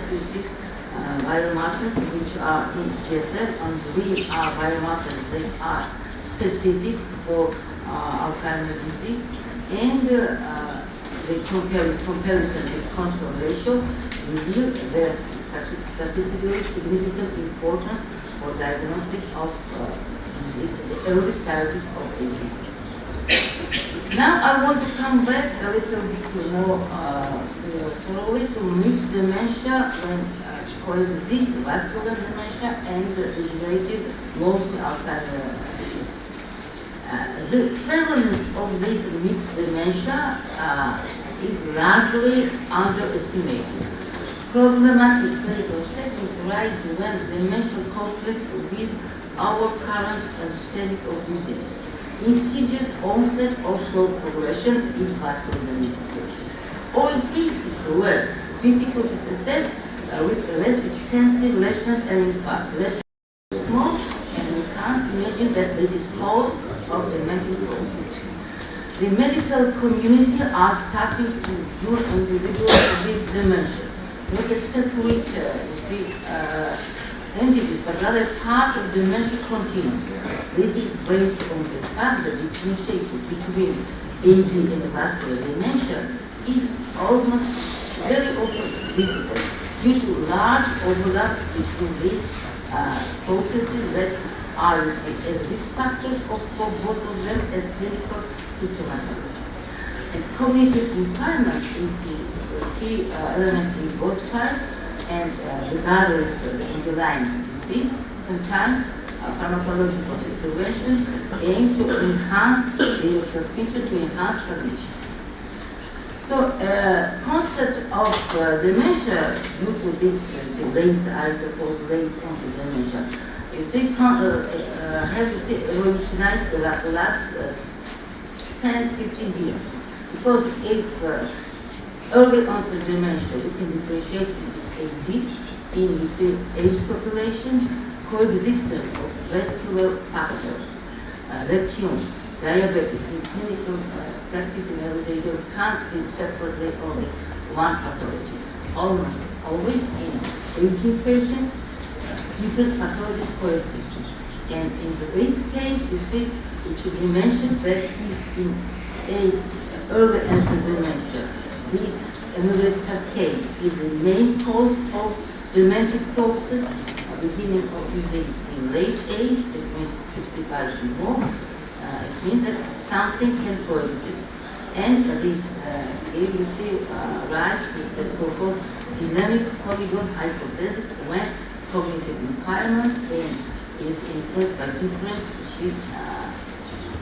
biomarkers which are in CSF, and these are biomarkers that are specific for Alzheimer's disease, and the comparison with control ratio reveal their statistically significant importance for diagnostic of disease, the early stages of disease. Now I want to come back a little bit more thoroughly to mixed dementia when coexist vascular dementia and degenerative mostly Alzheimer's disease. The prevalence of this mixed dementia is largely underestimated. Problematic clinical settings rise when dementia conflicts with our current understanding of disease. Insidious onset or slow progression in vascular dementia patients. Or in cases where difficulties assessed with less extensive lesions and in fact lesions are small, and we can't imagine that it is cause of the mental process. The medical community are starting to view individuals with dementias, not as separate entities, but rather part of the dementia continuum. This is based on the fact that the differentiation between AD and vascular dementia is almost very often difficult due to large overlap between these processes that are received as risk factors for both of them as clinical symptomatology. And cognitive impairment is the key element in both types, and regardless of the underlying disease, sometimes pharmacological intervention aims to enhance neurotransmitter to enhance cognition. So, concept of dementia due to this late onset dementia, have revolutionized the last 10-15 years. Because if early onset dementia, you can differentiate this as AD in the age population, coexistence of vascular factors, lesions, diabetes in clinical practice in everyday you can't see separately only one pathology. Almost always in aging patients, different pathologies coexist. And in this case, it should be mentioned that if in early onset dementia, this amyloid cascade is the main cause of dementive process, beginning of disease in late age, that means 65 and more. It means that something can coexist. And this rise to the so-called dynamic polygon hypothesis when cognitive impairment is influenced by different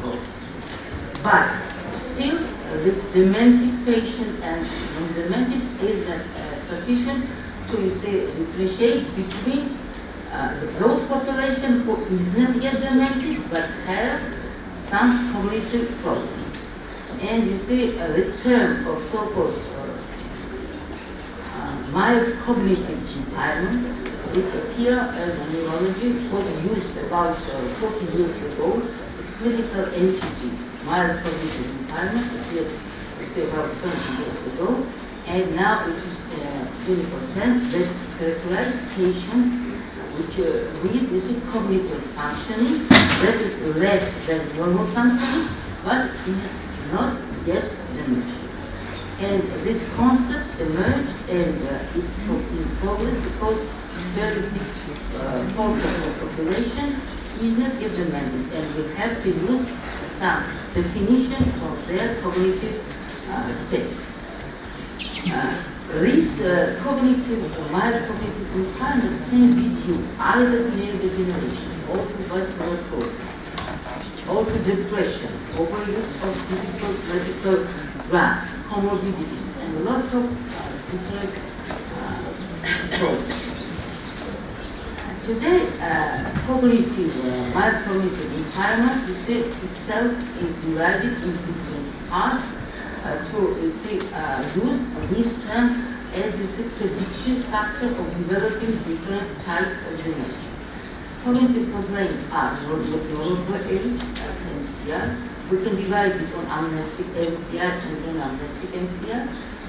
processes. But still, this demented patient and non-demented is not sufficient to differentiate between those population who is not yet demented but have some cognitive problems. And you see the term of so-called mild cognitive impairment, it appears as a neurology, was used about 40 years ago, clinical entity, mild cognitive impairment, appeared about 20 years ago, and now it is a clinical term that characterizes patients which with cognitive functioning that is less than normal functioning, but is not yet dementia. And this concept emerged and it's in progress because very big portion of the population is not yet demented, and we have to use some definition of their cognitive state. This mild cognitive impairment can be due either to neurodegeneration or to vascular process, or to depression, overuse of difficult medical drugs, comorbidities, and a lot of different causes. Today, mild cognitive impairment itself is divided into different parts to use this term as a predictive factor of developing different types of dementia. Cognitive complaints are neurological, MCR. We can divide it on amnestic MCR and non-amnestic MCR.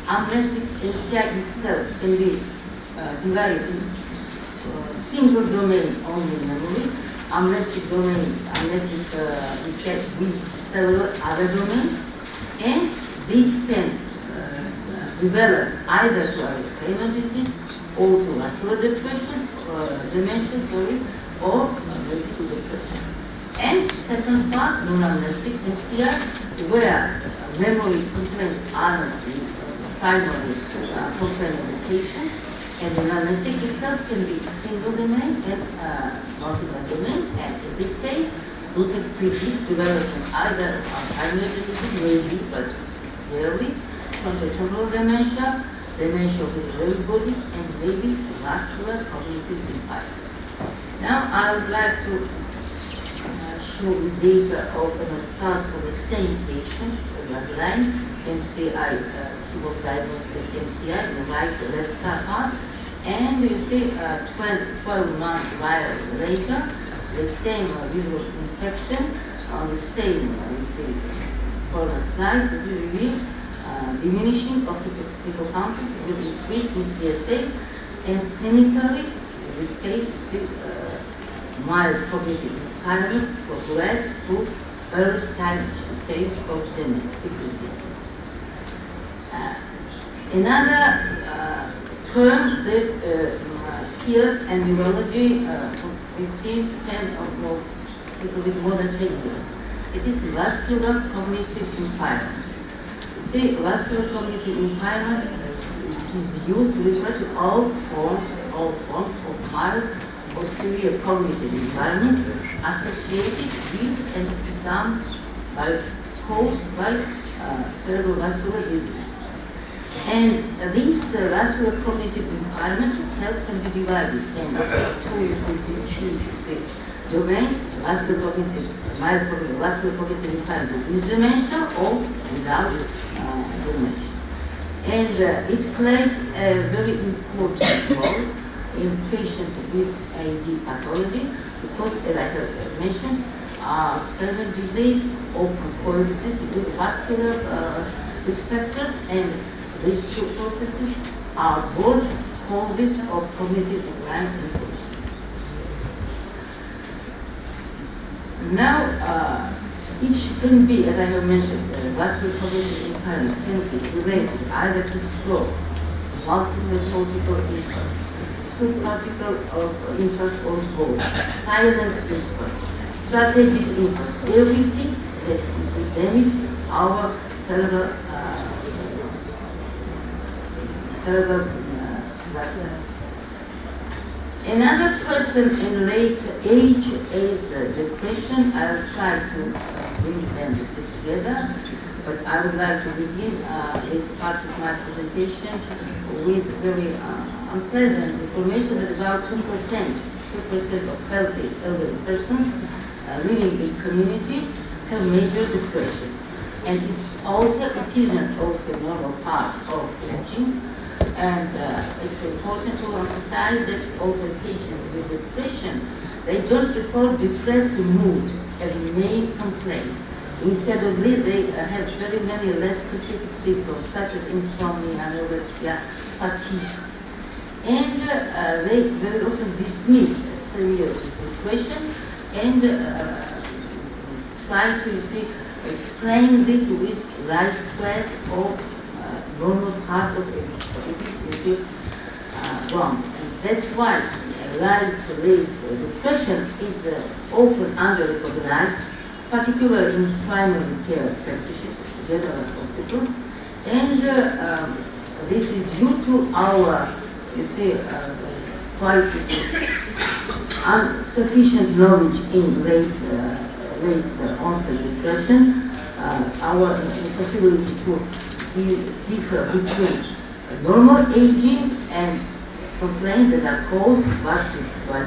Amnestic MCR itself can be divided into single domain only memory, amnestic domain, MCR with several other domains, and these can develop either to Alzheimer's disease or to vascular depression, dementia, or maybe to depression. And second part, non-amnestic MCR, where memory complaints are not primary complaint medications, and the non-amnestic itself can be single domain and multiple domain, and in this case, we can predict development either of Alzheimer's disease, maybe, but rarely, frontotemporal dementia, dementia of the Lewy bodies, and maybe vascular cognitive impairment. Now I would like to show the data of a spouse for the same patient, last line, MCI, he was diagnosed with MCI in the right, the left side part, and you see 12 months later, the same visual inspection on the same, you see, corner slice, which is revealed diminishing of hippocampus with increase in CSA, and clinically, in this case, you see mild cognitive impairment progressed to early stage of dementia. Another term that appeared in neurology for 10 or more, little bit more than 10 years. It is vascular cognitive impairment. You see, vascular cognitive impairment is used to refer to all forms of mild or severe cognitive impairment associated with and caused by cerebrovascular disease. And this vascular cognitive impairment itself can be divided into two domains: vascular cognitive, mild cognitive, vascular cognitive impairment with dementia or without dementia. And it plays a very important role in patients with AD pathology because, as I have mentioned, Alzheimer's disease often coexists with vascular risk factors, and these two processes are both causes of cognitive decline in patients. Now, each can be, as I have mentioned, vascular cognitive impairment can be related either to stroke, multiple cortical infarct, subcortical infarct or both, silent infarct, strategic infarct, everything that is damage our cerebral blood cells. Another person in late age is depression. I'll try to bring them together. but I would like to begin this part of my presentation with very unpleasant information that about 2% of healthy elderly persons living in community have major depression. And it isn't also a normal part of aging. And it's important to emphasize that all the patients with depression, they don't report depressed mood as the main complaint. Instead of this, they have very many less specific symptoms, such as insomnia, anorexia, fatigue. And they very often dismiss severe depression and try to explain this with life stress or normal part of it. So it is wrong. And that's why right to live depression is often under-recognized, particularly in primary care practices, general hospitals. And this is due to our, quite insufficient knowledge in late onset depression, our impossibility to differ between normal aging and complaints that are caused by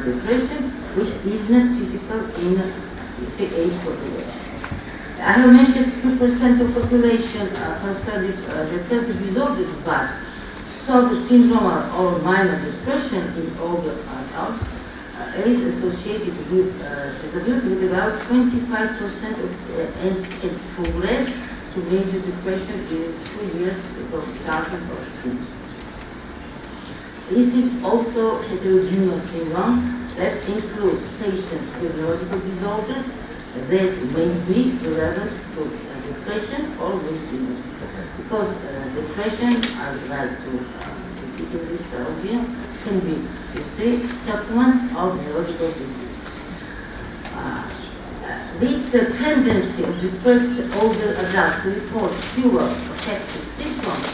depression, which is not typical in age population. I have mentioned 2% of population concerning depressive disorders, but syndromal or minor depression in older adults is associated with disability with about 25% and can progress to major depression in 2 years from starting of symptoms. This is also heterogeneous syndrome that includes patients with neurological disorders that may be relevant to depression or with because depression, I would like to speak to this audience, can be, sequence of neurological disease. This tendency of depressed older adults to report fewer affective symptoms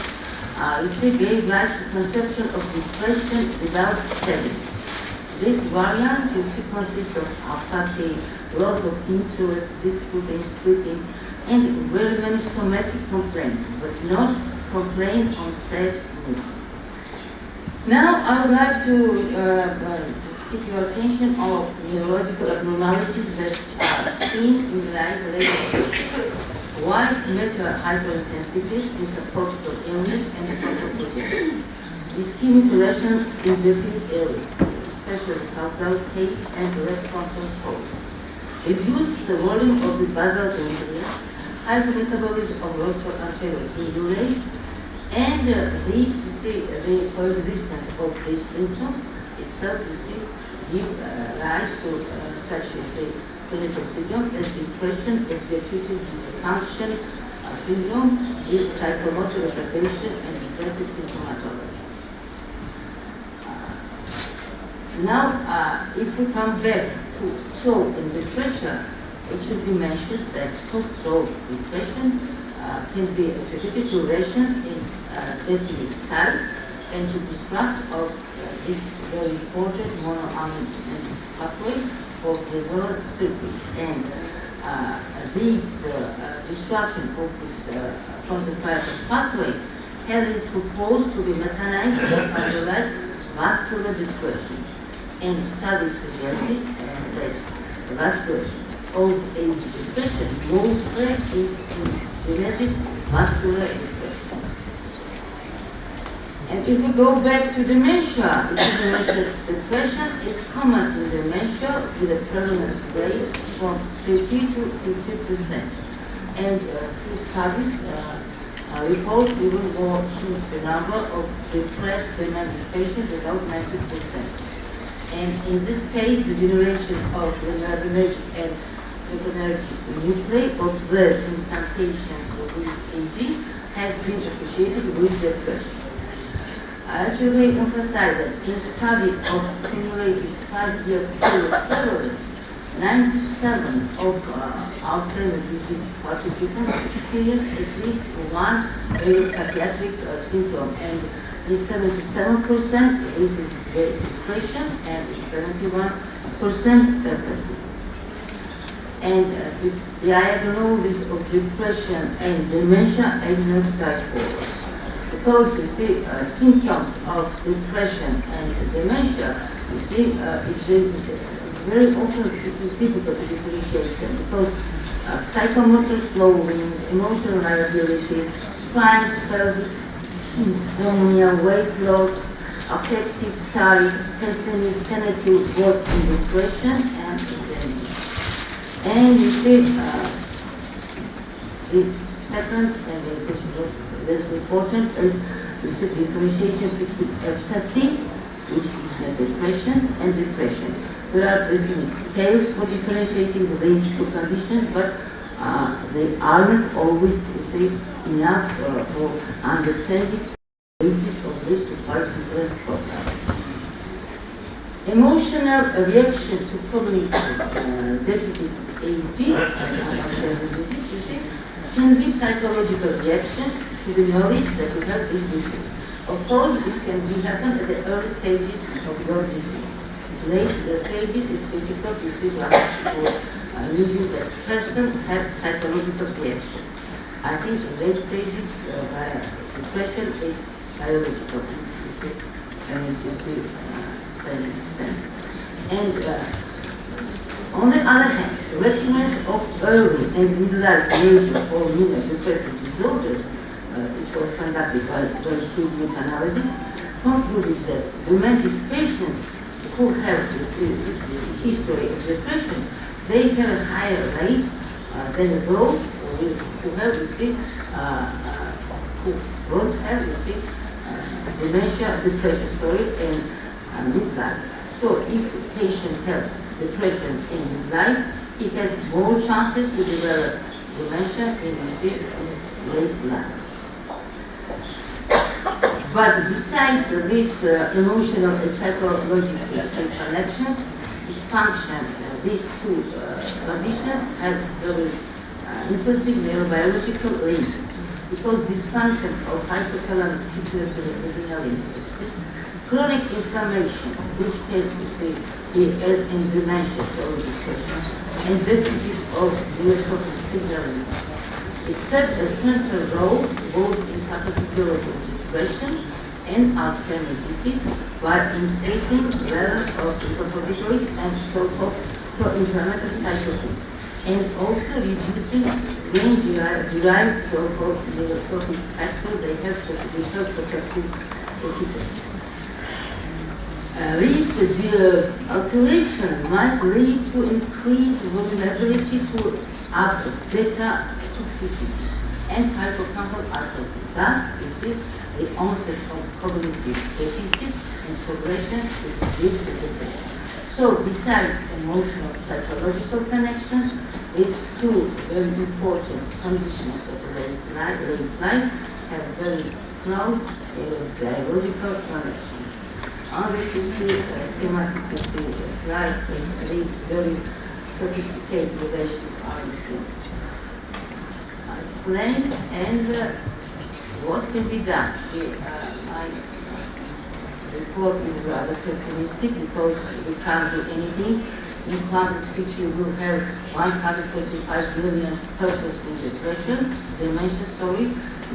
gave rise to the conception of depression without symptoms. This variant consists of apathy, loss of interest, difficulty in sleeping, and very many somatic complaints, but not complaint on sad mood. Now I would like to keep your attention of neurological abnormalities that are seen in the life of wide matter hyperintensity in supportive of illness and photoprojections. Ischemic lesions in definite areas, especially caudal tape and left frontal fold. Reduce the volume of the basal ganglia, hypermetabolism of rostral anterior cingulate, and the coexistence of these symptoms itself, give rise to such clinical syndrome as depression, executive dysfunction syndrome, with psychomotor retardation and depressive symptomatology. Now, if we come back to stroke and depression, it should be mentioned that post-stroke depression can be attributed to lesions in definite sites and to disrupt of this very important monoamine pathway of the neural circuits. And this disruption of this frontostriatal pathway has been proposed to be mechanized by vascular depression. And studies suggested that vascular old age depression mostly is genetic vascular depression. And if we go back to dementia, depression is common in dementia with a prevalence rate from 30 to 50%. And few studies report even more huge number of depressed dementia patients, about 90%. And in this case, the generation of the neurogenic and glutaminergic nuclei observed in some patients with aging has been associated with depression. I actually emphasize that in study of cumulative 5-year period prevalence, 97 of Alzheimer's disease participants experienced at least one psychiatric symptom, and in 77% this is depression and in 71% depression. and the diagnosis of depression and dementia is not straightforward. Because you see, symptoms of depression and dementia, you see, it's very often difficult to differentiate them because psychomotor slowing, emotional liability, crime spells, insomnia, weight loss, affective style, pessimism, tend to work in depression and dementia. And you see, the second and less important is you see differentiation between apathy, which is depression, and depression. There are different scales for differentiating these two conditions, but they aren't always enough for understanding the basis of these two different processes. Emotional reaction to cognitive deficit AD, disease, you see, can be psychological reaction to the knowledge that we have this disease. Of course, it can be happen at the early stages of your disease. Late stages, it's difficult to see what usually the person has psychological reaction. I think in late stages, depression is biological. And it's sense. And on the other hand, recurrence of early and middle-life major or minor depressive disorders, which was conducted by Joint meta-analysis, concluded that demented patients who have the history of depression, they have a higher rate than those who have received, who don't have received dementia, depression, and midlife. So if the patient has depression in his life, he has more chances to develop dementia in his late life. But besides these emotional and psychological connections, dysfunction, these two conditions have very interesting neurobiological links. Because dysfunction of hypothalamic pituitary adrenal complexes, chronic inflammation, which can be as in dementia, and deficit of neurotropic signaling, exert a central role both in pathophysiology of depression and Alzheimer's disease by increasing levels of glucocorticoids and so-called pro-inflammatory cytokines, and also reducing brain-derived so-called neurotropic factor. They have protective efficacy. This alteration might lead to increased vulnerability to beta toxicity and hippocampal atrophy. Thus, you see the onset of cognitive deficit and progression with depression. So, besides emotional psychological connections, these two very important conditions of late life have very close biological connections. On this you see a schematic, you see a slide with these very sophisticated relations are explained, and what can be done. See, my report is rather pessimistic because we can't do anything. In 2050 we will have 135 million persons with depression, dementia,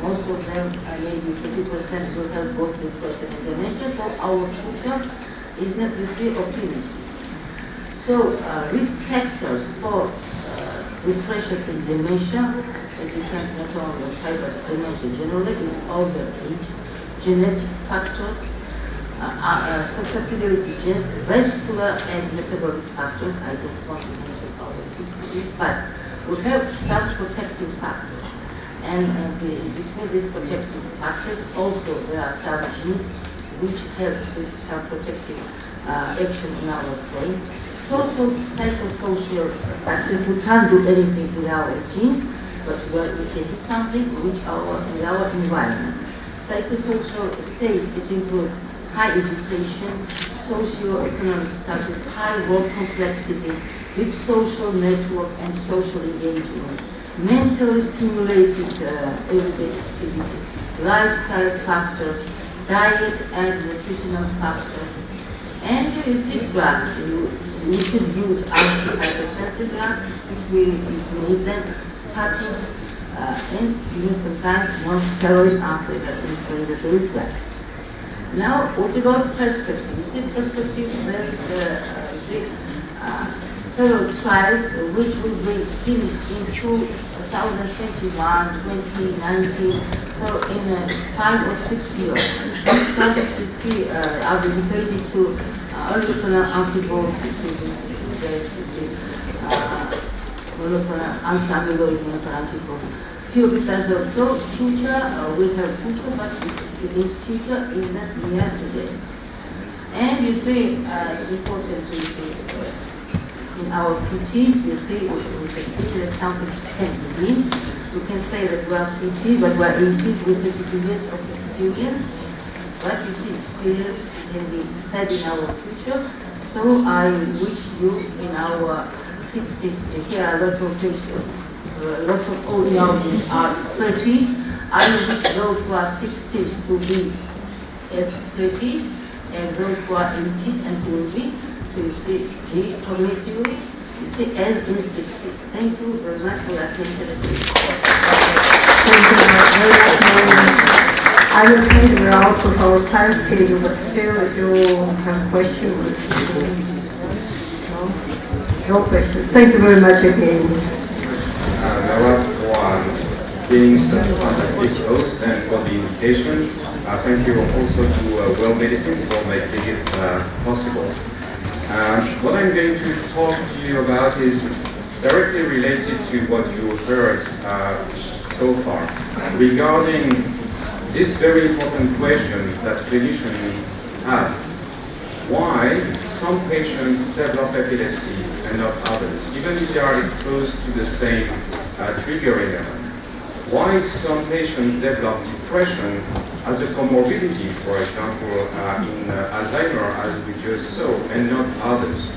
Most of them, maybe 50% will have both depression and dementia, so our future is not really optimistic. So risk factors for depression and dementia, it depends not only on type of dementia generally, is older age, genetic factors, susceptibility genes, vascular and metabolic factors. I don't want to mention all of it, but we have some protective factors. And between these protective factors, also there are some genes which have some protective action in our brain. So-called psychosocial factors, we can't do anything with our genes, but we can do something which in our environment. Psychosocial state, it includes high education, socio-economic status, high work complexity, rich social network and social engagement, mentally stimulated everyday activity, lifestyle factors, diet and nutritional factors, and you see drugs. we should use anti-hypertensive drugs, which we need them, statins, and even sometimes non-steroid anti-inflammatory drugs. Now, what about perspective? You see, perspective, there's several trials which will be finished in 2021, 2019, so in 5 or 6 years. These studies you see are dedicated to monoclonal antibodies, monoclonal anti-amyloid, monoclonal antibodies. Few of it has also future, will have future, but it is future in that near today. And you see, it's important to see in our PTs, you see, we can see that something can be. We can say that we are PTs, but we are 80s with 32 years of experience. But you see, experience can be said in our future. So I wish you in our 60s, here are a lot of patients, lots of old now are 30s. I wish those who are 60s to be at 30s, and those who are 80s and who will be to see the cognitively, you see, as in 60s. Thank you very much for your attention. Thank you very much. I will thank you also for our time schedule, but still, if you have questions, no questions. Thank you very much again. Merab, for being such a fantastic host and for the invitation. Thank you also to Well Medicine for making it possible. What I'm going to talk to you about is directly related to what you heard so far regarding this very important question that clinicians have. Why some patients develop epilepsy and not others, even if they are exposed to the same trigger element? Why some patients develop depression as a comorbidity, for example, in Alzheimer's, as we just saw, and not others?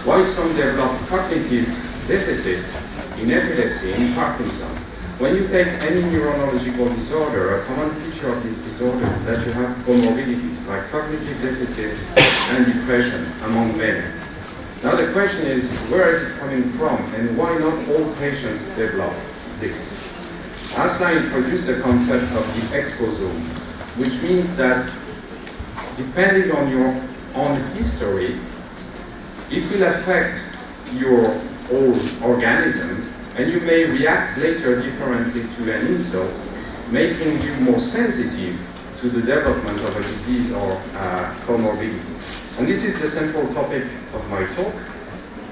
Why some develop cognitive deficits in epilepsy, in Parkinson? When you take any neurological disorder, a common feature of these disorders is that you have comorbidities like cognitive deficits and depression among many. Now the question is, where is it coming from, and why not all patients develop this? Last I introduced the concept of the exposome, which means that depending on your own history, it will affect your whole organism, and you may react later differently to an insult, making you more sensitive to the development of a disease or comorbidities. And this is the central topic of my talk.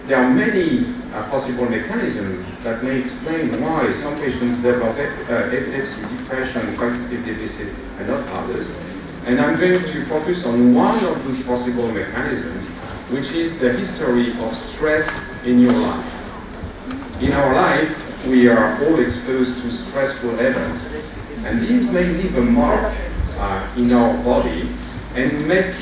There are many possible mechanisms that may explain why some patients develop epilepsy, depression, cognitive deficit, and not others. And I'm going to focus on one of those possible mechanisms, which is the history of stress in your life. In our life, we are all exposed to stressful events, and these may leave a mark in our body and make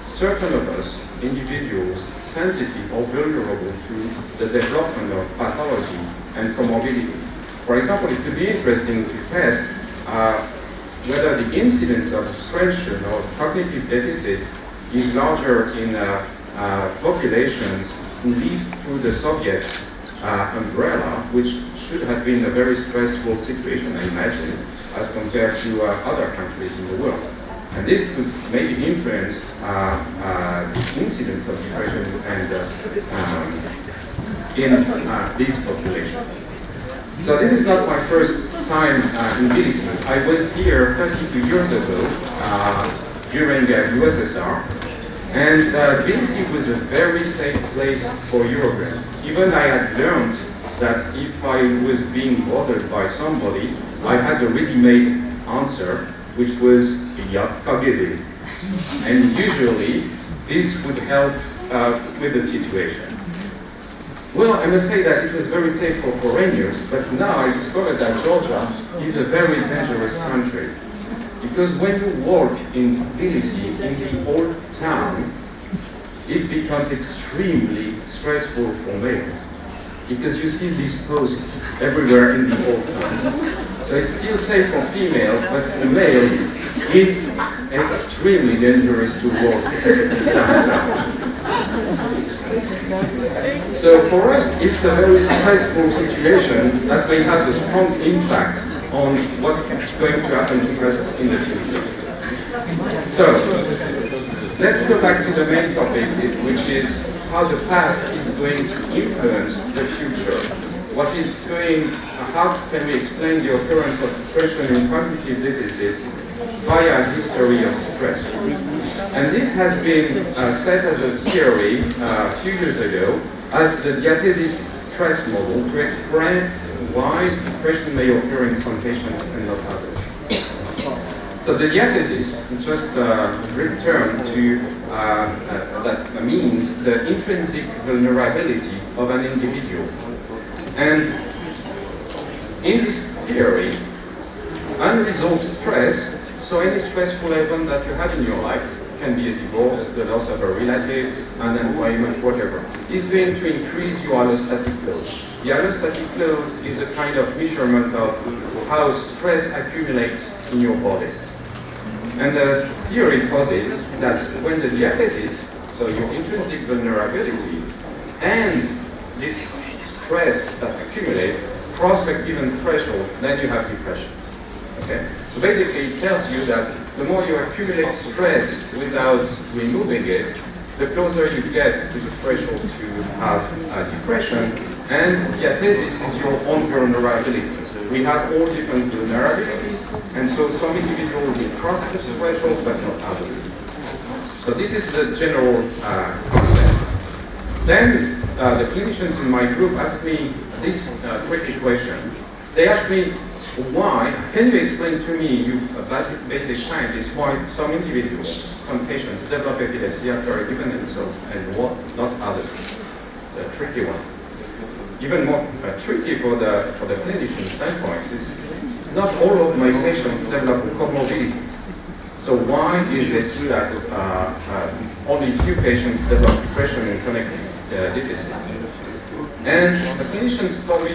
certain of us, individuals, sensitive or vulnerable to the development of pathology and comorbidities. For example, it could be interesting to test whether the incidence of depression or cognitive deficits is larger in populations who lived through the Soviet umbrella, which should have been a very stressful situation, I imagine, as compared to other countries in the world. And this could maybe influence the incidence of depression and in this population. So this is not my first time in medicine. I was here 32 years ago during USSR, and Tbilisi was a very safe place for Europeans. Even I had learned that if I was being bothered by somebody, I had a ready-made answer, which was Kagiri. And usually, this would help with the situation. Well, I must say that it was very safe for foreigners, but now I discovered that Georgia is a very dangerous country. Because when you walk in Tbilisi, in the old town, it becomes extremely stressful for males. Because you see these posts everywhere in the old town. So it's still safe for females, but for males, it's extremely dangerous to walk downtown. So for us, it's a very stressful situation that may have a strong impact on what's going to happen to us in the future. So, let's go back to the main topic, which is how the past is going to influence the future. How can we explain the occurrence of depression in cognitive deficits via a history of stress? And this has been set as a theory a few years ago as the diathesis stress model to explain why depression may occur in some patients and not others. So the diathesis, just a Greek term that means the intrinsic vulnerability of an individual. And in this theory, unresolved stress, so any stressful event that you have in your life, can be a divorce, the loss of a relative, unemployment, whatever, is going to increase your allostatic load. The allostatic load is a kind of measurement of how stress accumulates in your body. And the theory posits that when the diathesis, so your intrinsic vulnerability, and this stress that accumulates cross a given threshold, then you have depression. Okay? So basically it tells you that the more you accumulate stress without removing it, the closer you get to the threshold to have depression, and diathesis is your own vulnerability. We have all different vulnerabilities, and so some individuals will cross the thresholds, but not others. So this is the general concept. Then the clinicians in my group asked me this tricky question. They asked me, why, can you explain to me, you basic scientist, why some individuals, some patients develop epilepsy after a given insult and what, not others? The tricky one. Even more tricky for the clinician standpoint is not all of my patients develop comorbidities. So why is it that only few patients develop depression and cognitive deficits? And the clinicians told me,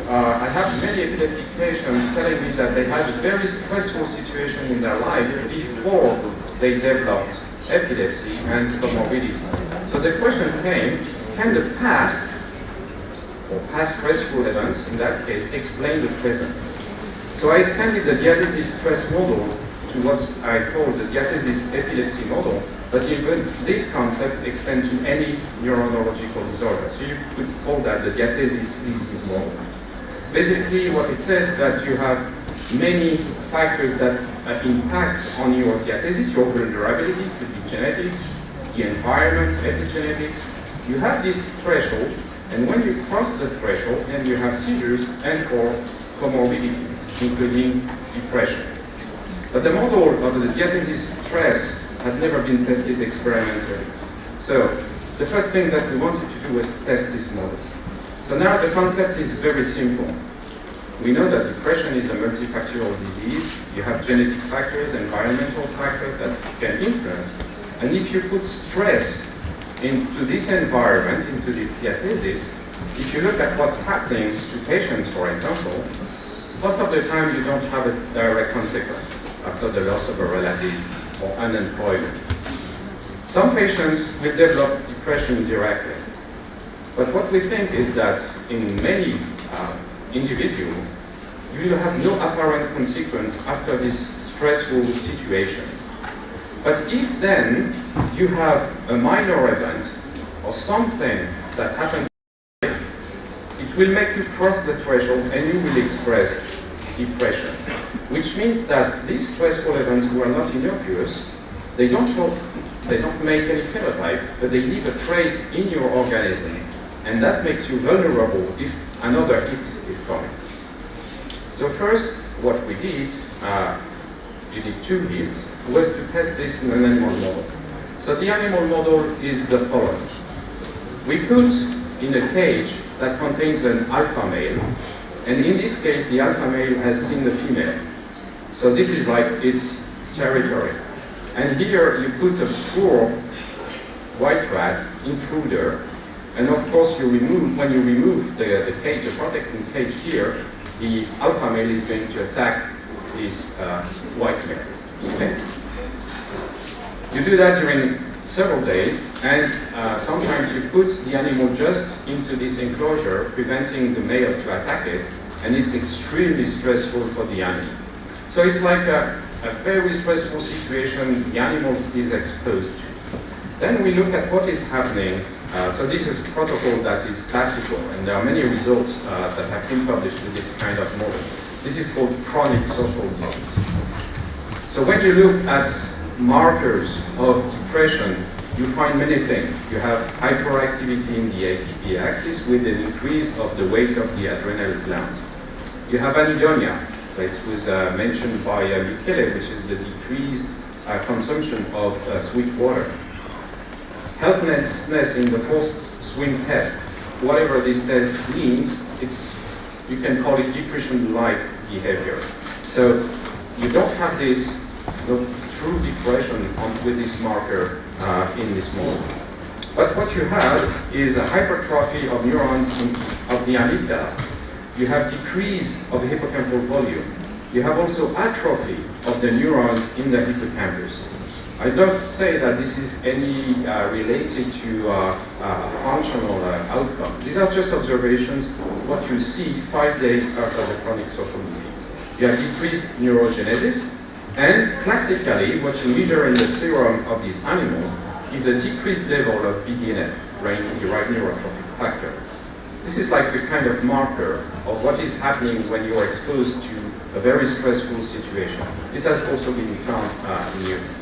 I have many epileptic patients telling me that they had a very stressful situation in their life before they developed epilepsy and comorbidities. So the question came, can the past or past stressful events, in that case, explain the present? So I extended the diathesis stress model to what I call the diathesis epilepsy model, but even this concept extends to any neurological disorder. So you could call that the diathesis disease model. Basically, what it says that you have many factors that impact on your diathesis, your vulnerability, could be genetics, the environment, epigenetics. You have this threshold, and when you cross the threshold, then you have seizures and/or comorbidities, including depression. But the model of the diathesis stress had never been tested experimentally. So the first thing that we wanted to do was to test this model. So now the concept is very simple. We know that depression is a multifactorial disease. You have genetic factors, environmental factors that can influence. And if you put stress into this environment, into this diathesis, if you look at what's happening to patients, for example, most of the time you don't have a direct consequence after the loss of a relative or unemployment. Some patients will develop depression directly. But what we think is that in many individuals, you will have no apparent consequence after these stressful situations. But if then you have a minor event or something that happens in life, it will make you cross the threshold and you will express depression. Which means that these stressful events were not innocuous, they don't make any phenotype, but they leave a trace in your organism, and that makes you vulnerable if another hit is coming. So first, what we did, you did 2 hits, was to test this in an animal model. So the animal model is the following. We put in a cage that contains an alpha male, and in this case, the alpha male has seen the female. So this is like its territory. And here you put a poor white rat intruder, and of course when you remove the cage, the protecting cage here, the alpha male is going to attack this white male. Okay? You do that during several days, and sometimes you put the animal just into this enclosure, preventing the male to attack it, and it's extremely stressful for the animal. So it's like a very stressful situation the animal is exposed to. Then we look at what is happening. So this is a protocol that is classical, and there are many results that have been published with this kind of model. This is called chronic social defeat. So when you look at markers of depression, you find many things. You have hyperactivity in the HB axis with an increase of the weight of the adrenal gland. You have anhedonia. So it was mentioned by Michele, which is the decreased consumption of sweet water. Helplessness in the forced swim test. Whatever this test means, you can call it depression-like behavior. So you don't have this true depression with this marker in this model. But what you have is a hypertrophy of neurons of the amygdala. You have decrease of the hippocampal volume. You have also atrophy of the neurons in the hippocampus. I don't say that this is any related to a functional outcome. These are just observations, what you see 5 days after the chronic social defeat. You have decreased neurogenesis, and classically, what you measure in the serum of these animals is a decreased level of BDNF, derived neurotrophic factor. This is like the kind of marker of what is happening when you are exposed to a very stressful situation. This has also been found in humans.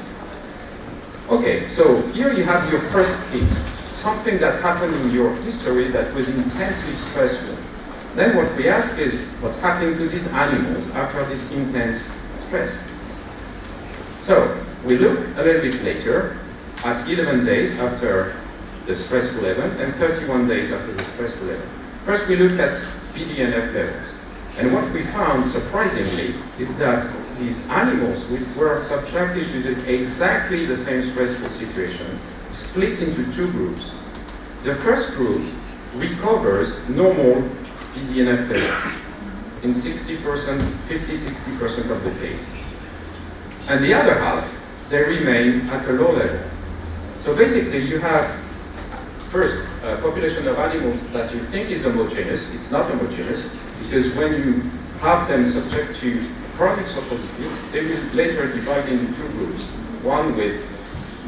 Okay, so here you have your first hit, something that happened in your history that was intensely stressful. Then what we ask is, what's happening to these animals after this intense stress? So we look a little bit later at 11 days after the stressful event and 31 days after the stressful event. First we looked at BDNF levels. And what we found, surprisingly, is that these animals which were subjected to exactly the same stressful situation split into two groups. The first group recovers normal BDNF levels in 60%, 50-60% of the case. And the other half, they remain at a low level. So basically you have first a population of animals that you think is homogeneous. It's not homogeneous, because when you have them subject to chronic social defeat, they will later divide into two groups. One with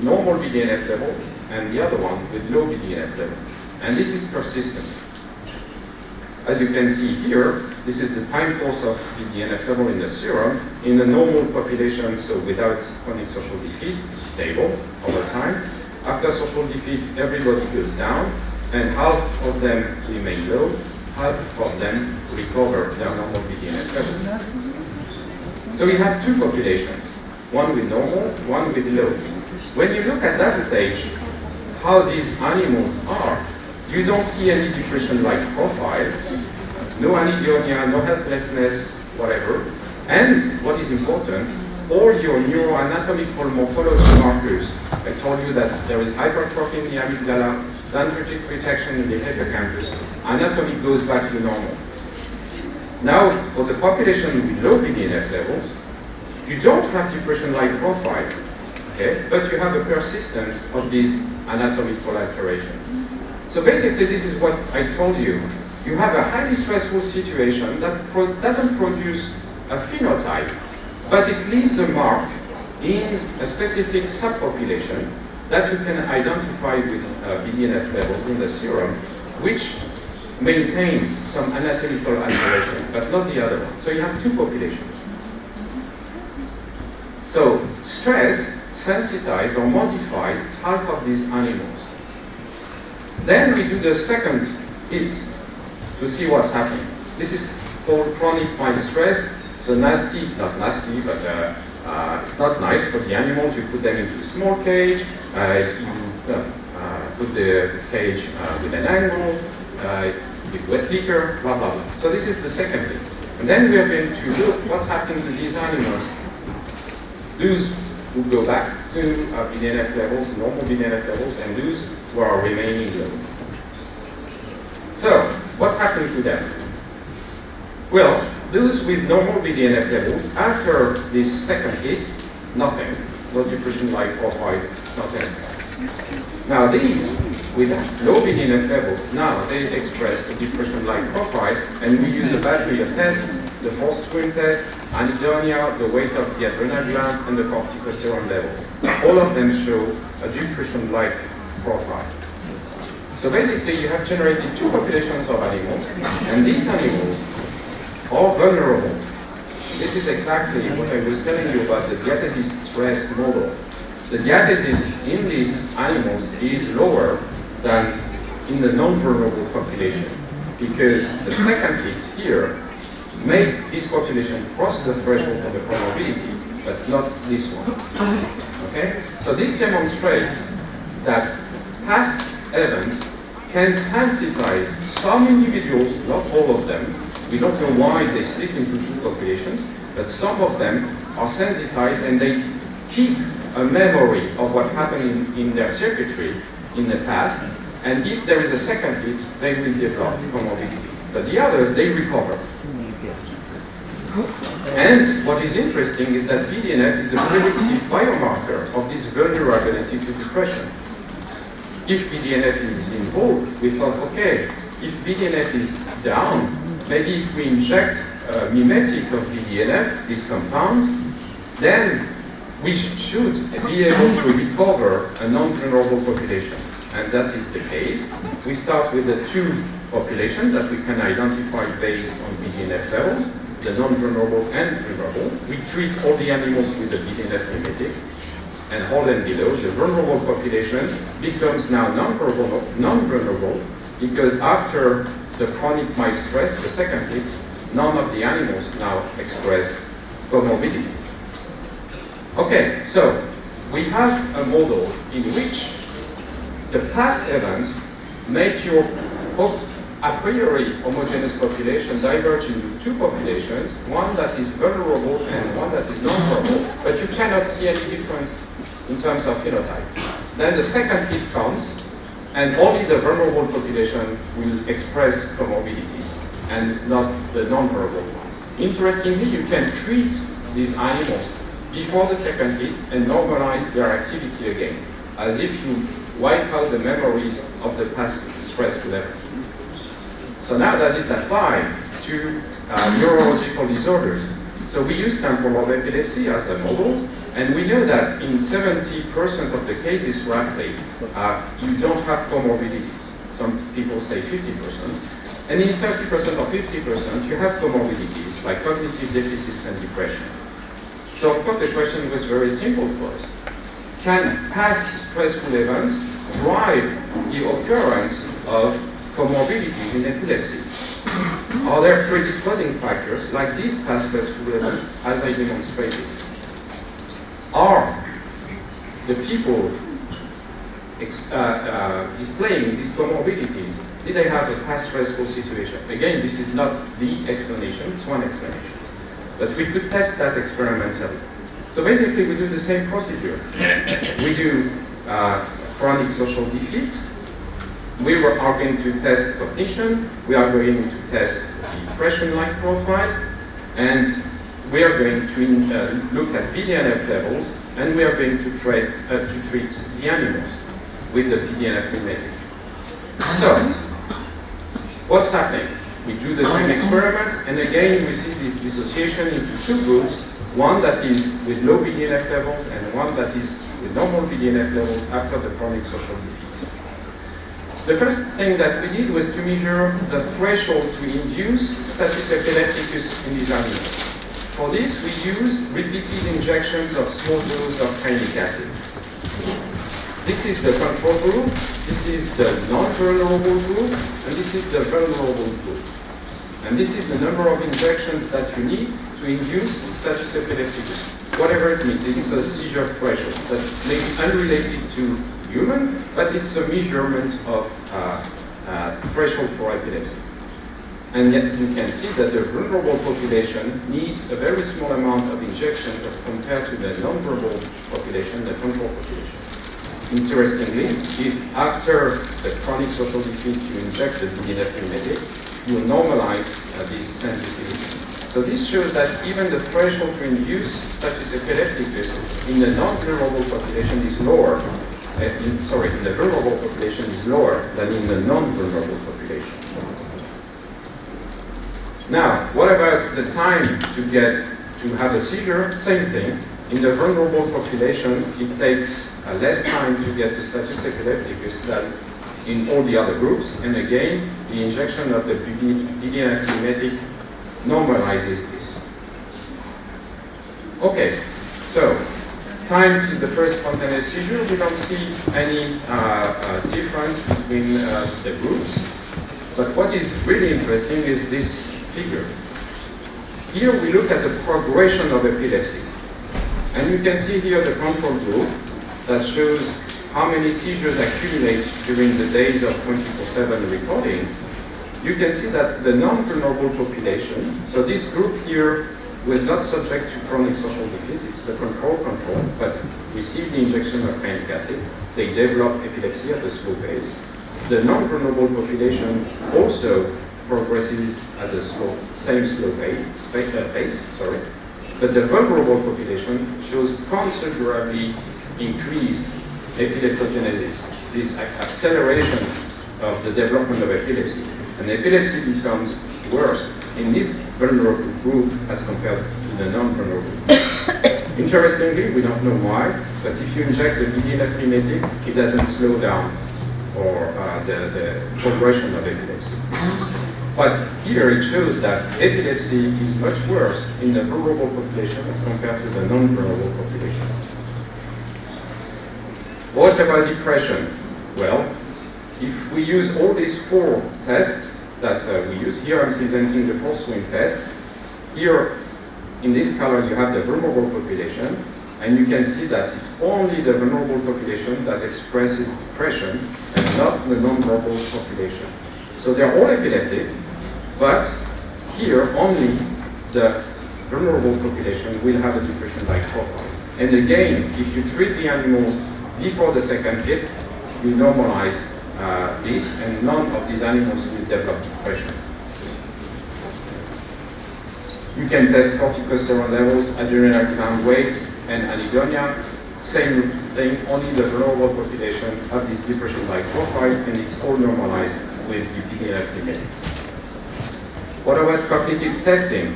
normal BDNF level and the other one with low BDNF level. And this is persistent. As you can see here, this is the time course of BDNF level in the serum. In a normal population, so without chronic social defeat, it's stable over time. After social defeat, everybody goes down, and half of them remain low, half of them recover their normal BDNF level. So you have two populations, one with normal, one with low. When you look at that stage, how these animals are, you don't see any depression-like profile, no anhedonia, no helplessness, whatever. And what is important, all your neuroanatomical morphology markers. I told you that there is hypertrophy in the amygdala, dendritic protection in the hippocampus. Anatomy goes back to normal. Now, for the population with low BDNF levels, you don't have depression-like profile, okay? But you have a persistence of these anatomical alterations. So basically, this is what I told you. You have a highly stressful situation that doesn't produce a phenotype, but it leaves a mark in a specific subpopulation that you can identify with BDNF levels in the serum, which maintains some anatomical alteration, but not the other one. So you have two populations. So stress sensitized or modified half of these animals. Then we do the second hit to see what's happening. This is called chronic mild stress. So nasty, not nasty, but it's not nice for the animals. You put them into a small cage, you put the cage with an angle, with wet liquor, blah, blah, blah. So this is the second hit. And then we are going to look what's happening to these animals. Those who go back to BDNF levels, normal BDNF levels, and those who are remaining low. So, what's happening to them? Well, those with normal BDNF levels, after this second hit, nothing. No depression-like profile, nothing. Now these, with low BDNF levels, now they express a depression-like profile, and we use a battery of tests, the forced swim test, anhedonia, the weight of the adrenal gland, and the corticosterone levels. All of them show a depression-like profile. So basically, you have generated two populations of animals, and these animals are vulnerable. This is exactly what I was telling you about the diathesis stress model. The diathesis in these animals is lower than in the non-vulnerable population, because the second hit here made this population cross the threshold of the comorbidity, but not this one. Okay? So this demonstrates that past events can sensitize some individuals, not all of them. We don't know why they split into two populations, but some of them are sensitized and they keep a memory of what happened in their circuitry in the past, and if there is a second hit, they will develop comorbidities. But the others, they recover. And what is interesting is that BDNF is a predictive biomarker of this vulnerability to depression. If BDNF is involved, we thought, okay, if BDNF is down, maybe if we inject a mimetic of BDNF, this compound, then we should be able to recover a non-vulnerable population. And that is the case. We start with the two populations that we can identify based on BDNF levels, the non-vulnerable and vulnerable. We treat all the animals with the BDNF mimetic, and all and below, the vulnerable population becomes now non-vulnerable because after the chronic mild stress, the second hit, none of the animals now express comorbidities. Okay, so we have a model in which the past events make your a priori homogeneous population diverge into two populations, one that is vulnerable and one that is non-vulnerable, but you cannot see any difference in terms of phenotype. Then the second hit comes, and only the vulnerable population will express comorbidities, and not the non-vulnerable ones. Interestingly, you can treat these animals before the second hit and normalize their activity again, as if you wipe out the memory of the past stressful events. So now does it apply to neurological disorders? So we use temporal epilepsy as a model, and we know that in 70% of the cases roughly, you don't have comorbidities. Some people say 50%. And in 30% or 50%, you have comorbidities like cognitive deficits and depression. So of course the question was very simple for us. Can past stressful events drive the occurrence of comorbidities in epilepsy? Are there predisposing factors like these past stressful events, as I demonstrated? Are the people displaying these comorbidities, did they have a past stressful situation? Again, this is not the explanation, it's one explanation. But we could test that experimentally. So basically we do the same procedure. We do chronic social defeat. We are going to test cognition, we are going to test depression-like profile, and we are going to look at BDNF levels, and we are going to treat the animals with the BDNF mimetic. So, what's happening? We do the same experiments, and again we see this dissociation into two groups, one that is with low BDNF levels and one that is with normal BDNF levels after the chronic social defeat. The first thing that we did was to measure the threshold to induce status epilepticus in these animals. For this, we use repeated injections of small dose of hyaluronic acid. This is the control group, this is the non-vulnerable group, and this is the vulnerable group. And this is the number of injections that you need to induce status epilepticus. Whatever it means, it's a seizure threshold that may be unrelated to human, but it's a measurement of threshold for epilepsy. And yet you can see that the vulnerable population needs a very small amount of injections as compared to the non-vulnerable population, the control population. Interestingly, if after the chronic social defeat you inject the BDNF mimetic, you normalize this sensitivity. So this shows that even the threshold to induce status epilepticus in the non-vulnerable population is lower in the vulnerable population is lower than in the non-vulnerable population. Now, what about the time to have a seizure? Same thing. In the vulnerable population, it takes less time to get to status epilepticus than in all the other groups. And again, the injection of the BDNF mimetic normalizes this. Okay, so time to the first spontaneous seizure, we don't see any difference between the groups. But what is really interesting is this figure. Here we look at the progression of epilepsy. And you can see here the control group that shows how many seizures accumulate during the days of 24/7 recordings. You can see that the non-vulnerable population, so this group here was not subject to chronic social defeat, it's the control, but received the injection of panic acid. They develop epilepsy at a slow pace. The non-vulnerable population also progresses at a same slow pace, but the vulnerable population shows considerably increased epileptogenesis, this acceleration of the development of epilepsy. And epilepsy becomes worse in this vulnerable group as compared to the non-vulnerable group. Interestingly, we don't know why, but if you inject the BDNF mimetic, it doesn't slow down or the progression of epilepsy. But here it shows that epilepsy is much worse in the vulnerable population as compared to the non-vulnerable population. What about depression? Well, if we use all these 4 tests that we use, here I'm presenting the 4-swing test. Here in this color you have the vulnerable population, and you can see that it's only the vulnerable population that expresses depression and not the non-vulnerable population. So they're all epileptic, but here only the vulnerable population will have a depression-like profile. And again, if you treat the animals before the second hit, you normalize this, and none of these animals will develop depression. You can test corticosteroid levels, adrenal gland weight, and anhedonia. Same thing, only the vulnerable population have this depression-like profile, and it's all normalized with the BDNF mimetic. What about cognitive testing?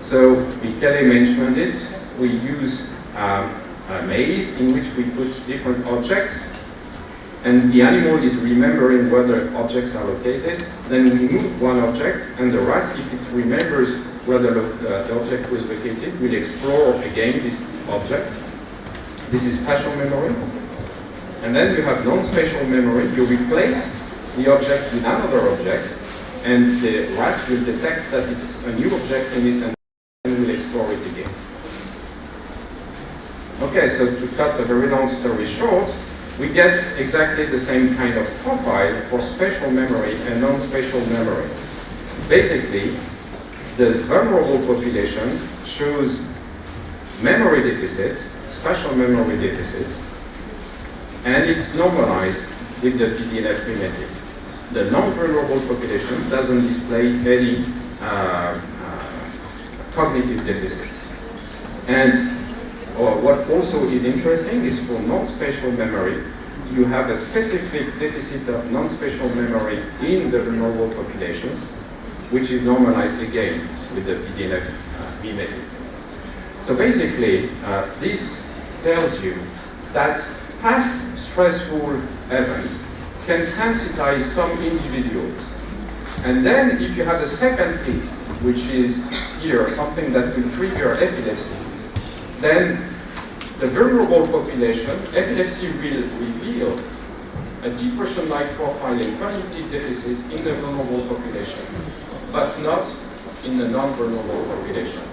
So Michele mentioned it. We use a maze in which we put different objects, and the animal is remembering where the objects are located. Then we move one object, and the rat, if it remembers where the object was located, will explore again this object. This is spatial memory. And then you have non-spatial memory. You replace the object with another object, and the rat will detect that it's a new object in it and will explore it again. Okay, so to cut a very long story short, we get exactly the same kind of profile for spatial memory and non-spatial memory. Basically, the vulnerable population shows memory deficits, spatial memory deficits, and it's normalized with the BDNF mimetic. The non-vulnerable population doesn't display any cognitive deficits. And what also is interesting is for non-spatial memory, you have a specific deficit of non-spatial memory in the vulnerable population, which is normalized again with the BDNF mimetic. So basically, this tells you that past stressful events can sensitize some individuals. And then if you have a second hit, which is here, something that will trigger epilepsy, then the vulnerable population, epilepsy will reveal a depression-like profile and cognitive deficits in the vulnerable population, but not in the non-vulnerable population.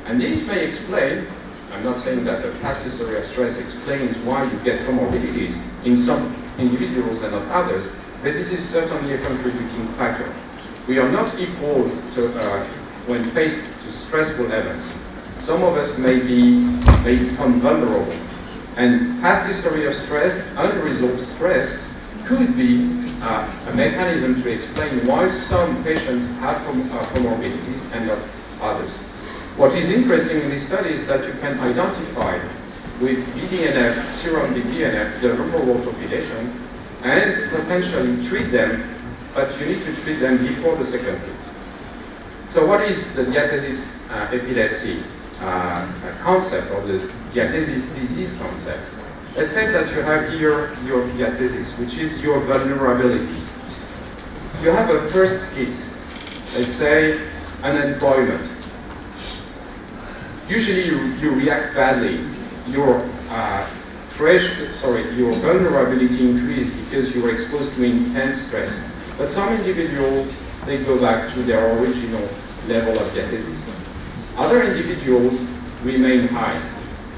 And this may explain, I'm not saying that the past history of stress explains why you get comorbidities in some individuals and not others, but this is certainly a contributing factor. We are not equal to, when faced to stressful events. Some of us may become vulnerable. And past history of stress, unresolved stress, could be a mechanism to explain why some patients have comorbidities and not others. What is interesting in this study is that you can identify with BDNF, serum BDNF, the vulnerable population, and potentially treat them, but you need to treat them before the second hit. So what is the diathesis epilepsy concept, or the diathesis disease concept? Let's say that you have here your diathesis, which is your vulnerability. You have a first hit, let's say unemployment. Usually you react badly. Your your vulnerability increases because you are exposed to intense stress. But some individuals, they go back to their original level of diathesis. Other individuals remain high.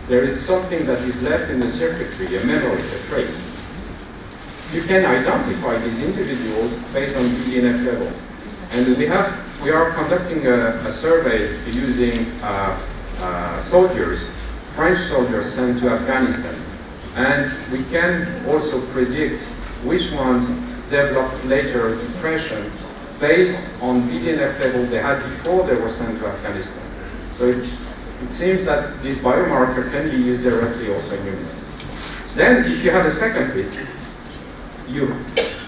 There is something that is left in the circuitry, a memory, a trace. You can identify these individuals based on BDNF levels. And we are conducting a survey using soldiers, French soldiers sent to Afghanistan. And we can also predict which ones developed later depression based on BDNF level they had before they were sent to Afghanistan. So it seems that this biomarker can be used directly also in unity. Then if you have a second hit,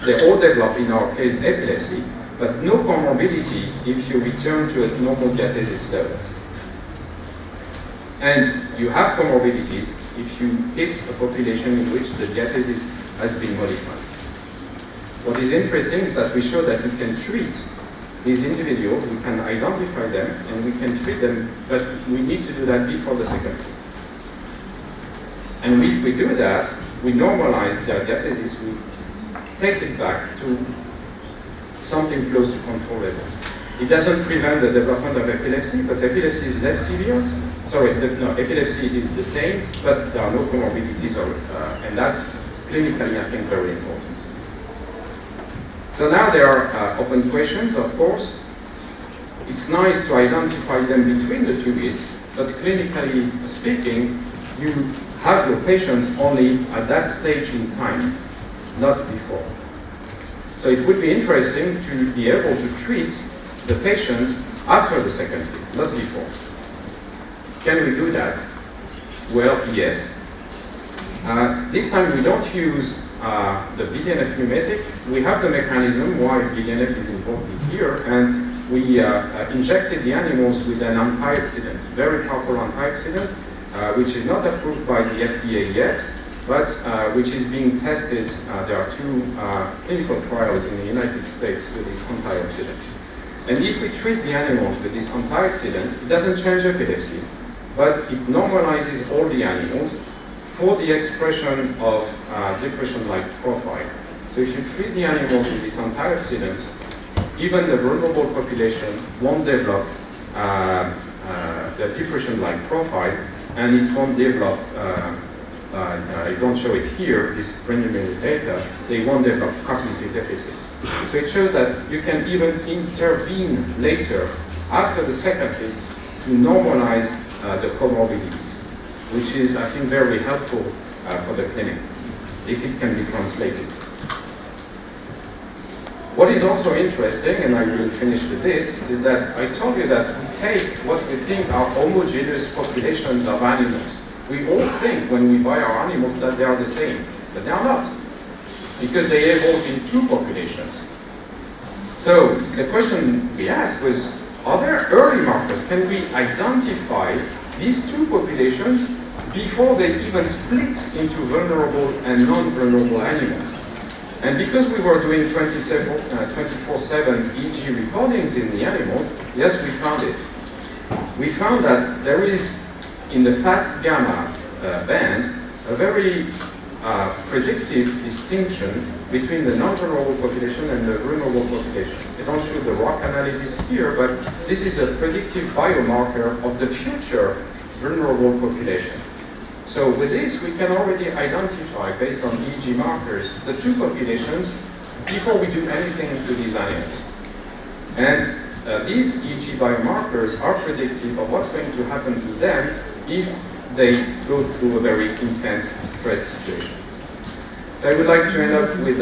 they all develop, in our case, epilepsy, but no comorbidity if you return to a normal diathesis level. And you have comorbidities if you hit a population in which the diathesis has been modified. What is interesting is that we show that we can treat these individuals, we can identify them, and we can treat them, but we need to do that before the second hit. And if we do that, we normalize their diathesis, we take it back to something close to control levels. It doesn't prevent the development of epilepsy, but epilepsy is less severe. Sorry, no, epilepsy is the same, but there are no comorbidities, and that's clinically, I think, very important. So now there are open questions, of course. It's nice to identify them between the two hits, but clinically speaking, you have your patients only at that stage in time, not before. So it would be interesting to be able to treat the patients after the second hit, not before. Can we do that? Well, yes. This time we don't use the BDNF mimetic. We have the mechanism why BDNF is important here, and we injected the animals with an antioxidant, very powerful antioxidant, which is not approved by the FDA yet, but which is being tested. There are two clinical trials in the United States with this antioxidant. And if we treat the animals with this antioxidant, it doesn't change epilepsy, but it normalizes all the animals for the expression of depression-like profile. So if you treat the animals with this antioxidant, even the vulnerable population won't develop the depression-like profile, and it won't develop, I don't show it here, this preliminary data, they won't develop cognitive deficits. So it shows that you can even intervene later, after the second hit, to normalize the comorbidities, which is, I think, very helpful for the clinic, if it can be translated. What is also interesting, and I will finish with this, is that I told you that we take what we think are homogeneous populations of animals. We all think when we buy our animals that they are the same, but they are not, because they evolve in two populations. So the question we asked was, are there early markers? Can we identify these two populations before they even split into vulnerable and non-vulnerable animals? And because we were doing 24/7 EEG recordings in the animals, yes, we found it. We found that there is, in the fast gamma band, a very predictive distinction between the non-vulnerable population and the vulnerable population. I don't show the rock analysis here, but this is a predictive biomarker of the future vulnerable population. So with this, we can already identify, based on EEG markers, the two populations before we do anything to these animals. And these EEG biomarkers are predictive of what's going to happen to them if they go through a very intense stress situation. So I would like to end up with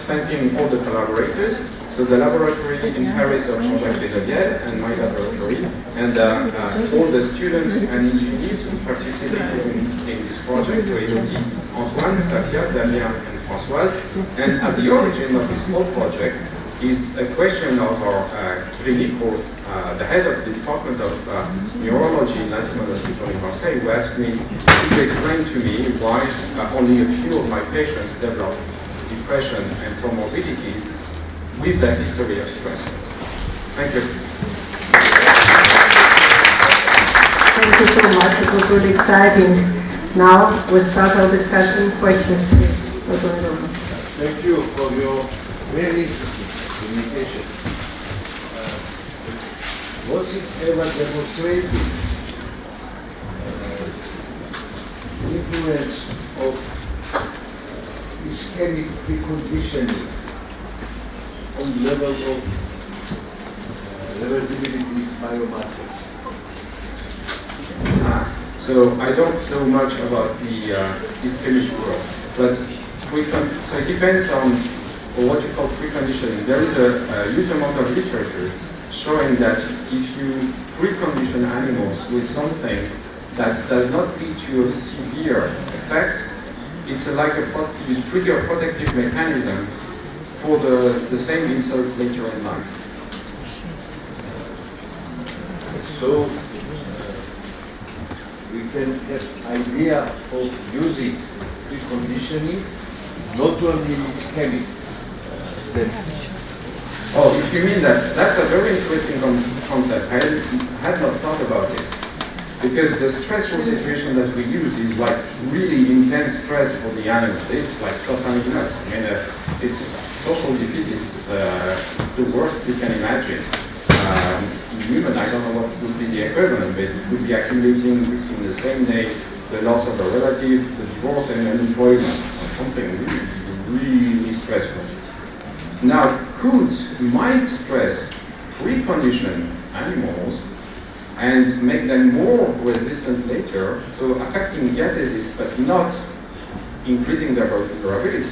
thanking all the collaborators. So the laboratory in Paris of Jean-Jacques Bezoliel and my laboratory, and all the students and engineers who participated in this project, so Elodie, Antoine, Safia, Damien, and Françoise. And at the origin of this whole project is a question of our clinical, the head of the Department of Neurology in National Hospital in Marseille, who asked me to explain to me why only a few of my patients develop depression and comorbidities with their history of stress. Thank you. Thank you so much. It was really exciting. Now we'll start our discussion. Questions, please. Thank you for your very interesting communication. Was it ever demonstrated the influence of ischemic preconditioning on the level of reversibility biomarkers? So I don't know much about the ischemic world, but so it depends on what you call preconditioning. There is a huge amount of literature showing that if you precondition animals with something that does not lead to a severe effect, it's like you trigger a protective mechanism for the same insult later in life. So we can have idea of using preconditioning not only in ischemic damage. Oh, if you mean that, that's a very interesting concept. I had not thought about this. Because the stressful situation that we use is like really intense stress for the animal. It's like totally nuts. I mean, it's social defeat is the worst you can imagine. In human, I don't know what would be the equivalent, but it would be accumulating in the same day the loss of a relative, the divorce, and unemployment, or something really stressful. Now, could mild stress precondition animals and make them more resistant later, so affecting diathesis but not increasing their vulnerability,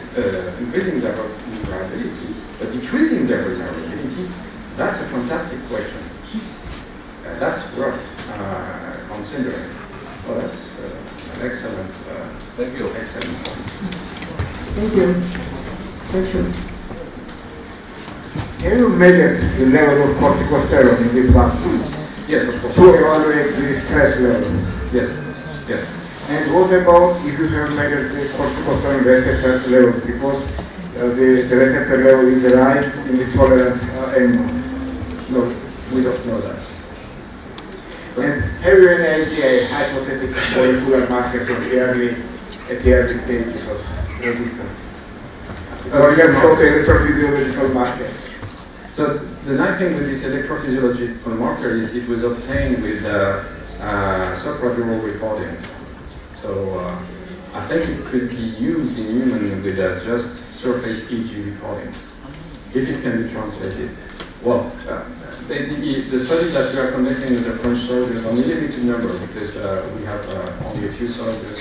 but decreasing their vulnerability? That's a fantastic question. That's worth considering. Well, that's an excellent, thank you. Excellent point. Thank you. Thank you. Can you measure the level of corticosteroid in the blood? Yes, of course. To evaluate the stress level? Yes, yes. And what about if you have measured the corticosteroid receptor level? Because the receptor level is right in the tolerant animals. No, we don't know that. And have you any idea, hypothetical molecular markers of at the early stages of resistance? Or you have showed electrophysiological markers? So the nice thing with this electrophysiological marker, it was obtained with subcortical recordings. So I think it could be used in human with just surface EEG recordings, if it can be translated. Well, the study that we are conducting with the French soldiers on a limited number, because we have only a few soldiers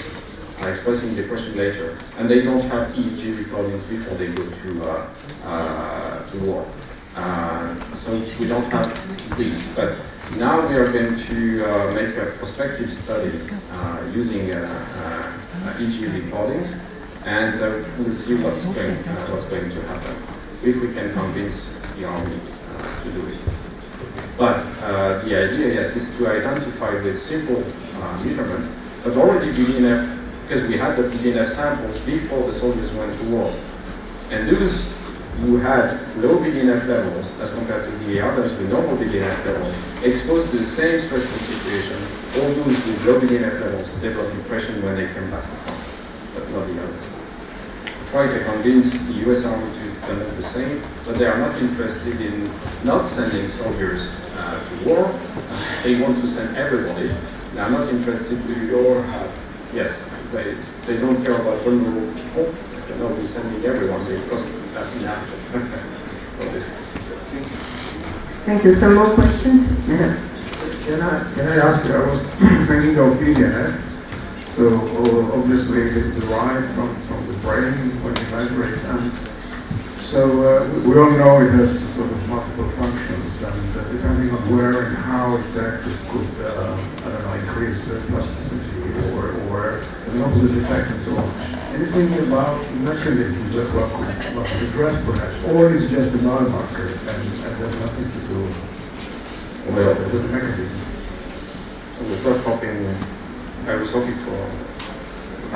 expressing depression later, and they don't have EEG recordings before they go to war. So we don't have these, but now we are going to make a prospective study using EEG recordings, and we'll see what's going to happen if we can convince the army to do it. But the idea, yes, is to identify with simple measurements, but already BDNF, because we had the BDNF samples before the soldiers went to war, and those who had low BDNF levels as compared to the others with normal BDNF levels, exposed to the same stressful situation, all those with low BDNF levels developed depression when they came back to France, but not the others. Try to convince the US Army to conduct the same, but they are not interested in not sending soldiers to war. They want to send everybody. They are not interested yes, they don't care about vulnerable people. So no, we're sending everyone. They cost enough for this. Thank you. Some more questions? Yeah. Can I ask you, I was thinking of BDNF. So obviously it's derived from the brain when you measure it, and so we all know it has sort of multiple functions, and depending on where and how it acts, it could I don't know, increase plasticity or an opposite effect and so on. Anything about mechanisms that what could address perhaps, or is it just a biomarker and has nothing to do with the mechanism? I was hoping for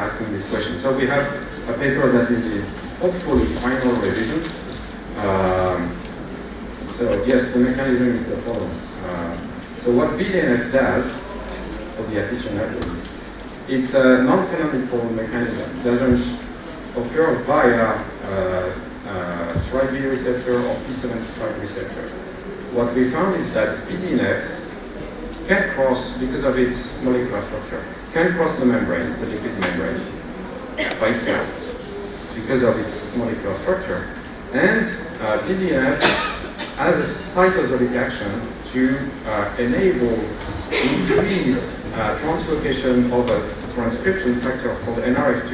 asking this question. So we have a paper that is in hopefully final revision. So yes, the mechanism is the following. So what BDNF does, for the aficionado, it's a non-canonical mechanism. It doesn't occur via TRIB receptor or P75 receptor. What we found is that BDNF can cross, because of its molecular structure, can cross the membrane, the lipid membrane, by itself, because of its molecular structure. And BDNF has a cytosolic action to enable increased translocation of a transcription factor called NRF2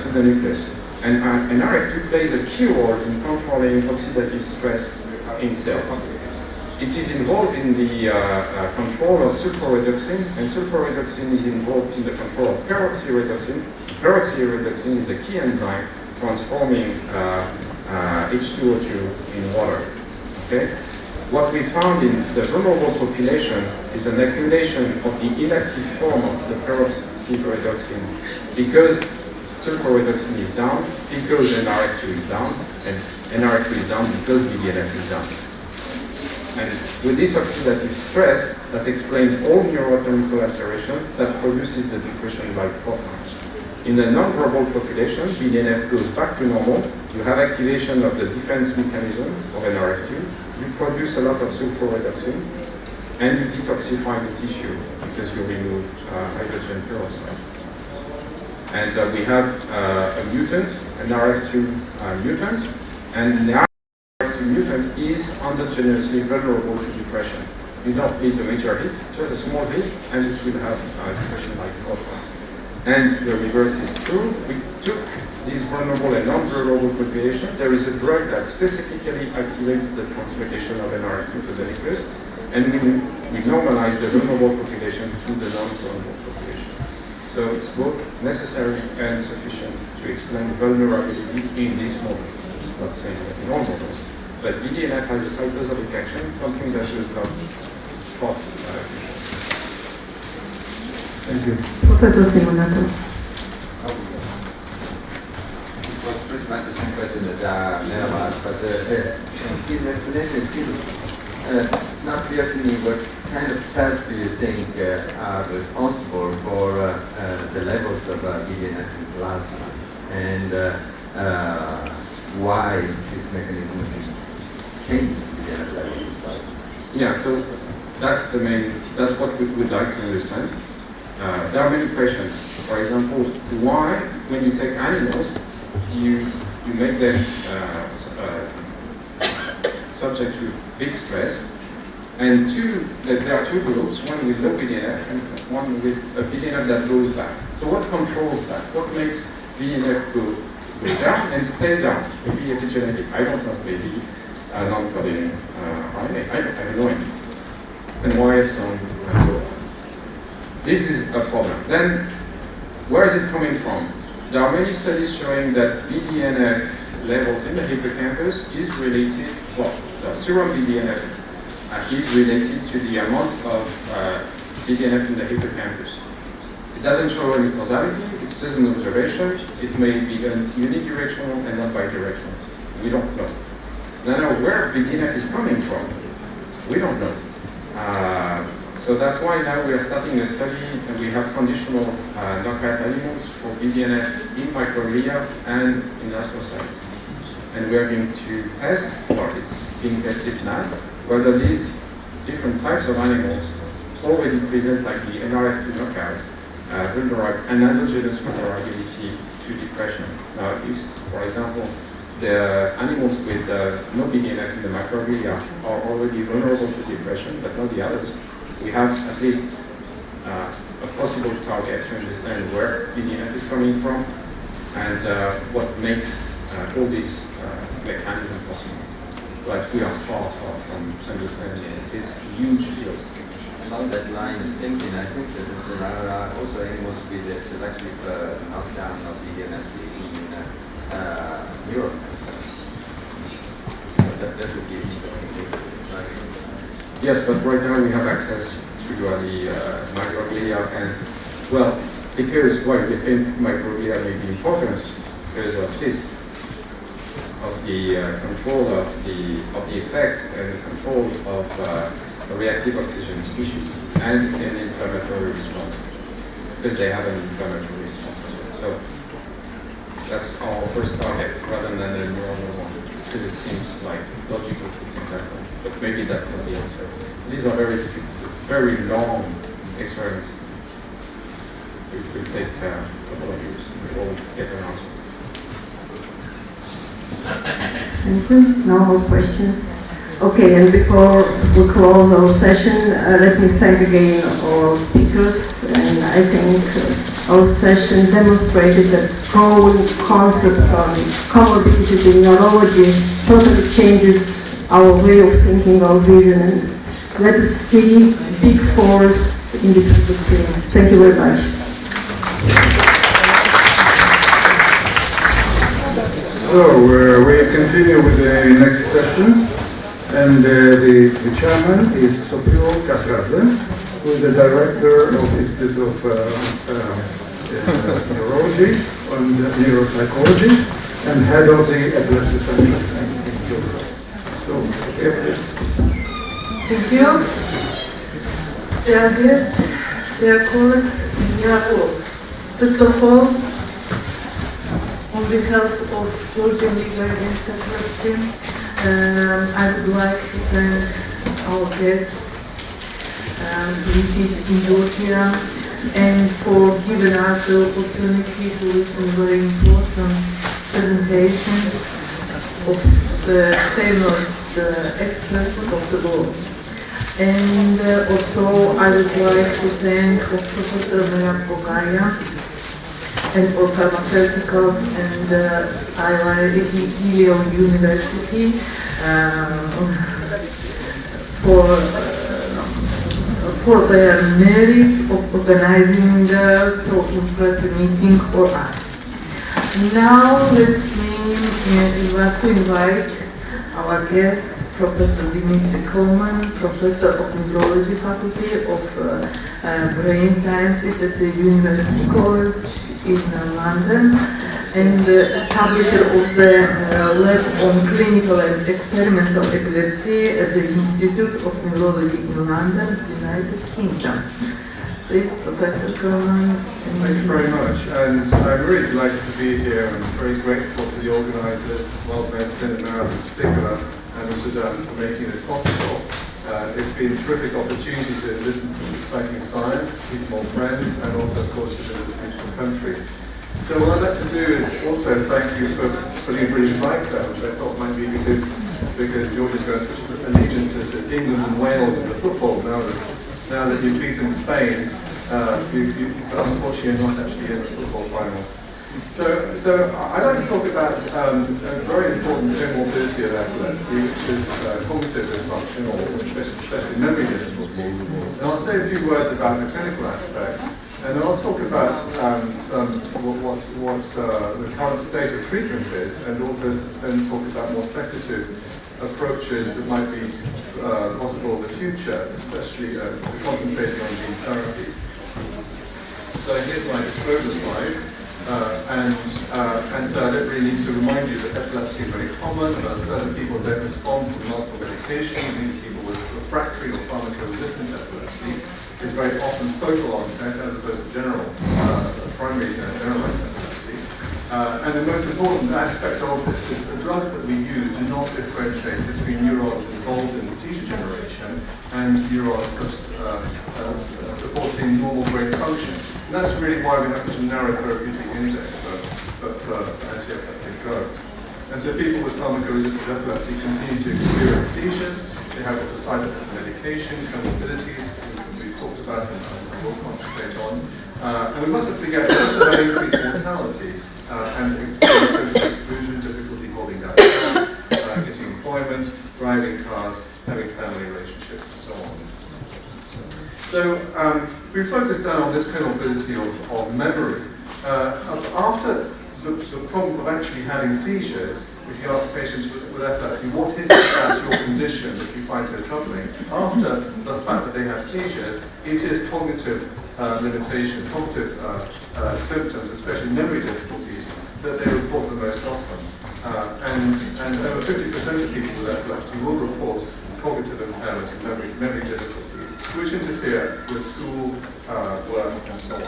to the nucleus. And NRF2 plays a key role in controlling oxidative stress in cells. It is involved in the control of sulforedoxin, and sulforedoxin is involved in the control of peroxyredoxin. Peroxyredoxin is a key enzyme transforming H2O2 in water. Okay? What we found in the vulnerable population is an accumulation of the inactive form of the peroxyredoxin because sulforedoxin is down, because NRF2 is down, and NRF2 is down because BDNF is down. And with this oxidative stress, that explains all neurochemical alteration that produces the depression-like profile. In the non-verbal population, BDNF goes back to normal. You have activation of the defense mechanism of NRF2. You produce a lot of sulforedoxin, and you detoxify the tissue because you remove hydrogen peroxide. And we have a mutant, an NRF2 mutant, and the NRF2 mutant is endogenously vulnerable to depression. You don't need a major hit, just a small hit, and it will have a depression-like profile. And the reverse is true. We took this vulnerable and non-vulnerable population. There is a drug that specifically activates the translocation of NRF2 to the nucleus, and we normalize the vulnerable population to the non-vulnerable population. So it's both necessary and sufficient to explain vulnerability in this model. I'm not saying that in all models, but BDNF has a cytosolic action, something that was not thought before. Thank you. Professor Simonato. It was pretty much the same question that Mera asked, but his explanation is still it's not clear to me what kind of cells do you think are responsible for the levels of BDNF in plasma, and why this mechanism changes BDNF levels in plasma? Yeah, so that's what we would like to understand. There are many questions. For example, why, when you take animals, you make them subject to big stress, and there are two groups, one with low BDNF and one with a BDNF that goes back. So what controls that? What makes BDNF go down and stay down? Maybe epigenetic, I don't know, maybe non-coding RNA, I don't know anything. And why some go up? This is a problem. Then, where is it coming from? There are many studies showing that BDNF levels in the hippocampus is related, well, the serum BDNF is related to the amount of BDNF in the hippocampus. It doesn't show any causality, it's just an observation. It may be unidirectional and not bidirectional. We don't know. Now, where BDNF is coming from, we don't know. So that's why now we are starting a study, and we have conditional knockout animals for BDNF in microglia and in astrocytes. And we are going to test, or it's being tested now, whether these different types of animals already present like the NRF2 knockout, an endogenous vulnerability to depression. Now, if, for example, the animals with no BDNF in the microglia are already vulnerable to depression, but not the others, we have at least a possible target to understand where BDNF is coming from and what makes all this mechanism possible. But we are far from understanding it. It's a huge field. Along that line of thinking, I think that there are also animals with a prospective knockdown of BDNF in neuroscience. That would be interesting. Yes, but right now we have access to the microglia, and well, because why we think microglia may be important because of this, of the control of the effect and the control of a reactive oxygen species and an inflammatory response, because they have an inflammatory response as well. So that's our first target rather than a normal one, because it seems like logical to think that way. But maybe that's not the answer. These are very difficult, very long experiments. It will take a couple of years before we get an answer. Thank you. No more questions. Okay, and before we close our session, let me thank again all speakers. And I think our session demonstrated that growing concept on comorbidities in neurology totally changes our way of thinking, our vision, and let us see big forests in different things. Thank you very much. So we continue with the next session, and the chairman is Sofio Cascade, who is the director of the Institute of Neurology and Neuropsychology, and head of the Epilepsy Center. So, thank you. Dear guests, dear colleagues, dear all. First of all, on behalf of Georgian League Against Epilepsy, I would like to thank our guests visited in Georgia and for giving us the opportunity to listen very important presentations of the famous experts of the world. And also I would like to thank Professor Merab's and for pharmaceuticals and Iiliauni University for their merit of organizing so impressive meeting for us. Now let me invite our guest, Professor Dimitri Coleman, Professor of Neurology Faculty of Brain Sciences at the University College in London, and establisher of the Lab on Clinical and Experimental Epilepsy at the Institute of Neurology in London, United Kingdom. Please, Professor Coleman. Thank you very much, and I'm really delighted to be here and very grateful to the organisers, World Medicine and Merav in particular, and Sudan for making this possible. It's been a terrific opportunity to listen to some exciting science, see some old friends, and also, of course, to visit a beautiful country. So what I'd like to do is also thank you for putting a British flag there, which I thought might be because Georgia's going to switch its allegiances to England and Wales in the football now that you've beaten Spain. But unfortunately, you're not actually in the football finals. So I'd like to talk about a very important comorbidity of epilepsy, which is cognitive dysfunction, or especially memory difficulties. And I'll say a few words about the clinical aspects, and then I'll talk about what the current state of treatment is, and also then talk about more speculative approaches that might be possible in the future, especially concentrating on gene therapy. So here's my disclosure slide. And so I don't really need to remind you that epilepsy is very common. About a third of people don't respond to multiple medications. These people with refractory or pharmacoresistant epilepsy is very often focal onset as opposed to primary generalized epilepsy. And the most important aspect of this is the drugs that we use do not differentiate between neurons involved in seizure generation and neurons supporting normal brain function. And that's really why we have such a narrow therapeutic index for antiepileptic drugs. And so people with pharmacoresistant epilepsy continue to experience seizures. They have lots of side effects of medication, comorbidities, we've talked about and we'll concentrate on. And we mustn't forget also about increased mortality and experience social exclusion, difficulty holding down jobs, getting employment, driving cars, having family relationships, and so on. So we focused down on this comorbidity of memory. After the problem of actually having seizures, if you ask patients with epilepsy, what is it about your condition that you find so troubling? After the fact that they have seizures, it is cognitive limitation, cognitive symptoms, especially memory difficulties, that they report the most often. And over 50% of people with epilepsy will report cognitive impairment and memory difficulties, which interfere with school, work, and so on.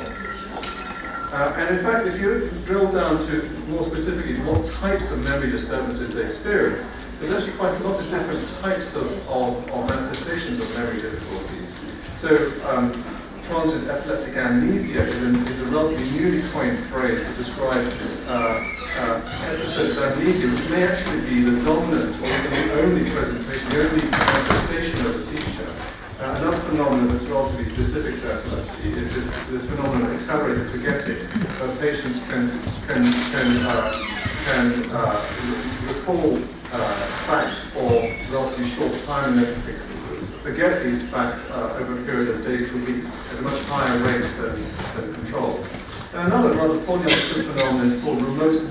And in fact, if you drill down to more specifically what types of memory disturbances they experience, there's actually quite a lot of different types of manifestations of memory difficulties. So transient epileptic amnesia is a relatively newly coined phrase to describe episodes of amnesia, which may actually be the dominant or even the only presentation, the only manifestation of a seizure. Another phenomenon that's relatively specific to epilepsy is this phenomenon of accelerated forgetting, where patients can recall facts for a relatively short time and then forget these facts over a period of days to weeks at a much higher rate than controls. And another rather polyarticulate phenomenon is called remote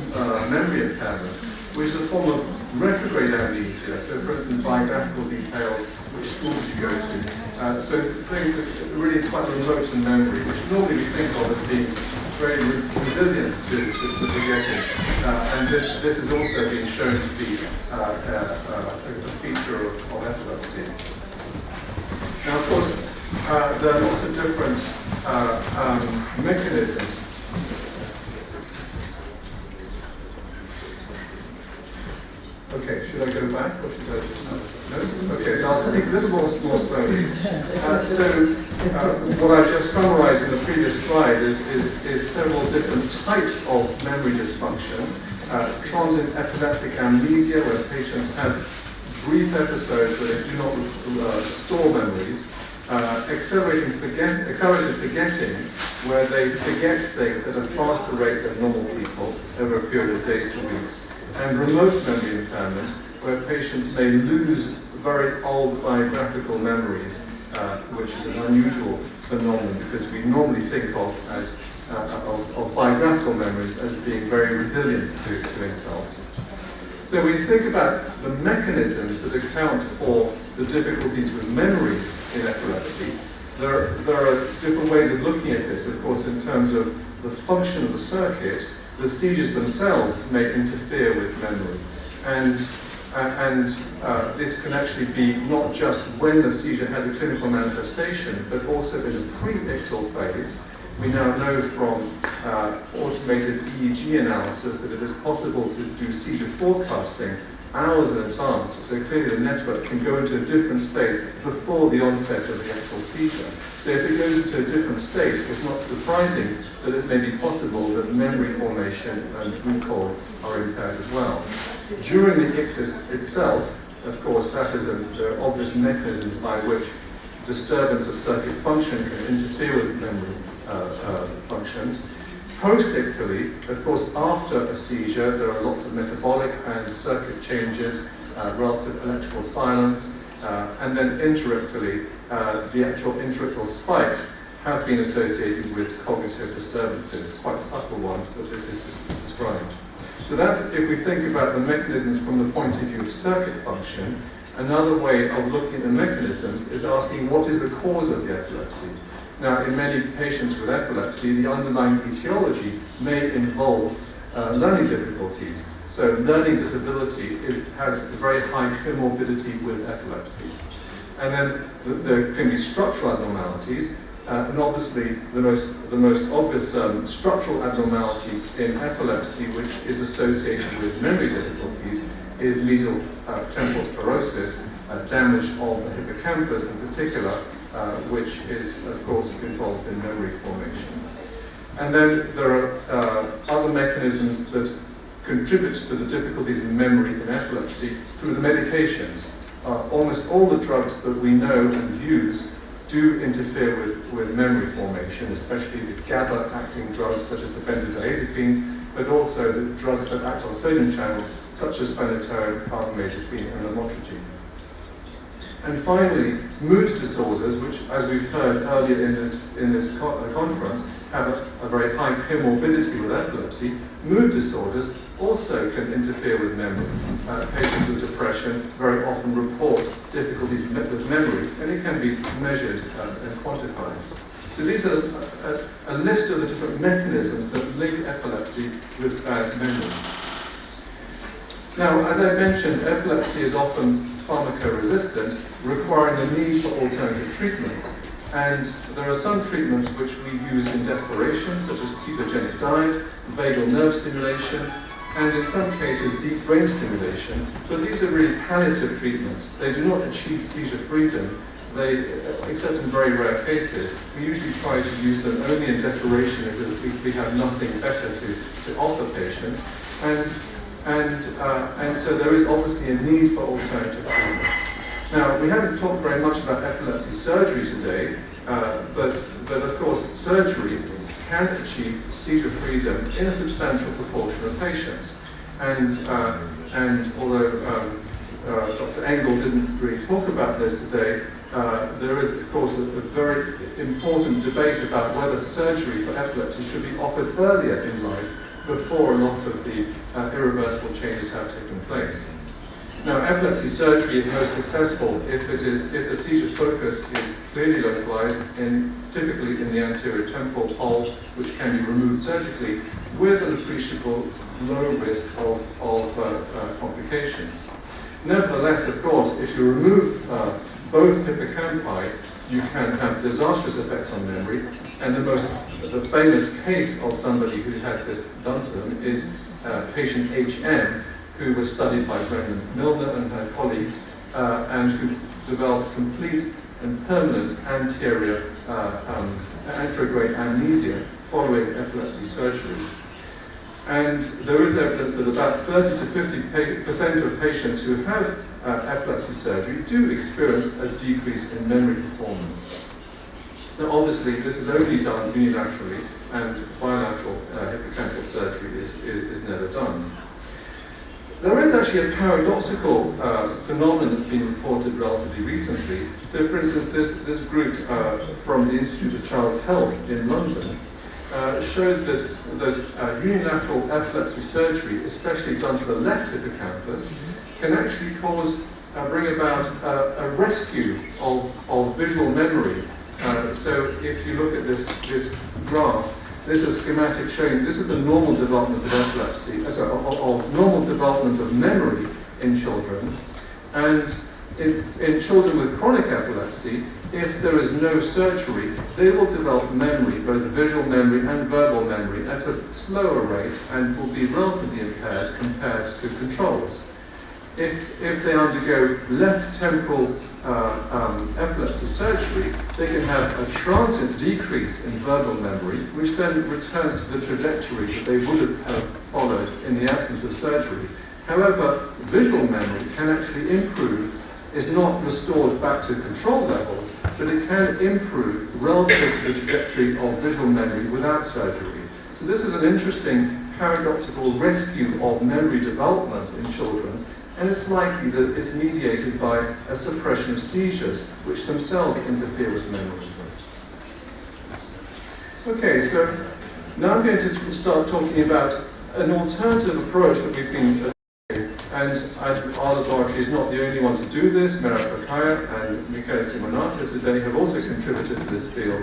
memory impairment, which is a form of retrograde amnesia. So, for instance, biographical details, which schools you go to. So things that are really quite remote in memory, which normally we think of as being very resilient to forgetting. And this has also been shown to be a feature of epilepsy. Now, of course, there are lots of different mechanisms. Okay, should I go back or should I just no? Okay, so I'll speak a little more slowly. What I just summarized in the previous slide is several different types of memory dysfunction. Transient epileptic amnesia, where patients have brief episodes where they do not store memories. Accelerated forgetting, where they forget things at a faster rate than normal people over a period of days to weeks. And remote memory impairment, where patients may lose very old biographical memories, which is an unusual phenomenon because we normally think of biographical memories as being very resilient to insults. So when you think about the mechanisms that account for the difficulties with memory in epilepsy, there are different ways of looking at this. Of course, in terms of the function of the circuit, the seizures themselves may interfere with memory. And this can actually be not just when the seizure has a clinical manifestation, but also in the pre-ictal phase. We now know from automated EEG analysis that it is possible to do seizure forecasting hours in advance, so clearly the network can go into a different state before the onset of the actual seizure. So if it goes into a different state, it's not surprising that it may be possible that memory formation and recall are impaired as well. During the ictus itself, of course, there are obvious mechanisms by which disturbance of circuit function can interfere with memory functions. Post-ictally, of course, after a seizure, there are lots of metabolic and circuit changes, relative electrical silence, and then interictally, the actual interictal spikes have been associated with cognitive disturbances, quite subtle ones, but this is described. So that's if we think about the mechanisms from the point of view of circuit function. Another way of looking at the mechanisms is asking what is the cause of the epilepsy. Now, in many patients with epilepsy, the underlying etiology may involve learning difficulties. So learning disability has a very high comorbidity with epilepsy. And then there can be structural abnormalities, and obviously the most obvious structural abnormality in epilepsy, which is associated with memory difficulties, is mesial temporal sclerosis, damage of the hippocampus in particular, which is, of course, involved in memory formation. And then there are other mechanisms that contribute to the difficulties in memory in epilepsy through the medications. Almost all the drugs that we know and use do interfere with memory formation, especially the GABA-acting drugs such as the benzodiazepines, but also the drugs that act on sodium channels such as phenytoin, carbamazepine, and lamotrigine. And finally, mood disorders, which, as we've heard earlier in this conference, have a very high comorbidity with epilepsy. Mood disorders also can interfere with memory. Patients with depression very often report difficulties with memory, and it can be measured and quantified. So these are a list of the different mechanisms that link epilepsy with memory. Now, as I mentioned, epilepsy is often pharmacoresistant, requiring the need for alternative treatments. And there are some treatments which we use in desperation, such as ketogenic diet, vagal nerve stimulation, and in some cases deep brain stimulation. But these are really palliative treatments. They do not achieve seizure freedom. They, except in very rare cases, we usually try to use them only in desperation if we have nothing better to offer patients. And so there is obviously a need for alternative treatments. Now, we haven't talked very much about epilepsy surgery today, but of course surgery can achieve seizure freedom in a substantial proportion of patients. And although Dr. Engel didn't really talk about this today, there is, of course, a very important debate about whether surgery for epilepsy should be offered earlier in life before a lot of the irreversible changes have taken place. Now, epilepsy surgery is most successful if the seizure focus is clearly localized, typically in the anterior temporal pole, which can be removed surgically, with an appreciable low risk of complications. Nevertheless, of course, if you remove both hippocampi, you can have disastrous effects on memory. And the famous case of somebody who had this done to them is patient HM, who was studied by Brendan Milner and her colleagues, and who developed complete and permanent anterior anterograde amnesia following epilepsy surgery. And there is evidence that about 30 to 50% of patients who have epilepsy surgery do experience a decrease in memory performance. Now, obviously, this is only done unilaterally, and bilateral hippocampal surgery is never done. There is actually a paradoxical phenomenon that's been reported relatively recently. So, for instance, this group from the Institute of Child Health in London showed that unilateral epilepsy surgery, especially done to the left hippocampus, can actually bring about a rescue of visual memory. So if you look at this graph, this is a schematic showing this is the normal development of epilepsy, of normal development of memory in children. And in children with chronic epilepsy, if there is no surgery, they will develop memory, both visual memory and verbal memory, at a slower rate and will be relatively impaired compared to controls. If they undergo left temporal epilepsy surgery, they can have a transient decrease in verbal memory, which then returns to the trajectory that they would have followed in the absence of surgery. However, visual memory can actually improve, is not restored back to control levels, but it can improve relative to the trajectory of visual memory without surgery. So this is an interesting paradoxical rescue of memory development in children, and it's likely that it's mediated by a suppression of seizures, which themselves interfere with memory. Okay, so now I'm going to start talking about an alternative approach that we've been and our laboratory is not the only one to do this. Merav and Michael Simonato today have also contributed to this field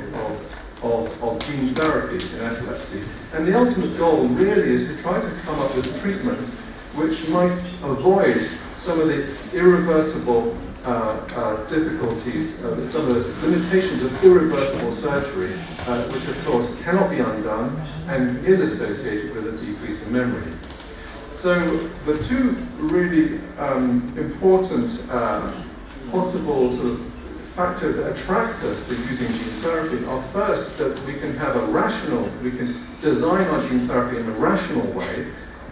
of gene therapy in epilepsy. And the ultimate goal really is to try to come up with treatments which might avoid some of the irreversible difficulties, some of the limitations of irreversible surgery, which of course cannot be undone and is associated with a decrease in memory. So the two really important possible sort of factors that attract us to using gene therapy are first that we can design our gene therapy in a rational way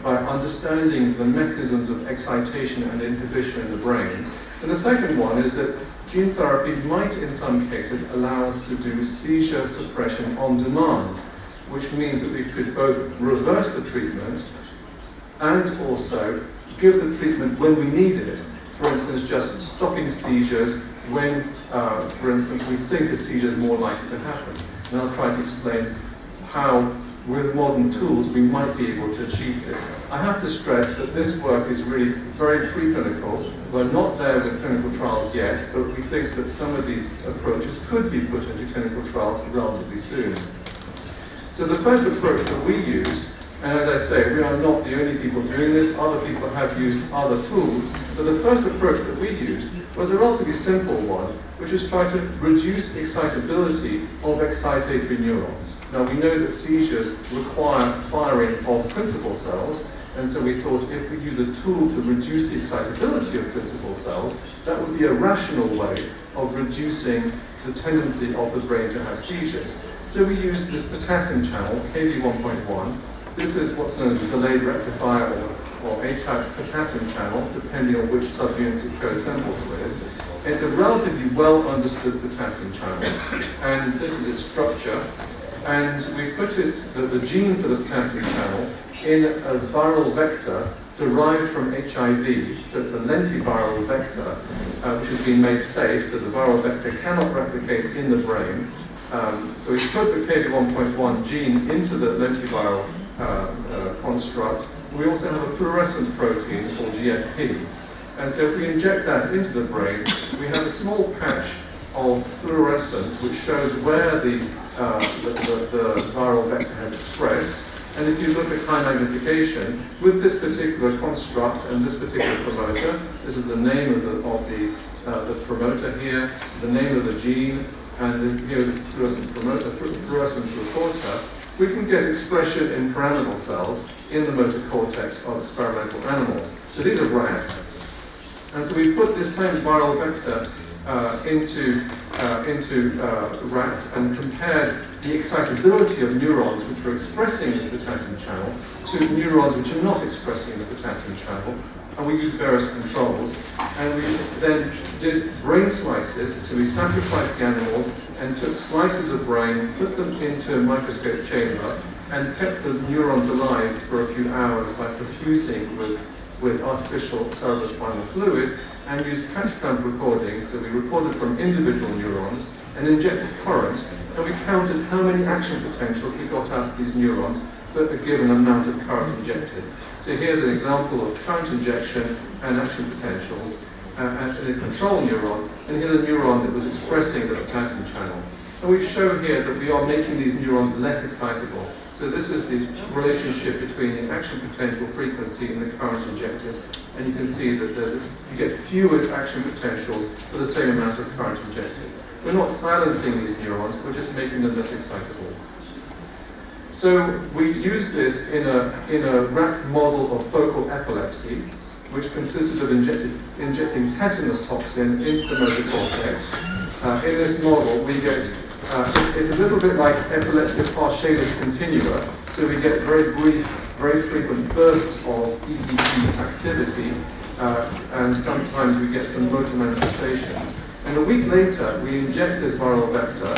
by understanding the mechanisms of excitation and inhibition in the brain. And the second one is that gene therapy might in some cases allow us to do seizure suppression on demand, which means that we could both reverse the treatment and also give the treatment when we need it. For instance, just stopping seizures when, for instance, we think a seizure is more likely to happen. And I'll try to explain how, with modern tools, we might be able to achieve this. I have to stress that this work is really very preclinical. We're not there with clinical trials yet, but we think that some of these approaches could be put into clinical trials relatively soon. So the first approach that we used, and as I say, we are not the only people doing this, other people have used other tools, but the first approach that we used was a relatively simple one, which is try to reduce excitability of excitatory neurons. Now we know that seizures require firing of principal cells, and so we thought if we use a tool to reduce the excitability of principal cells, that would be a rational way of reducing the tendency of the brain to have seizures. So we used this potassium channel, Kv1.1. This is what's known as a delayed rectifier or A-type potassium channel, depending on which subunits it co-assembles with. It's a relatively well understood potassium channel, and this is its structure. And we put the gene for the potassium channel in a viral vector derived from HIV. So it's a lentiviral vector, which has been made safe, so the viral vector cannot replicate in the brain. So we put the Kv1.1 gene into the lentiviral construct. We also have a fluorescent protein called GFP. And so if we inject that into the brain, we have a small patch of fluorescence which shows where the viral vector has expressed. And if you look at high magnification, with this particular construct and this particular promoter, this is the name of the promoter here, the name of the gene, and here's a fluorescent promoter, fluorescent reporter, we can get expression in pyramidal cells in the motor cortex of experimental animals. So these are rats. And so we put this same viral vector into rats and compared the excitability of neurons which were expressing this potassium channel to neurons which are not expressing the potassium channel. And we used various controls. And we then did brain slices. So we sacrificed the animals and took slices of brain, put them into a microscope chamber, and kept the neurons alive for a few hours by perfusing with artificial cerebrospinal fluid, and used patch clamp recordings. So we recorded from individual neurons and injected current, and we counted how many action potentials we got out of these neurons for a given amount of current injected. So here's an example of current injection and action potentials and a control neuron, and here's a neuron that was expressing the potassium channel. And we show here that we are making these neurons less excitable. So this is the relationship between the action potential frequency and the current injected. And you can see that you get fewer action potentials for the same amount of current injected. We're not silencing these neurons, we're just making them less excitable. So we used this in a rat model of focal epilepsy, which consisted of injecting tetanus toxin into the motor cortex. In this model, we get, it's a little bit like epilepsy Parshalis continua, so we get very brief, very frequent bursts of EEG activity, and sometimes we get some motor manifestations. And a week later, we inject this viral vector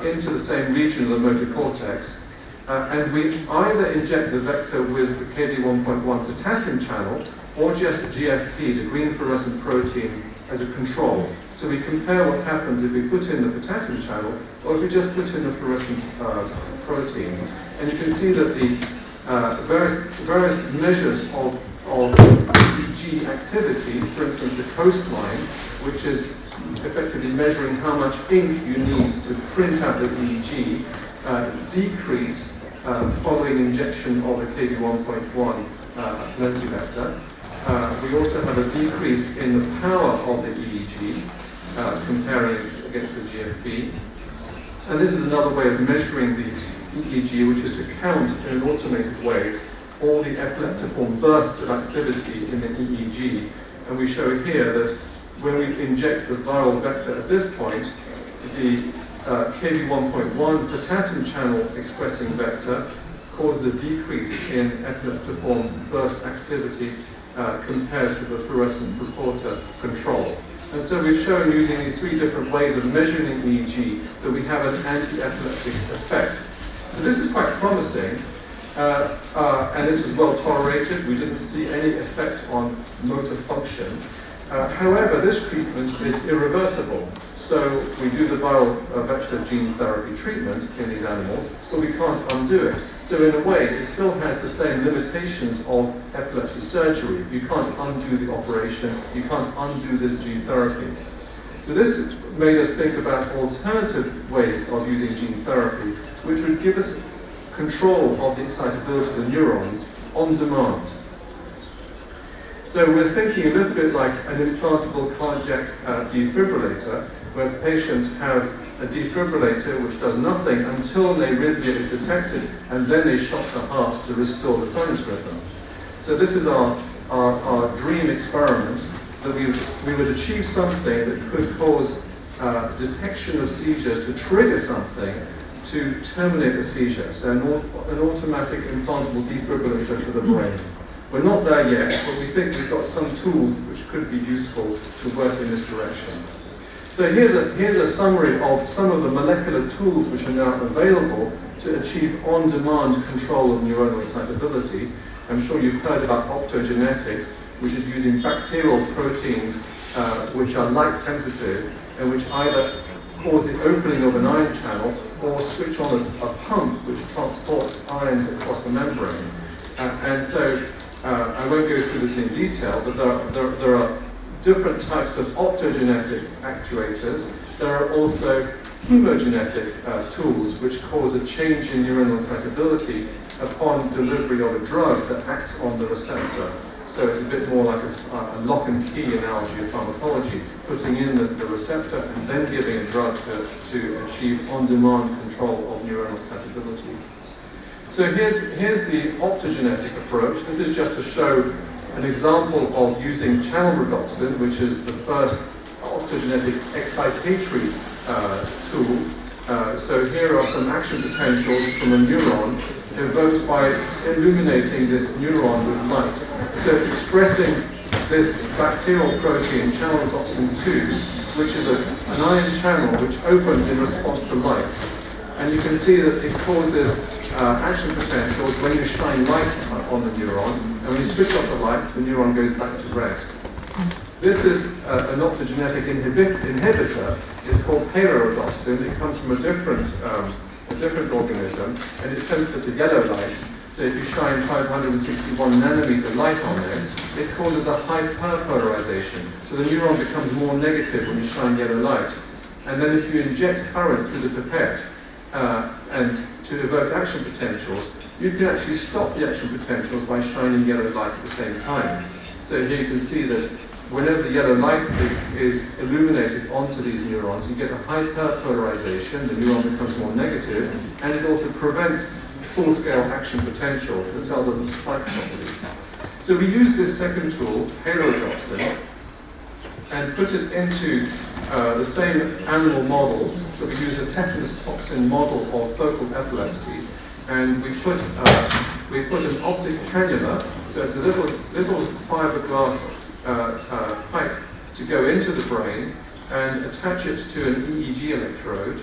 into the same region of the motor cortex, and we either inject the vector with the Kv1.1 potassium channel or just GFP, the green fluorescent protein, as a control. So we compare what happens if we put in the potassium channel or if we just put in the fluorescent protein. And you can see that the various measures of EEG activity, for instance the coastline, which is effectively measuring how much ink you need to print out the EEG, decrease following injection of a Kv1.1 lentivector. We also have a decrease in the power of the EEG, comparing against the GFP. And this is another way of measuring the EEG, which is to count in an automated way all the epileptiform bursts of activity in the EEG. And we show here that when we inject the viral vector at this point, the Kv1.1 potassium channel expressing vector causes a decrease in epileptiform burst activity compared to the fluorescent reporter control. And so we've shown using these three different ways of measuring EEG that we have an anti-epileptic effect. So this is quite promising, and this was well tolerated. We didn't see any effect on motor function. However, this treatment is irreversible. So we do the viral vector gene therapy treatment in these animals, but we can't undo it. So in a way, it still has the same limitations of epilepsy surgery. You can't undo the operation, you can't undo this gene therapy. So this made us think about alternative ways of using gene therapy, which would give us control of the excitability of the neurons on demand. So we're thinking a little bit like an implantable cardiac defibrillator, where patients have a defibrillator which does nothing until an arrhythmia is detected, and then they shock the heart to restore the sinus rhythm. So this is our dream experiment, that we would achieve something that could cause detection of seizures to trigger something to terminate a seizure. So an automatic implantable defibrillator for the brain. We're not there yet, but we think we've got some tools which could be useful to work in this direction. So here's a summary of some of the molecular tools which are now available to achieve on-demand control of neuronal excitability. I'm sure you've heard about optogenetics, which is using bacterial proteins which are light sensitive and which either cause the opening of an ion channel or switch on a pump which transports ions across the membrane. And so I won't go through this in detail, but there are different types of optogenetic actuators. There are also chemogenetic tools which cause a change in neuronal excitability upon delivery of a drug that acts on the receptor. So it's a bit more like a lock and key analogy of pharmacology, putting in the receptor and then giving a drug to achieve on-demand control of neuronal excitability. So here's the optogenetic approach. This is just to show an example of using channel rhodopsin, which is the first optogenetic excitatory tool. So here are some action potentials from a neuron evoked by illuminating this neuron with light. So it's expressing this bacterial protein, channel rhodopsin 2, which is an ion channel which opens in response to light. And you can see that it causes action potentials when you shine light on the neuron, and when you switch off the light, the neuron goes back to rest. This is an optogenetic inhibitor. It's called paleorhodopsin. It comes from a different organism, and it's sensitive to yellow light. So if you shine 561 nanometer light on this, it causes a hyperpolarization. So the neuron becomes more negative when you shine yellow light. And then if you inject current through the pipette and to evoke action potentials, you can actually stop the action potentials by shining yellow light at the same time. So here you can see that whenever the yellow light is illuminated onto these neurons, you get a hyperpolarization, the neuron becomes more negative, and it also prevents full-scale action potentials. The cell doesn't spike properly. So we use this second tool, paleorhodopsin, and put it into the same animal model. So we use a tetanus toxin model of focal epilepsy, and we put an optic cannula, so it's a little fiberglass pipe to go into the brain and attach it to an EEG electrode.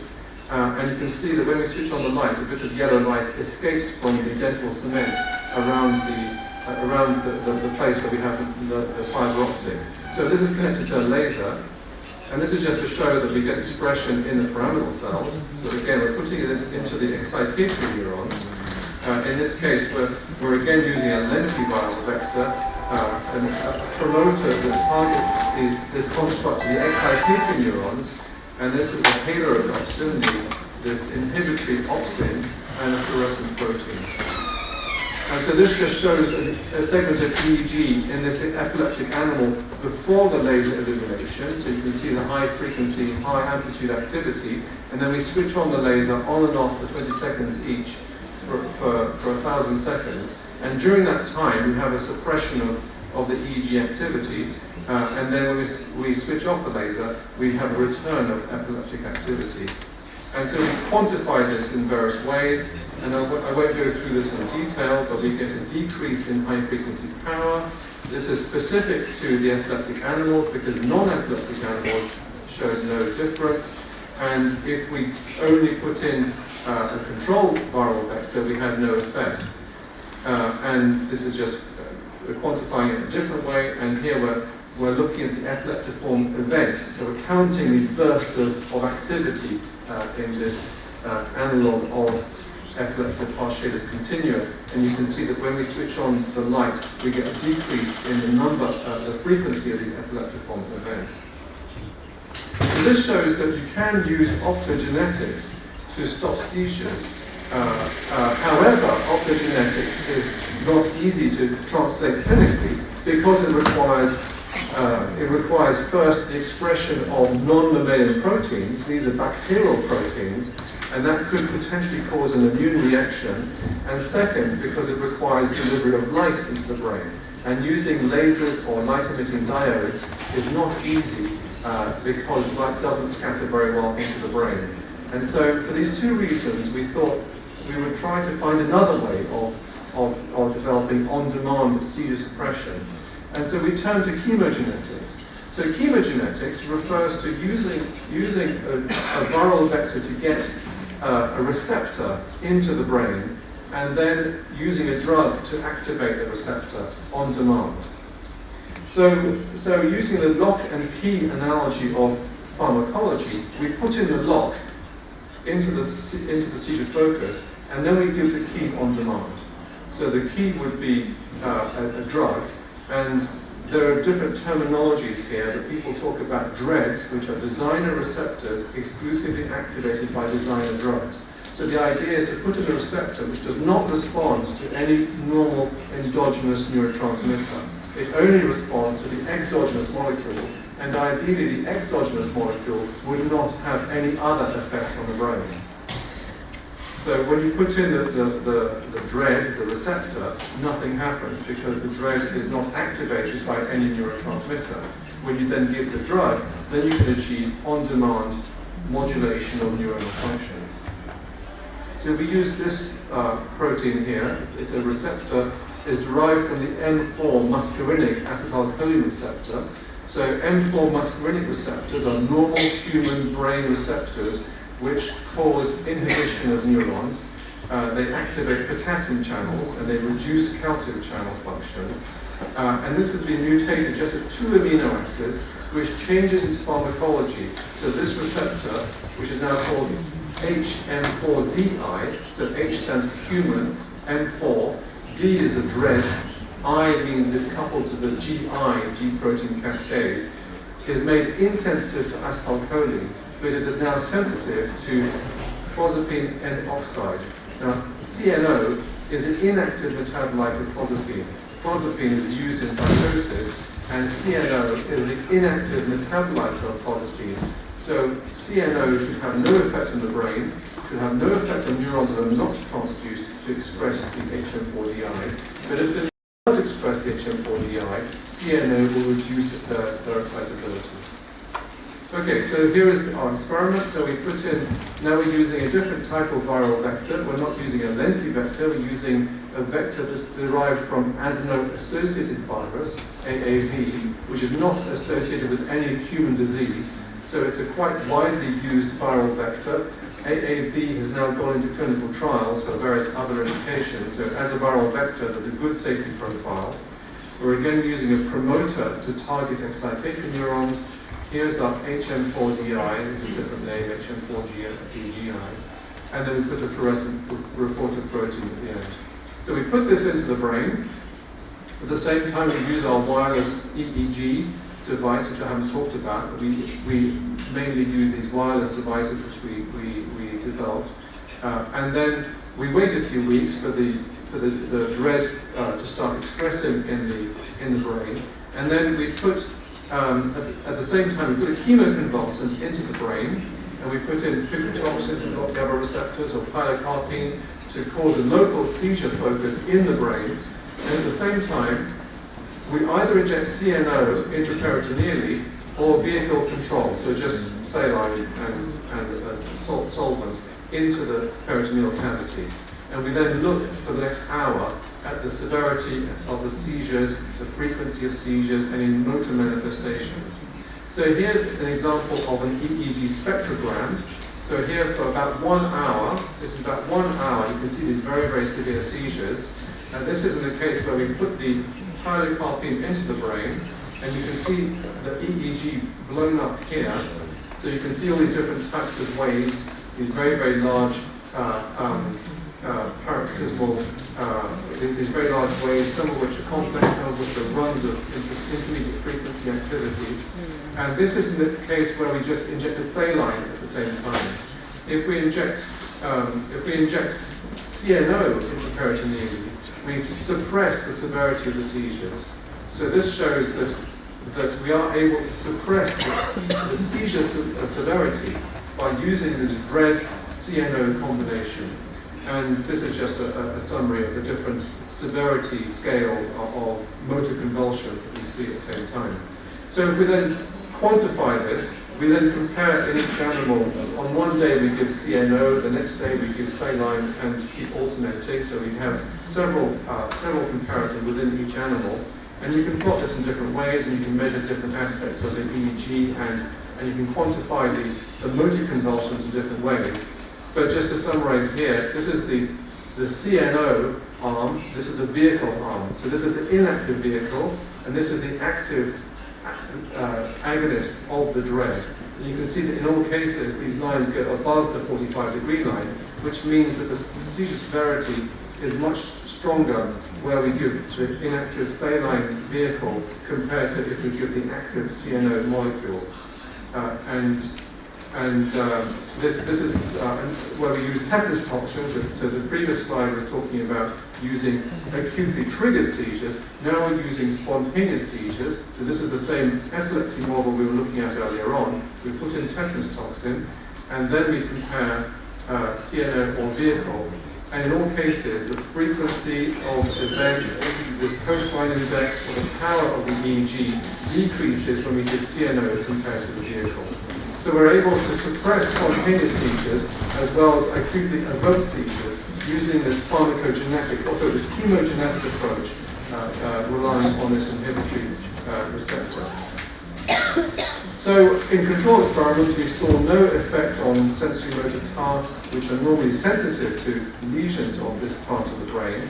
And you can see that when we switch on the light, a bit of yellow light escapes from the dental cement around the place where we have the fiber optic. So this is connected to a laser, and this is just to show that we get expression in the pyramidal cells. So again, we're putting this into the excitatory neurons. In this case, we're again using a lentiviral vector, and a promoter that targets this construct to the excitatory neurons, and this is the paleorhodopsin, this inhibitory opsin, and a fluorescent protein. And so this just shows a segment of EEG in this epileptic animal before the laser illumination. So you can see the high frequency, high amplitude activity, and then we switch on the laser on and off for 20 seconds each for 1,000 seconds. And during that time, we have a suppression of the EEG activity, and then when we switch off the laser, we have a return of epileptic activity. And so we quantify this in various ways, and I won't go through this in detail, but we get a decrease in high-frequency power. This is specific to the epileptic animals because non-epileptic animals showed no difference. And if we only put in a control viral vector, we had no effect. And this is just quantifying it a different way, and here we're we're looking at the epileptiform events, so we're counting these bursts of activity in this analog of epilepsy Parsheda's continuum, and you can see that when we switch on the light, we get a decrease in the number, the frequency of these epileptiform events. So this shows that you can use optogenetics to stop seizures. However, optogenetics is not easy to translate clinically because it requires first the expression of non-mammalian proteins. These are bacterial proteins, and that could potentially cause an immune reaction. And second, because it requires delivery of light into the brain. And using lasers or light-emitting diodes is not easy because light doesn't scatter very well into the brain. And so for these two reasons, we thought we would try to find another way of developing on-demand seizure suppression. And so we turned to chemogenetics. So chemogenetics refers to using a viral vector to get a receptor into the brain and then using a drug to activate the receptor on demand. So using the lock and key analogy of pharmacology, we put in the lock into the seizure focus, and then we give the key on demand. So the key would be a drug, and there are different terminologies here, but people talk about DREADs, which are designer receptors exclusively activated by designer drugs. So the idea is to put in a receptor which does not respond to any normal endogenous neurotransmitter. It only responds to the exogenous molecule, and ideally the exogenous molecule would not have any other effects on the brain. So when you put in the DREAD, the receptor, nothing happens because the DREAD is not activated by any neurotransmitter. When you then give the drug, then you can achieve on-demand modulation of neuronal function. So we use this protein here. It's a receptor. Is derived from the M4 muscarinic acetylcholine receptor. So M4 muscarinic receptors are normal human brain receptors which cause inhibition of neurons. They activate potassium channels and they reduce calcium channel function. And this has been mutated just at 2 amino acids, which changes its pharmacology. So this receptor, which is now called HM4DI, so H stands for human, M4, D is the DREAD, I means it's coupled to the GI, G protein cascade, is made insensitive to acetylcholine, but it is now sensitive to clozapine N-oxide. Now, CNO is the inactive metabolite of clozapine. Clozapine is used in psychosis, and CNO is the inactive metabolite of clozapine. So CNO should have no effect on the brain, should have no effect on neurons that are not transduced to express the HM4DI. But if it does express the HM4DI, CNO will reduce their excitability. Okay, so here is our experiment. So we put in, now we're using a different type of viral vector. We're not using a lentivector, we're using a vector that's derived from adeno-associated virus, AAV, which is not associated with any human disease. So it's a quite widely used viral vector. AAV has now gone into clinical trials for various other indications. So as a viral vector, there's a good safety profile. We're again using a promoter to target excitatory neurons. Here's the HM4DI, this is a different name, HM4GI. And then we put a fluorescent reporter protein at the end. So we put this into the brain. At the same time, we use our wireless EEG device, which I haven't talked about. We mainly use these wireless devices which we developed. And then we wait a few weeks for the DREAD to start expressing in the brain. And then we put, at the same time, we put a chemoconvulsant into the brain, and we put in fibritoxin to block GABA receptors or pilocarpine to cause a local seizure focus in the brain. And at the same time, we either inject CNO intraperitoneally or vehicle control, so just saline and solvent into the peritoneal cavity. And we then look for the next hour at the severity of the seizures, the frequency of seizures, any motor manifestations. So here's an example of an EEG spectrogram. So here for about 1 hour, this is about 1 hour, you can see these very, very severe seizures. And this is in a case where we put the pilocarpine into the brain, And you can see the EEG blown up here. So you can see all these different types of waves, these very, very large paroxysmal, these very large waves, some of which are complex, some of which are runs of intermediate frequency activity. And this isn't the case where we just inject a saline at the same time. If we inject CNO intraperitoneally, we suppress the severity of the seizures. So this shows that we are able to suppress the seizure severity by using this DREAD-CNO combination. And this is just a summary of the different severity scale of motor convulsions that we see at the same time. So if we then quantify this, we then compare in each animal. On one day we give CNO, the next day we give saline, and keep alternating. So we have several comparisons within each animal. And you can plot this in different ways, and you can measure different aspects of the EEG, and you can quantify the motor convulsions in different ways. But just to summarize here, this is the CNO arm, this is the vehicle arm. So this is the inactive vehicle, and this is the active agonist of the DREAD. And you can see that in all cases, these lines get above the 45-degree line, which means that the seizure severity is much stronger where we give the inactive saline vehicle compared to if we give the active CNO molecule. This is where we use tetanus toxins. So the previous slide was talking about using acutely triggered seizures. Now we're using spontaneous seizures. So this is the same epilepsy model we were looking at earlier on. We put in tetanus toxin, and then we compare CNO or vehicle. And in all cases, the frequency of events, this coastline index, or the power of the EEG decreases when we give CNO compared to the vehicle. So we're able to suppress spontaneous seizures as well as acutely evoked seizures using this pharmacogenetic, also this chemogenetic approach, relying on this inhibitory receptor. So in control experiments, we saw no effect on sensory motor tasks which are normally sensitive to lesions of this part of the brain.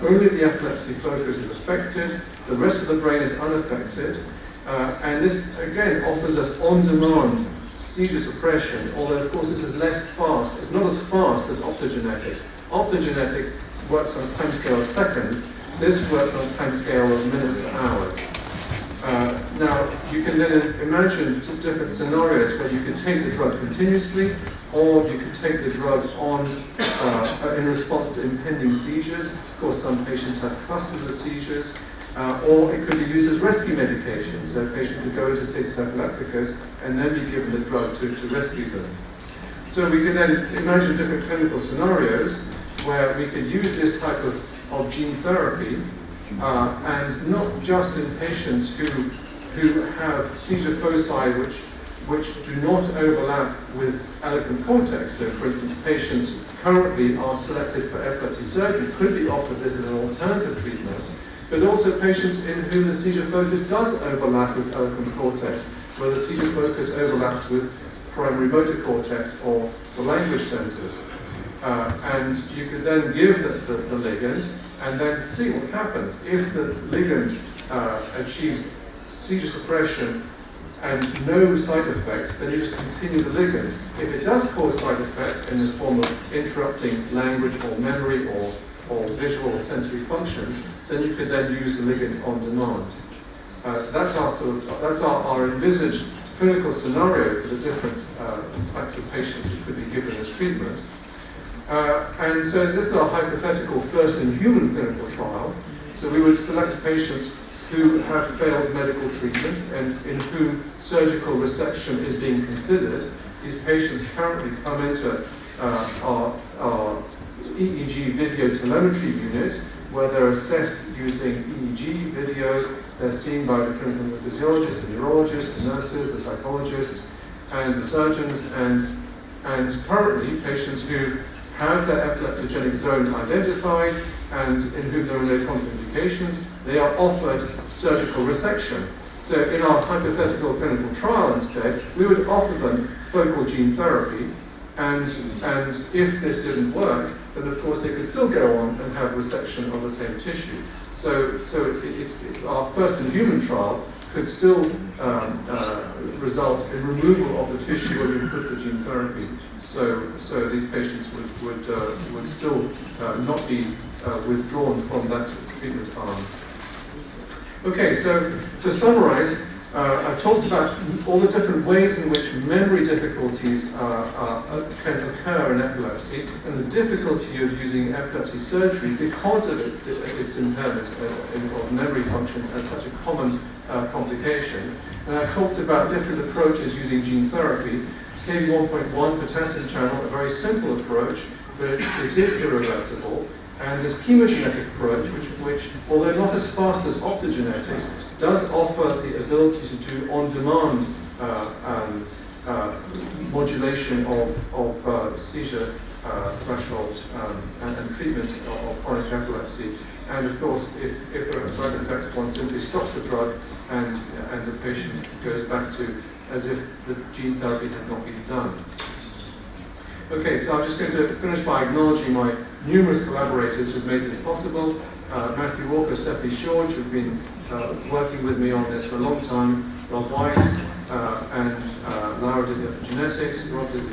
Only the epilepsy focus is affected, the rest of the brain is unaffected, and this again offers us on-demand seizure suppression, although of course this is less fast, it's not as fast as optogenetics. Optogenetics works on a timescale of seconds, this works on a timescale of minutes to hours. Now, you can then imagine different scenarios where you could take the drug continuously, or you could take the drug on in response to impending seizures. Of course, some patients have clusters of seizures, or it could be used as rescue medication. So a patient could go into status epilepticus and then be given the drug to rescue them. So we can then imagine different clinical scenarios where we could use this type of gene therapy, and not just in patients who have seizure foci which do not overlap with eloquent cortex. So for instance, patients currently are selected for epilepsy surgery could be offered this as an alternative treatment, but also patients in whom the seizure focus does overlap with eloquent cortex, where the seizure focus overlaps with primary motor cortex or the language centers. And you could then give the ligand and then see what happens. If the ligand achieves seizure suppression and no side effects, then you just continue the ligand. If it does cause side effects in the form of interrupting language or memory or visual or sensory functions, then you could then use the ligand on demand. So that's our envisaged clinical scenario for the different types of patients who could be given this treatment. And so this is our hypothetical first-in-human clinical trial. So we would select patients who have failed medical treatment and in whom surgical resection is being considered. These patients currently come into our EEG video telemetry unit, where they're assessed using EEG video. They're seen by the clinical physiologists, the neurologists, the nurses, the psychologists, and the surgeons, and currently patients who have their epileptogenic zone identified and in whom there are no contraindications, they are offered surgical resection. So in our hypothetical clinical trial instead, we would offer them focal gene therapy, and if this didn't work, then of course they could still go on and have resection of the same tissue. So our first in human trial could still result in removal of the tissue when we put the gene therapy. So these patients would still not be withdrawn from that treatment arm. Okay, so to summarize, I've talked about all the different ways in which memory difficulties can occur in epilepsy, and the difficulty of using epilepsy surgery because of its impairment of memory functions as such a common complication. And I've talked about different approaches using gene therapy. Kv1.1 potassium channel, a very simple approach, but it is irreversible. And this chemogenetic approach, which although not as fast as optogenetics, does offer the ability to do on-demand modulation of seizure threshold and treatment of chronic epilepsy. And of course, if there are side effects, one simply stops the drug and the patient goes back to as if the gene therapy had not been done. Okay, so I'm just going to finish by acknowledging my numerous collaborators who've made this possible. Matthew Walker, Stephanie Shorge, who've been working with me on this for a long time, Rob Wise and Laura did the genetics, Rob did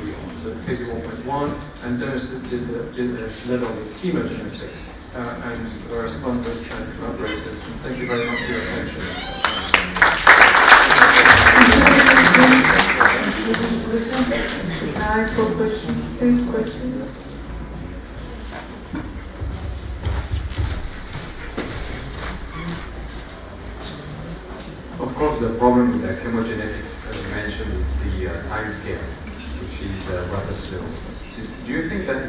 the KV1.1, and Dennis led on the chemogenetics, and various funders and collaborators. And thank you very much for your attention. For questions, please, questions. Of course, the problem with the chemogenetics, as you mentioned, is the time scale, which is rather slow. So do you think that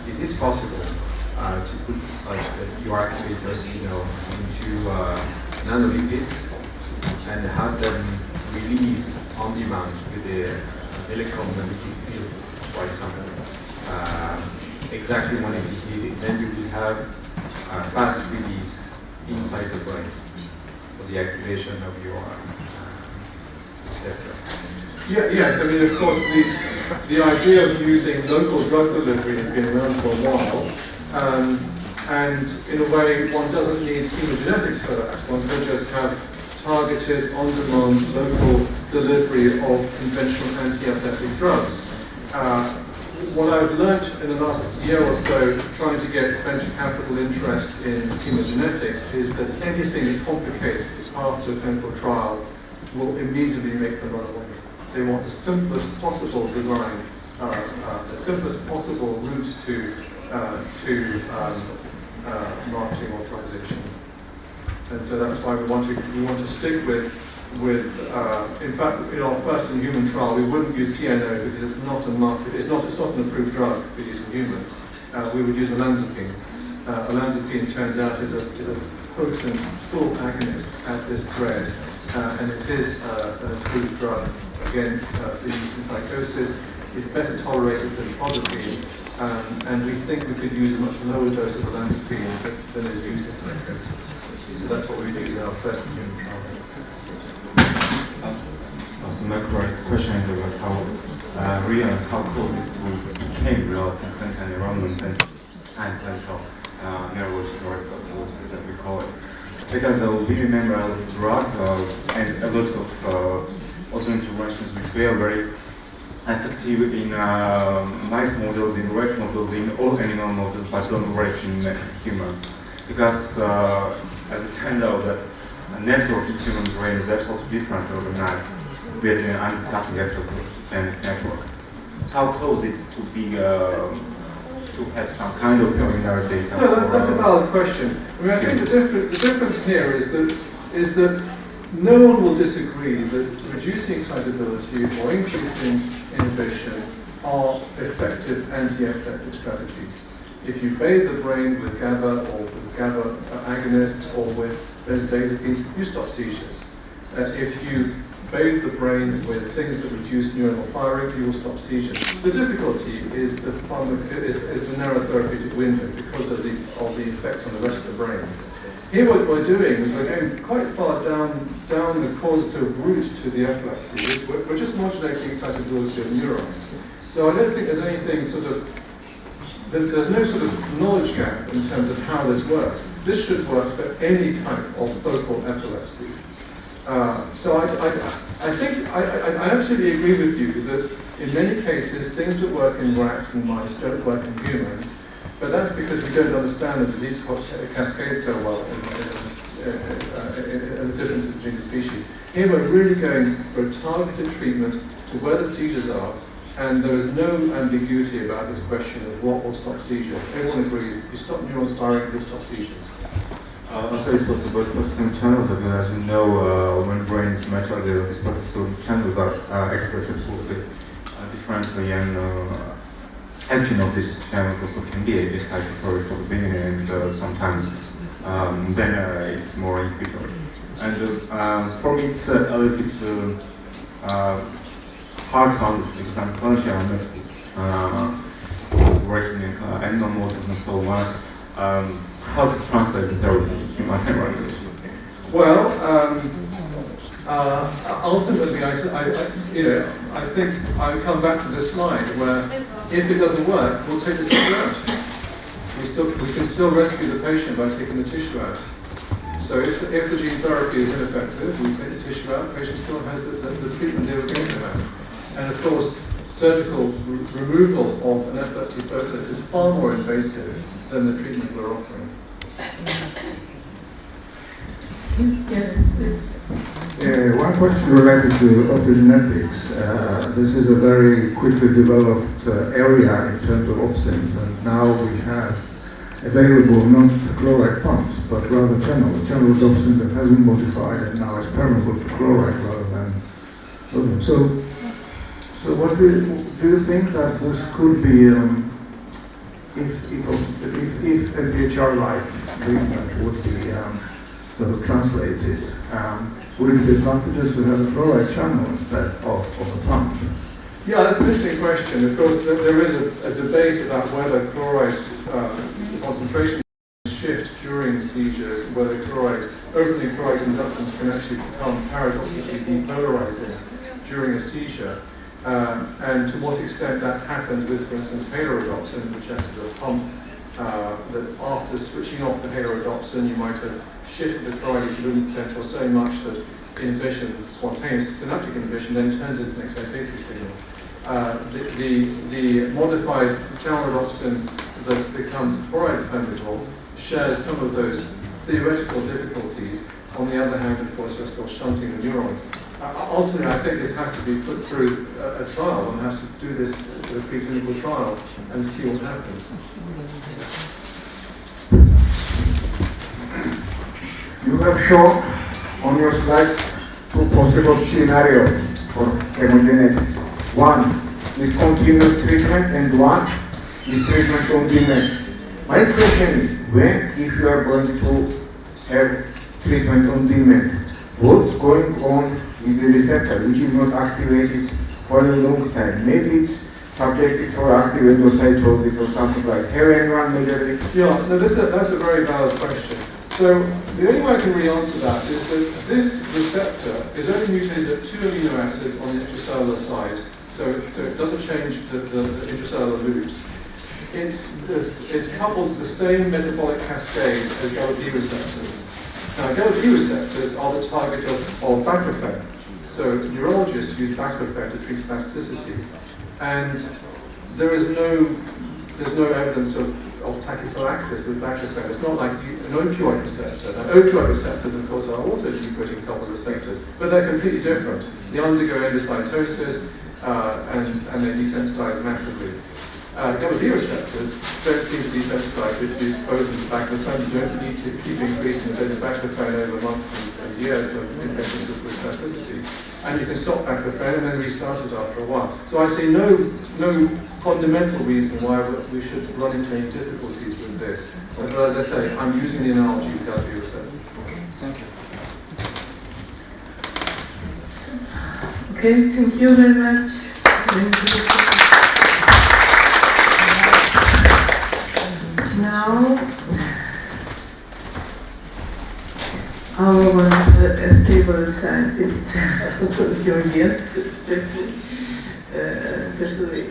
it is possible to put your activators, into nanolipids and have them release on demand with the electromagnetic field, for example, exactly when it is needed? Then you will have fast release inside the brain of the activation of your receptor. Yes, I mean, of course, the idea of using local drug delivery has been around for a while, and in a way, one doesn't need chemogenetics for that. One can just have targeted, on-demand, local delivery of conventional anti-epileptic drugs. What I've learned in the last year or so, trying to get venture capital interest in chemogenetics, is that anything that complicates the path to a clinical trial will immediately make them run away. They want the simplest possible design, the simplest possible route to marketing authorization. And so that's why we want to stick with in fact, in our first in human trial, we wouldn't use CNO because it's not a market, it's not an approved drug for use in humans. We would use olanzapine. Olanzapine turns out is a potent full agonist at this thread, and it is an approved drug again for use in psychosis. It's better tolerated than clozapine, and we think we could use a much lower dose of olanzapine than is used in psychosis. So that's what we use in our first in human trial. So my question is about how real and how close it became real in clinical environment and clinical neurological pathology, that we call it. Because we remember a lot of drugs and a lot of also interventions which were very effective in mice models, in rat models, in all animal models, but don't work in humans. Because as it turned out that a network in human brain is absolutely different organized. I'm discussing network. So how close it is to be to have some kind of preliminary data? No, that's a valid question. I mean, I think the difference here is that no one will disagree that reducing excitability or increasing inhibition are effective anti-epileptic strategies. If you bathe the brain with GABA or with GABA agonists or with benzodiazepines, you stop seizures. If you bathe the brain with things that reduce neuronal firing, you will stop seizures. The difficulty is the narrow therapeutic window because of the effects on the rest of the brain. Here what we're doing is we're going quite far down the causative route to the epilepsy. We're just modulating excitability of neurons. So I don't think there's anything sort of there's no sort of knowledge gap in terms of how this works. This should work for any type of focal epilepsy. So I think I absolutely agree with you that in many cases things that work in rats and mice don't work in humans, but that's because we don't understand the disease cascade so well and the differences between the species. Here we're really going for a targeted treatment to where the seizures are, and there is no ambiguity about this question of what will stop seizures. Everyone agrees, if you stop neurons firing, you'll stop seizures. Also, it's possible to put some channels, as you know, when the brain is mature, these potassium channels are expressed absolutely differently, and action of these channels also can be excitatory for the beginning, and sometimes then it's more inhibitory. And for me, it's a little bit hard to understand because I'm currently working in animal models and so on. How to translate the therapy to human evaluation? Well, ultimately, I think I would come back to this slide where if it doesn't work, we'll take the tissue out. We can still rescue the patient by taking the tissue out. So if the gene therapy is ineffective, we take the tissue out, the patient still has the treatment they were going to have. And of course, surgical removal of an epilepsy focus is far more invasive than the treatment we're offering. Yes, please. One question related to optogenetics. This is a very quickly developed area in terms of opsins, and now we have available not chloride pumps, but rather channels opsins that has been modified and now is permeable to chloride rather than sodium. So what do you think that this could be, if NPHR-like treatment would be sort of translated, would it be advantageous to have a chloride channel instead of a pump? Yeah, that's an interesting question. Of course, there is a debate about whether chloride concentration shift during seizures, whether opening chloride conductance can actually become paradoxically depolarizing during a seizure, and to what extent that happens with, for instance, halorodopsin, which acts as a pump, that after switching off the halorodopsin, you might have shifted the chloride equilibrium potential so much that inhibition, spontaneous synaptic inhibition, then turns into an excitatory signal. The modified channelrhodopsin that becomes chloride permeable shares some of those theoretical difficulties. On the other hand, of course, you're still shunting the neurons. Ultimately, I think this has to be put through a trial. One has to do this a preclinical trial and see what happens. You have shown on your slides two possible scenarios for chemogenetics. One is continuous treatment and one is treatment on demand. My question is, when, if you are going to have treatment on demand, what's going on with the receptor which is not activated for a long time? Maybe it's subjected for active endocytosis or something like that. Have anyone measured it? Yeah, no, that's a very valid question. So the only way I can really answer that is that this receptor is only mutated at 2 amino acids on the intracellular side, so it doesn't change the intracellular loops. It's coupled to the same metabolic cascade as GABA-B receptors. Now, GABA-B receptors are the target of baclofen. So neurologists use baclofen to treat spasticity, and there's no evidence of tachyphylaxis with baclofen. It's not like an opioid receptor. Now, opioid receptors, of course, are also G-protein coupled receptors, but they're completely different. They undergo endocytosis and they desensitize massively. GABA-B receptors don't seem to desensitize if you expose them to baclofen. You don't need to keep increasing the dose of baclofen over months and years in patients with spasticity. And you can stop baclofen and then restart it after a while. So I see no fundamental reason why we should run into any difficulties with this. But as I say, I'm using the analogy of GABA-B receptors. Thank you. Okay, thank you very much. Thank you. Now, our favorite scientists, your audience, especially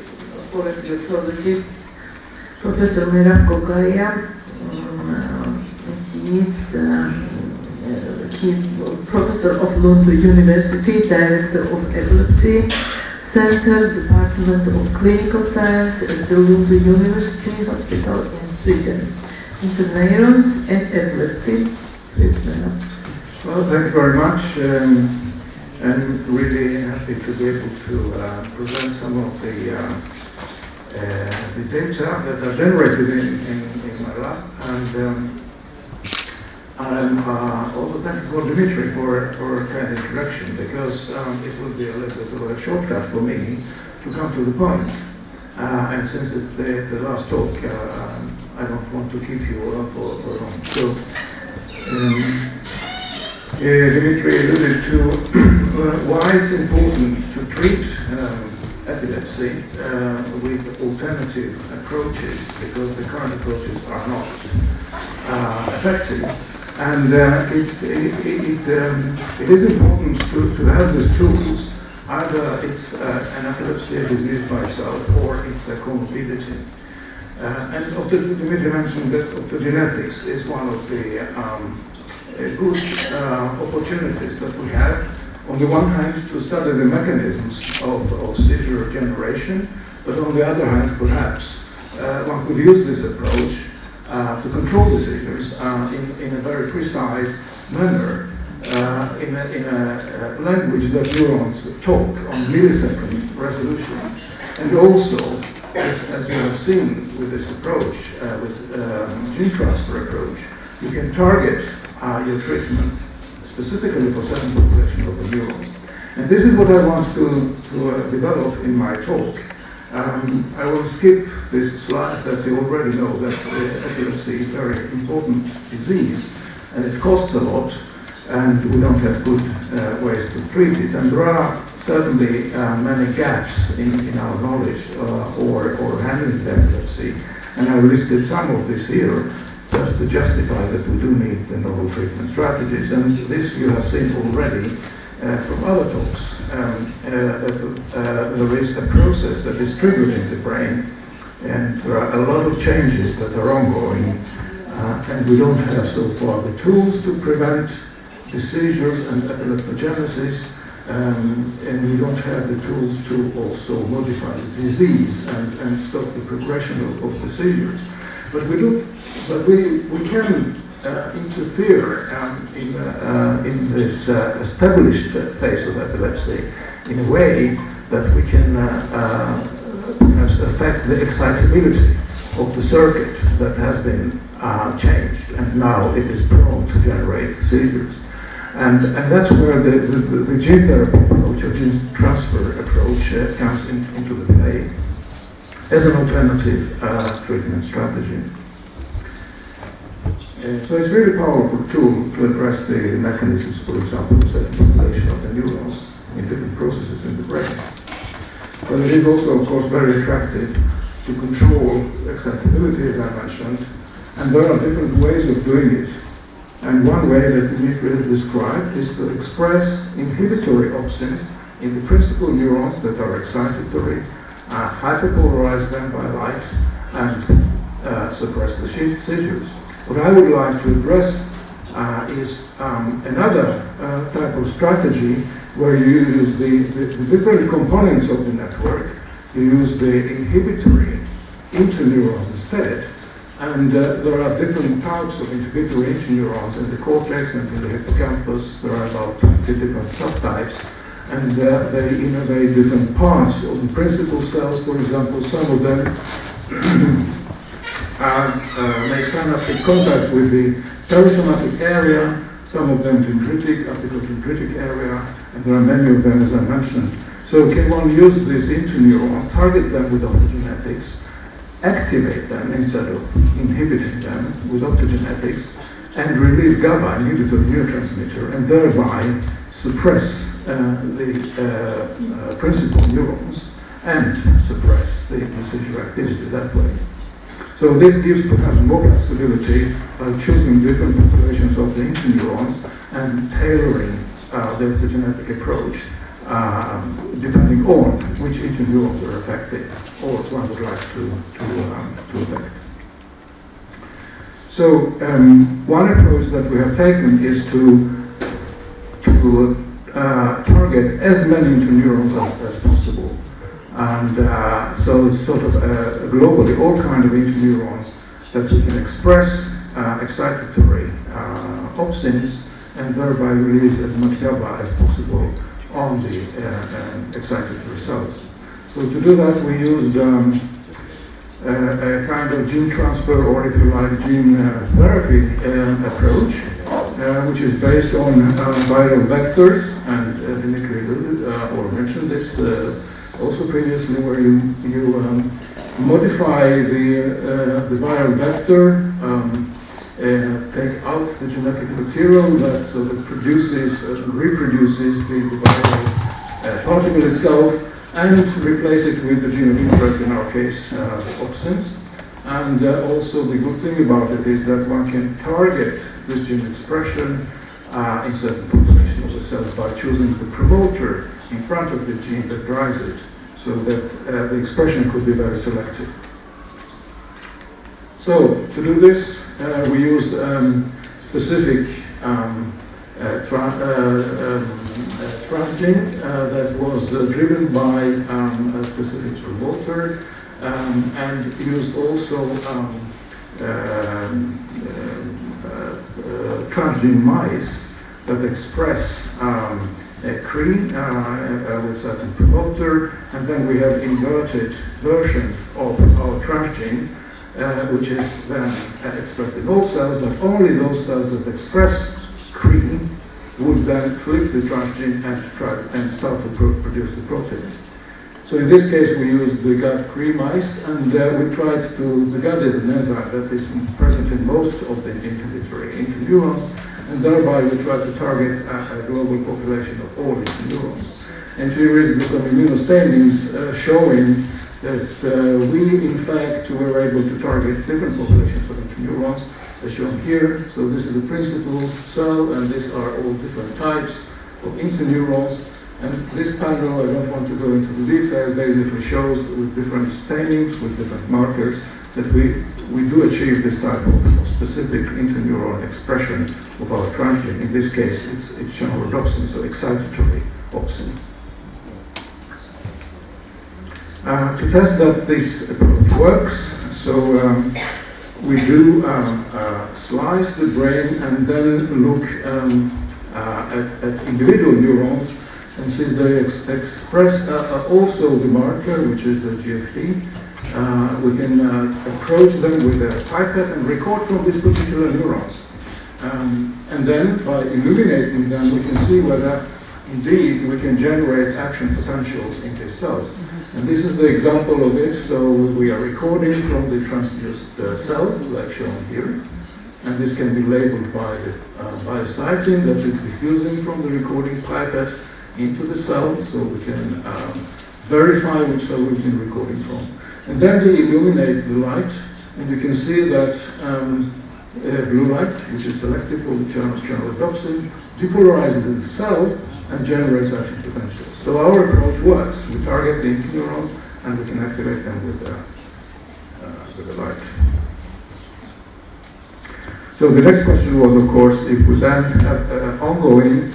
for epileptologists, Professor Merab he's professor of Lund's University, director of Epilepsy Center, Department of Clinical Science at the Lund University Hospital in Sweden. Into neurons and epilepsy. Please, Mera. Well, thank you very much. I'm really happy to be able to present some of the data that are generated in my lab. And I'm also thankful for Dimitri for a kind introduction, because it will be a little bit of a shortcut for me to come to the point. And since it's the last talk, I don't want to keep you for long. So, Dimitri alluded to why it's important to treat epilepsy with alternative approaches, because the current approaches are not effective. And it is important to have these tools. Either it's an epilepsy disease by itself, or it's a comorbidity. And Dr. Dimitri mentioned that optogenetics is one of the good opportunities that we have. On the one hand, to study the mechanisms of seizure generation, but on the other hand, perhaps one could use this approach to control the seizures in a very precise manner, in a language that neurons talk on millisecond resolution. And also, as you have seen with this approach, with gene transfer approach, you can target your treatment specifically for certain population of the neurons. And this is what I want to develop in my talk. I will skip this slide that you already know, that epilepsy is a very important disease, and it costs a lot, and we don't have good ways to treat it. And there are certainly many gaps in our knowledge or handling the epilepsy, and I listed some of this here just to justify that we do need the novel treatment strategies. And this you have seen already from other talks, that there is a process that is triggered in the brain, and there are a lot of changes that are ongoing, and we don't have so far the tools to prevent the seizures and epileptogenesis, and we don't have the tools to also modify the disease and stop the progression of the seizures. But we can interfere in this established phase of epilepsy in a way that we can affect the excitability of the circuit that has been changed, and now it is prone to generate seizures. And that's where the gene therapy approach or gene transfer approach comes into the play as an alternative treatment strategy. So it's a really powerful tool to address the mechanisms, for example, the circulation of the neurons in different processes in the brain. But it is also, of course, very attractive to control excitability, as I mentioned, and there are different ways of doing it. And one way that Dimitri described is to express inhibitory opsins in the principal neurons that are excitatory, hyperpolarize them by light, and suppress the seizures. What I would like to address is another type of strategy where you use the different components of the network. You use the inhibitory interneurons instead, and there are different types of inhibitory interneurons in the cortex and in the hippocampus. There are about 20 different subtypes, and they innervate different parts of the principal cells. For example, some of them make synaptic contact with the perisomatic area, some of them dendritic, opticodendritic area, and there are many of them, as I mentioned. So can one use this interneurons, target them with optogenetics, activate them instead of inhibiting them with optogenetics, and release GABA, inhibitory neurotransmitter, and thereby suppress the principal neurons and suppress the seizure activity that way. So this gives perhaps more flexibility by choosing different populations of the interneurons and tailoring the optogenetic approach depending on which interneurons are affected or one would like to affect. So one approach that we have taken is to target as many interneurons as possible. And so it's sort of globally all kinds of interneurons that we can express excitatory opsins and thereby release as much GABA as possible on the excitatory cells. So to do that we used a kind of gene transfer, or if you like, gene therapy approach, which is based on viral vectors, and Dimitri alluded or mentioned this also previously, where you modify the viral vector, take out the genetic material that sort of produces, reproduces the viral particle itself, and replace it with the gene of interest, in our case, opsins. And also the good thing about it is that one can target this gene expression in certain population of the cells by choosing the promoter in front of the gene that drives it, so that the expression could be very selective. So to do this, we used specific transgene that was driven by a specific promoter, and used also transgene mice that express a cream with certain promoter, and then we have inverted version of our transgene, which is then expressed in all cells, but only those cells that express cream would then flip the transgene and start to produce the protein. So in this case we used the GAD3 mice, and we tried to, the GAD is an enzyme that is present in most of the inhibitory interneurons, and thereby we tried to target a global population of all interneurons. And here is some immunostainings showing that we in fact were able to target different populations of interneurons, as shown here. So this is the principal cell, and these are all different types of interneurons. And this panel, I don't want to go into the detail, basically shows with different stainings, with different markers, that we do achieve this type of specific interneuron expression of our transgene. In this case, it's shown rhodopsin, so excitatory opsin. To test that this approach works, so we do slice the brain and then look at individual neurons, and since they express also the marker, which is the GFT, we can approach them with a pipette and record from these particular neurons. And then by illuminating them, we can see whether indeed we can generate action potentials in these cells. And this is the example of it. So we are recording from the transduced cells, like shown here. And this can be labeled by the cytine that is diffusing from the recording pipette into the cell, so we can verify which cell we've been recording from. And then we illuminate the light, and you can see that blue light, which is selective for the channel rhodopsin, depolarizes the cell and generates action potential. So our approach works. We target the interneurons and we can activate them with the light. So the next question was, of course, if we then have ongoing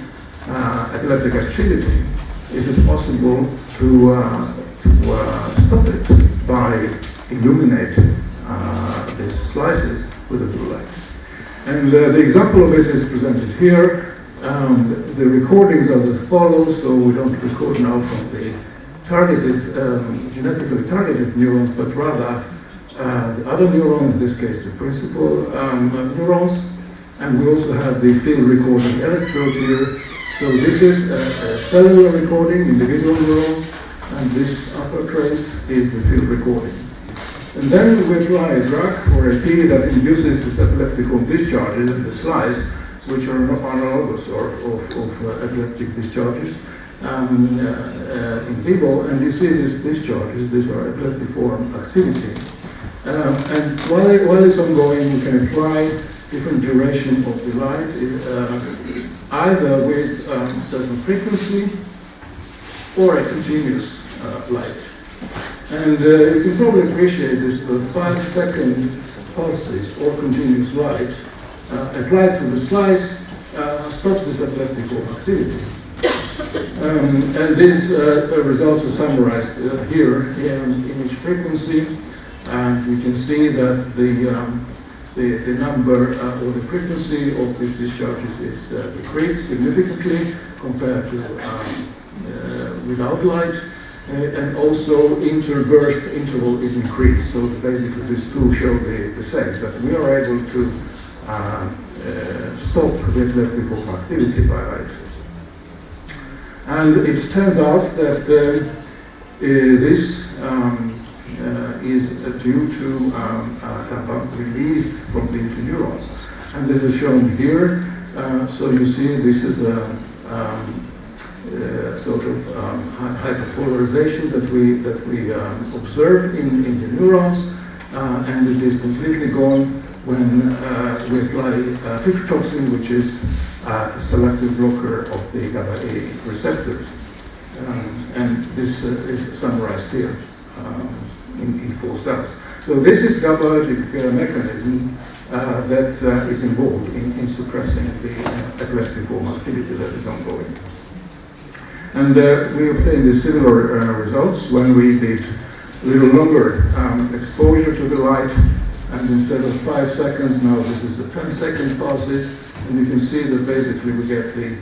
epileptic activity, is it possible to stop it by illuminating these slices with a blue light? And the example of it is presented here. The recordings are as follows, so we don't record now from the targeted, genetically targeted neurons, but rather the other neuron, in this case the principal neurons, and we also have the field recording electrode here. So this is a cellular recording, individual neuron, and this upper trace is the field recording. And then we apply a drug or a P that induces this epileptiform discharges in the slice, which are analogous of epileptic discharges in vivo, and you see these discharges, these are epileptiform activity. And while it's ongoing, you can apply different duration of the light, either with certain frequency, or a continuous light. And you can probably appreciate this, the 5-second pulses or continuous light applied to the slice stops this epileptic form activity. And these results are summarized here in image frequency, and we can see that the number or the frequency of these discharges is decreased significantly compared to without light, and also interburst interval is increased. So basically these two show the same, that we are able to stop the epileptic form activity by light. And it turns out that this is due to GABA released from the interneurons. And this is shown here. So you see this is a sort of hyperpolarization that we observe in the neurons, and it is completely gone when we apply phytotoxin, which is a selective blocker of the GABA-A receptors. And this is summarized here in 4 cells. So this is GABAergic mechanism that is involved in suppressing the epileptic form activity that is ongoing. And we obtained similar results when we did a little longer exposure to the light, and instead of 5 seconds, now this is the 10-second pulses, and you can see that basically we get the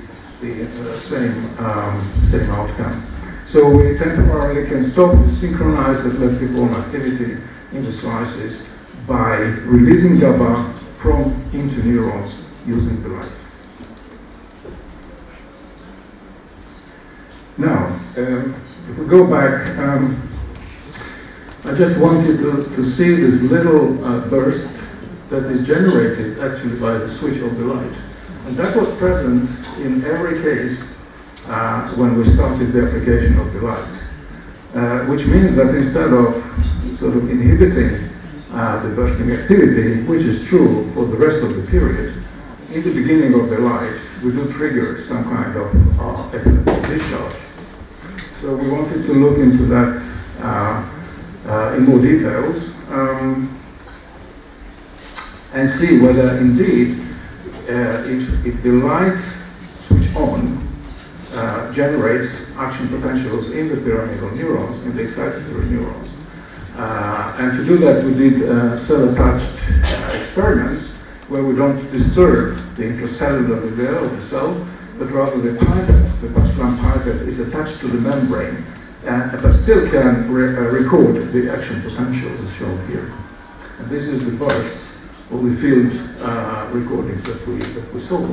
same outcome. So we temporarily can stop the synchronized epileptic form activity in the slices by releasing GABA from interneurons using the light. Now, if we go back, I just wanted to see this little burst that is generated actually by the switch of the light. And that was present in every case when we started the application of the light. Which means that instead of sort of inhibiting the bursting activity, which is true for the rest of the period, in the beginning of the light, we do trigger some kind of epileptic discharge. So we wanted to look into that in more details and see whether indeed if the light switch on generates action potentials in the pyramidal neurons, in the excitatory neurons. And to do that, we did cell-attached experiments where we don't disturb the intracellular milieu of the cell, but rather the pipette, the patch-clamp pipette, is attached to the membrane, but still can record the action potentials as shown here. And this is the bursts of the field recordings that we saw.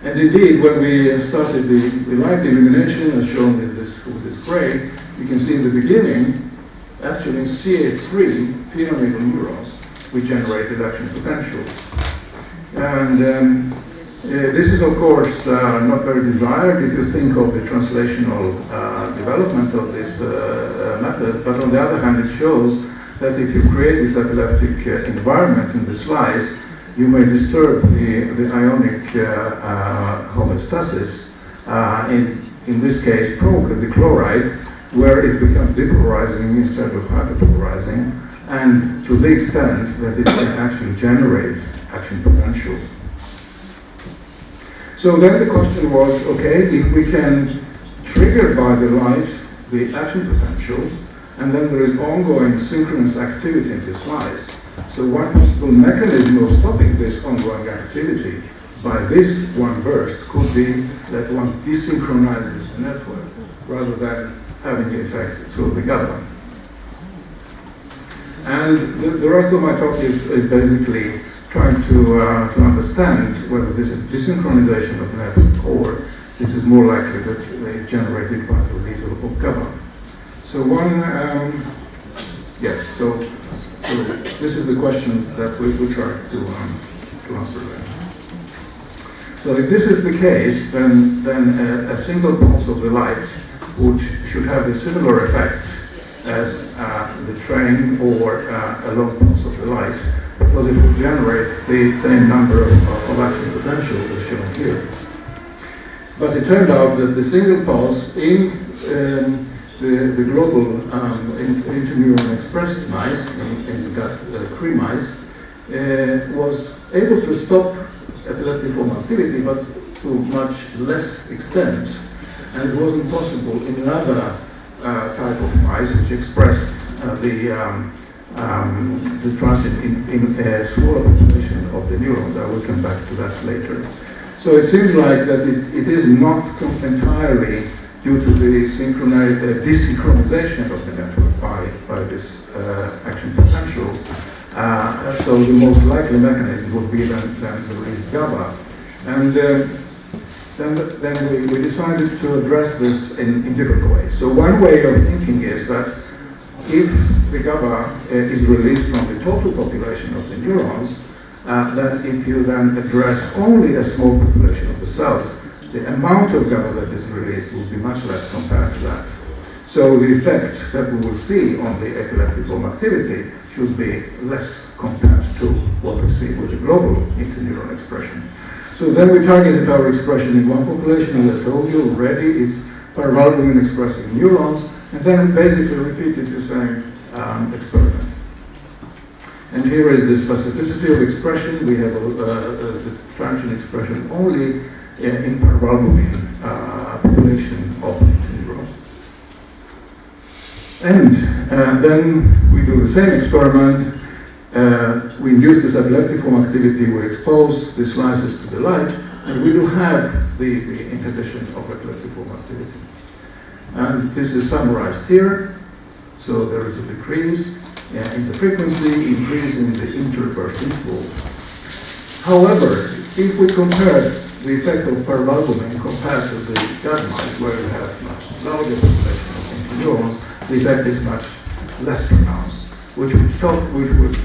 And indeed, when we started the light illumination, as shown with this gray, you can see in the beginning, actually in CA3 pyramidal neurons, we generated action potentials. And this is, of course, not very desired if you think of the translational development of this method, but on the other hand, it shows that if you create this epileptic environment in the slice, you may disturb the ionic homeostasis, in this case, probably the chloride, where it becomes depolarizing instead of hyperpolarizing, and to the extent that it can actually generate action potentials. So then the question was, okay, if we can trigger by the light the action potentials, and then there is ongoing synchronous activity in the slice. So one possible mechanism of stopping this ongoing activity by this one burst could be that one desynchronizes the network rather than having the effect through the GABA. And the rest of my talk is basically trying to understand whether this is desynchronization of the network or this is more likely that they generated by the release of GABA. So so this is the question that we try to answer there. So if this is the case, then a single pulse of the light should have a similar effect as the train or a long pulse of the light, because it will generate the same number of action potentials as shown here. But it turned out that the single pulse in the global interneuron expressed mice, in the gut Cree mice, was able to stop epileptiform activity, but to much less extent. And it wasn't possible in another type of mice which expressed the transgene in a smaller population of the neurons. I will come back to that later. So it seems like that it is not entirely due to the desynchronization of the network by this action potential. So the most likely mechanism would be then the release GABA. And then we decided to address this in different ways. So one way of thinking is that if the GABA is released from the total population of the neurons, then if you then address only a small population of the cells, the amount of GABA that is released will be much less compared to that. So the effect that we will see on the epileptiform activity should be less compared to what we see with the global interneuron expression. So then we targeted our expression in one population, and I told you already, it's parvalbumin expressing neurons, and then basically repeated the same experiment. And here is the specificity of expression. We have the transgene expression only in parvalbumin population of neurons. And then we do the same experiment. We induce this epileptiform activity, we expose the slices to the light, and we do have the inhibition of epileptiform activity. And this is summarized here. So there is a decrease in the frequency, increase in the interburst interval. However, if we compare the effect of parvalbumin compared to the gut mice, where you have much larger population of neurons, the effect is much less pronounced, which would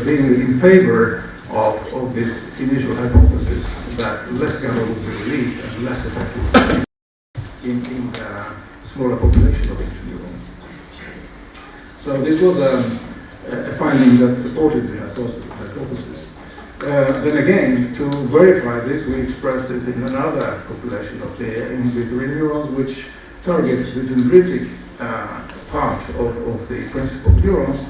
be in favor of this initial hypothesis that less GABA would be released and less effective in smaller population of interneurons. So this was a finding that supported the hypothesis. Then again, to verify this, we expressed it in another population of the inhibitory neurons, which target the dendritic part of the principal neurons.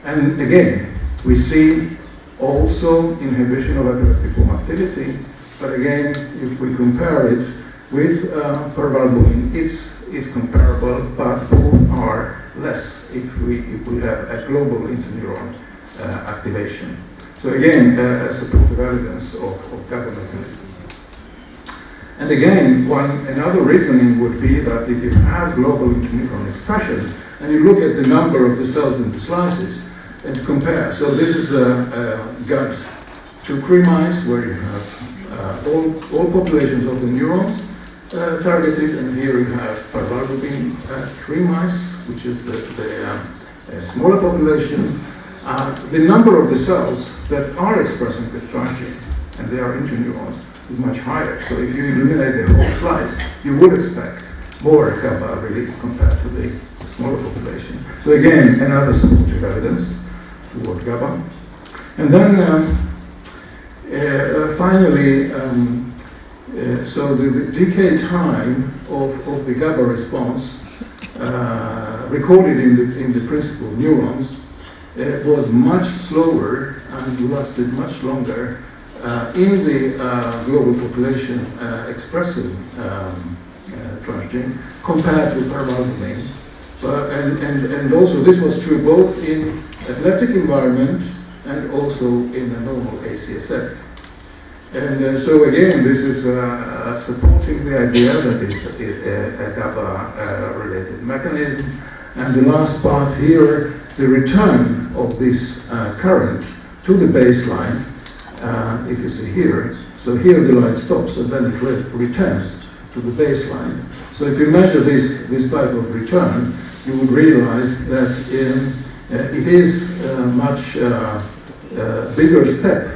And again, we see also inhibition of epileptiform activity, but again, if we compare it with parvalbumin, it's comparable, but both are less if we have a global interneuron activation. So again, supportive evidence of GABA mechanism. And again, another reasoning would be that if you have global interneuron expression, and you look at the number of the cells in the slices, and compare. So this is a gut to Cree mice, where you have all populations of the neurons targeted, and here you have parvalbumin Cree mice, which is the smaller population. The number of the cells that are expressing this transgene, and they are interneurons, is much higher. So if you eliminate the whole slice, you would expect more GABA release compared to the smaller population. So again, another supportive evidence toward GABA. And then finally, so the decay time of the GABA response recorded in the principal neurons was much slower and lasted much longer in the global population expressing transgene compared to parvalbumin. And also this was true both in epileptic environment and also in a normal ACSF. And so again, this is supporting the idea that it's a GABA-related mechanism. And the last part here, the return of this current to the baseline, if you see here. So here the light stops and then it returns to the baseline. So if you measure this type of return, you would realize that it is a much bigger step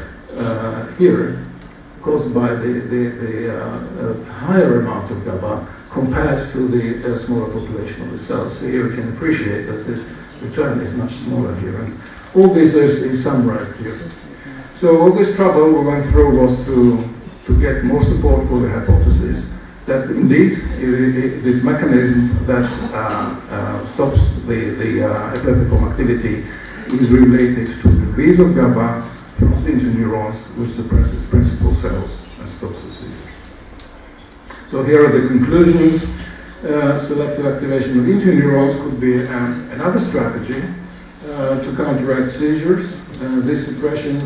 here, caused by the higher amount of GABA compared to the smaller population of the cells. So here you can appreciate that this return is much smaller here. And all this is summarized here. So all this trouble we went through was to to get more support for the hypothesis that indeed this mechanism that stops the epileptiform activity is related to the release of GABA from the interneurons, which suppresses principal cells and stops the seizure. So here are the conclusions. Selective activation of interneurons could be another strategy to counteract seizures. This suppression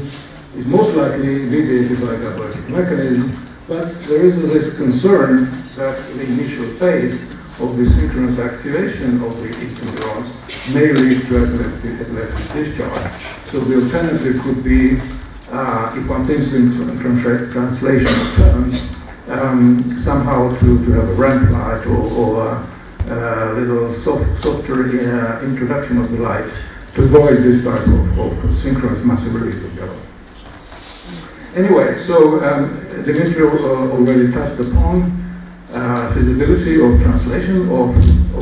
is most likely mediated by GABAergic mechanism, but there is this concern that the initial phase of the synchronous activation of the interneurons may lead to epileptic discharge. So the alternative could be, if one thinks in translational terms, somehow to have a ramp light or a little softer introduction of the light to avoid this type of synchronous massive release of GABA. Anyway, so Dimitri already touched upon feasibility of translation of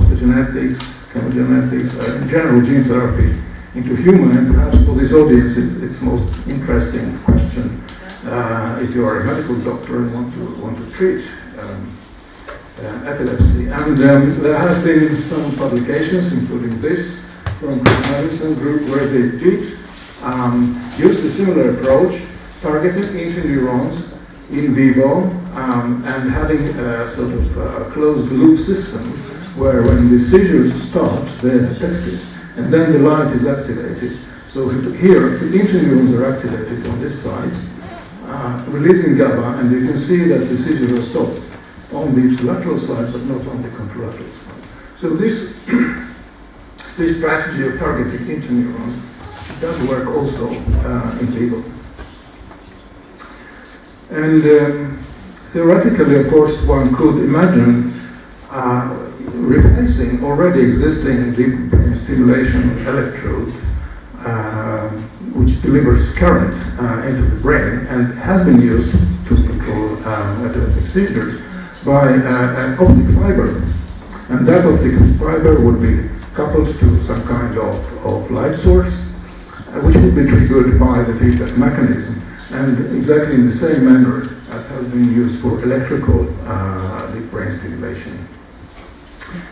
the genetics, chemogenetics, in general gene therapy into human, and perhaps for this audience it's most interesting question if you are a medical doctor and want to treat epilepsy. And there have been some publications, including this, from the medicine group, where they did use a similar approach, targeting interneurons in vivo and having a sort of closed loop system where when the seizure stops, they're detected and then the light is activated. So here, the interneurons are activated on this side, releasing GABA, and you can see that the seizures are stopped on the ipsilateral side but not on the contralateral side. So this strategy of targeting interneurons does work also in vivo. And theoretically, of course, one could imagine replacing already existing deep brain stimulation electrode, which delivers current into the brain and has been used to control epileptic seizures, by an optic fiber. And that optic fiber would be coupled to some kind of light source, which would be triggered by the feedback mechanism. And exactly in the same manner that has been used for electrical deep brain stimulation.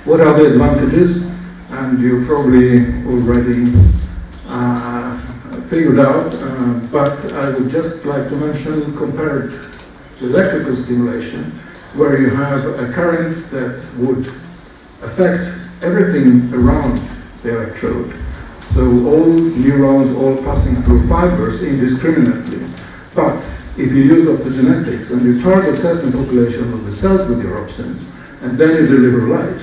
What are the advantages? And you probably already figured out, but I would just like to mention, compared to electrical stimulation, where you have a current that would affect everything around the electrode. So all neurons all passing through fibers indiscriminately. But if you use optogenetics and you target certain population of the cells with your opsins, and then you deliver light,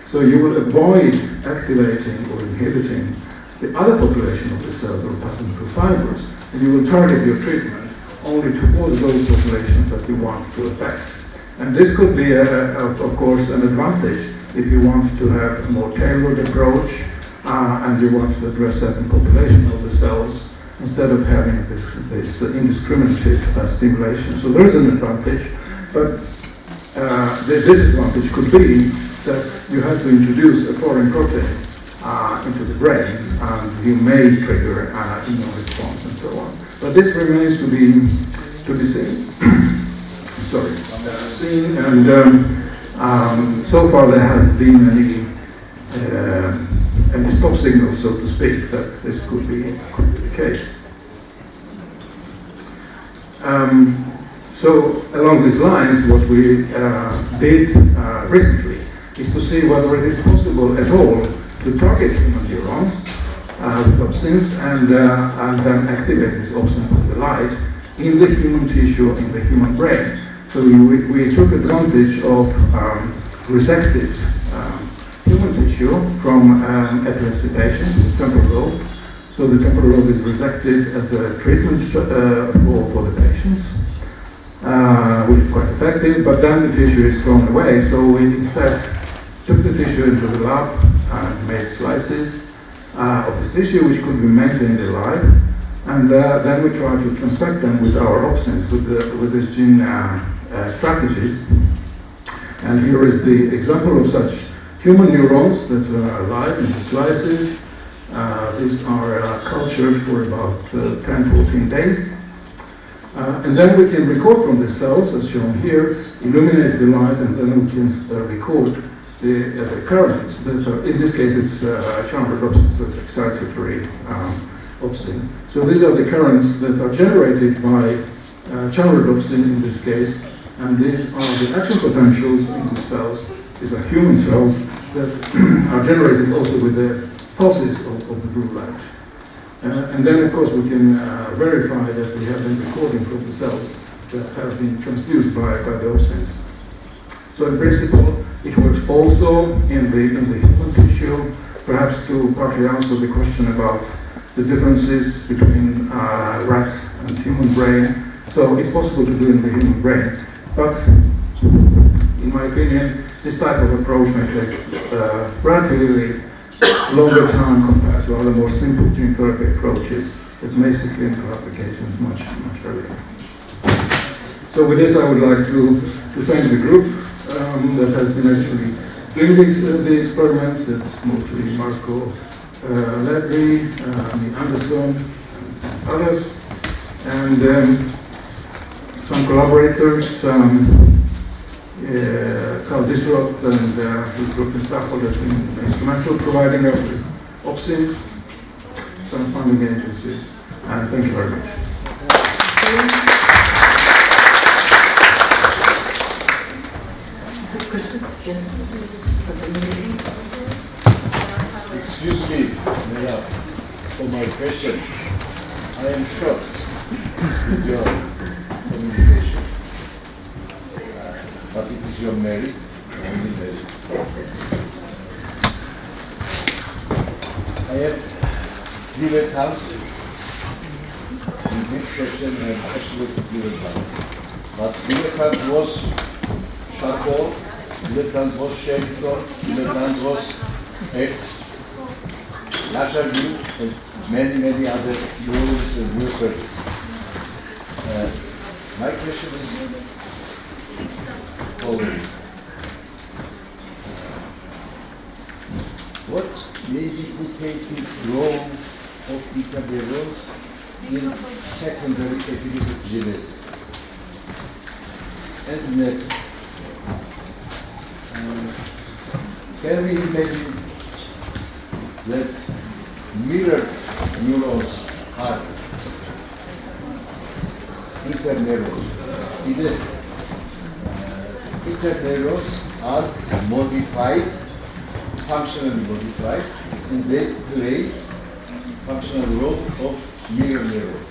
so you will avoid activating or inhibiting the other population of the cells that are passing through fibers, and you will target your treatment only towards those populations that you want to affect. And this could be, of course, an advantage if you want to have a more tailored approach and you want to address certain population of the cells, instead of having this indiscriminate stimulation. So there is an advantage, but the disadvantage could be that you have to introduce a foreign protein into the brain, and you may trigger immune response and so on. But this remains to be seen. Seen, and so far there hasn't been any stop signals, so to speak, that this could be the case. So along these lines, what we did recently is to see whether it is possible at all to target human neurons with opsins and then activate these opsins with the light in the human tissue, in the human brain. So we took advantage of resected human tissue from epilepsy patients with temporal lobe. So the temporal lobe is resected as a treatment for the patients, which is quite effective, but then the tissue is thrown away. So we instead took the tissue into the lab and made slices of this tissue, which could be maintained alive, and then we tried to transfect them with our opsins, with this gene strategies. And here is the example of such human neurons that are alive in the slices. These are cultured for about 10-14 days. And then we can record from the cells, as shown here, illuminate the light, and then we can record the currents. That are, in this case, it's chambered opsin, so it's excitatory opsin. So these are the currents that are generated by chambered opsin in this case, and these are the action potentials in the cells. These are human cells that are generated also with the pulses of the blue light. And then, of course, we can verify that we have been recording from the cells that have been transduced by the opsins. So in principle, it works also in the human tissue, perhaps to partly answer the question about the differences between rat and human brain. So it's possible to do in the human brain, but in my opinion, this type of approach may take relatively longer time compared to other more simple gene therapy approaches that may see clinical applications much earlier. So with this, I would like to thank the group that has been actually doing the experiments. It's mostly Marco Ledry, Anderson, and others, and some collaborators, Carl Disrupt and his group and staff has been instrumental providing us with opsins, some funding agencies, and thank you very much. Questions? Yes, please. Excuse me, Mera, for my question. I am shocked with your communication. But it is your merit, only merit. I have dilettante in this question. I am absolutely dilettante. But dilettante was Charcot, dilettante was Shepton, dilettante was X, Lachagou, and many other rules and new surgeons. My question is following. What may be the role of beta neurons in secondary epileptic genetics? And next, can we imagine that mirror neurons are interneurons? Interneurons are modified, functionally modified, and they play functional role of mirror neurons.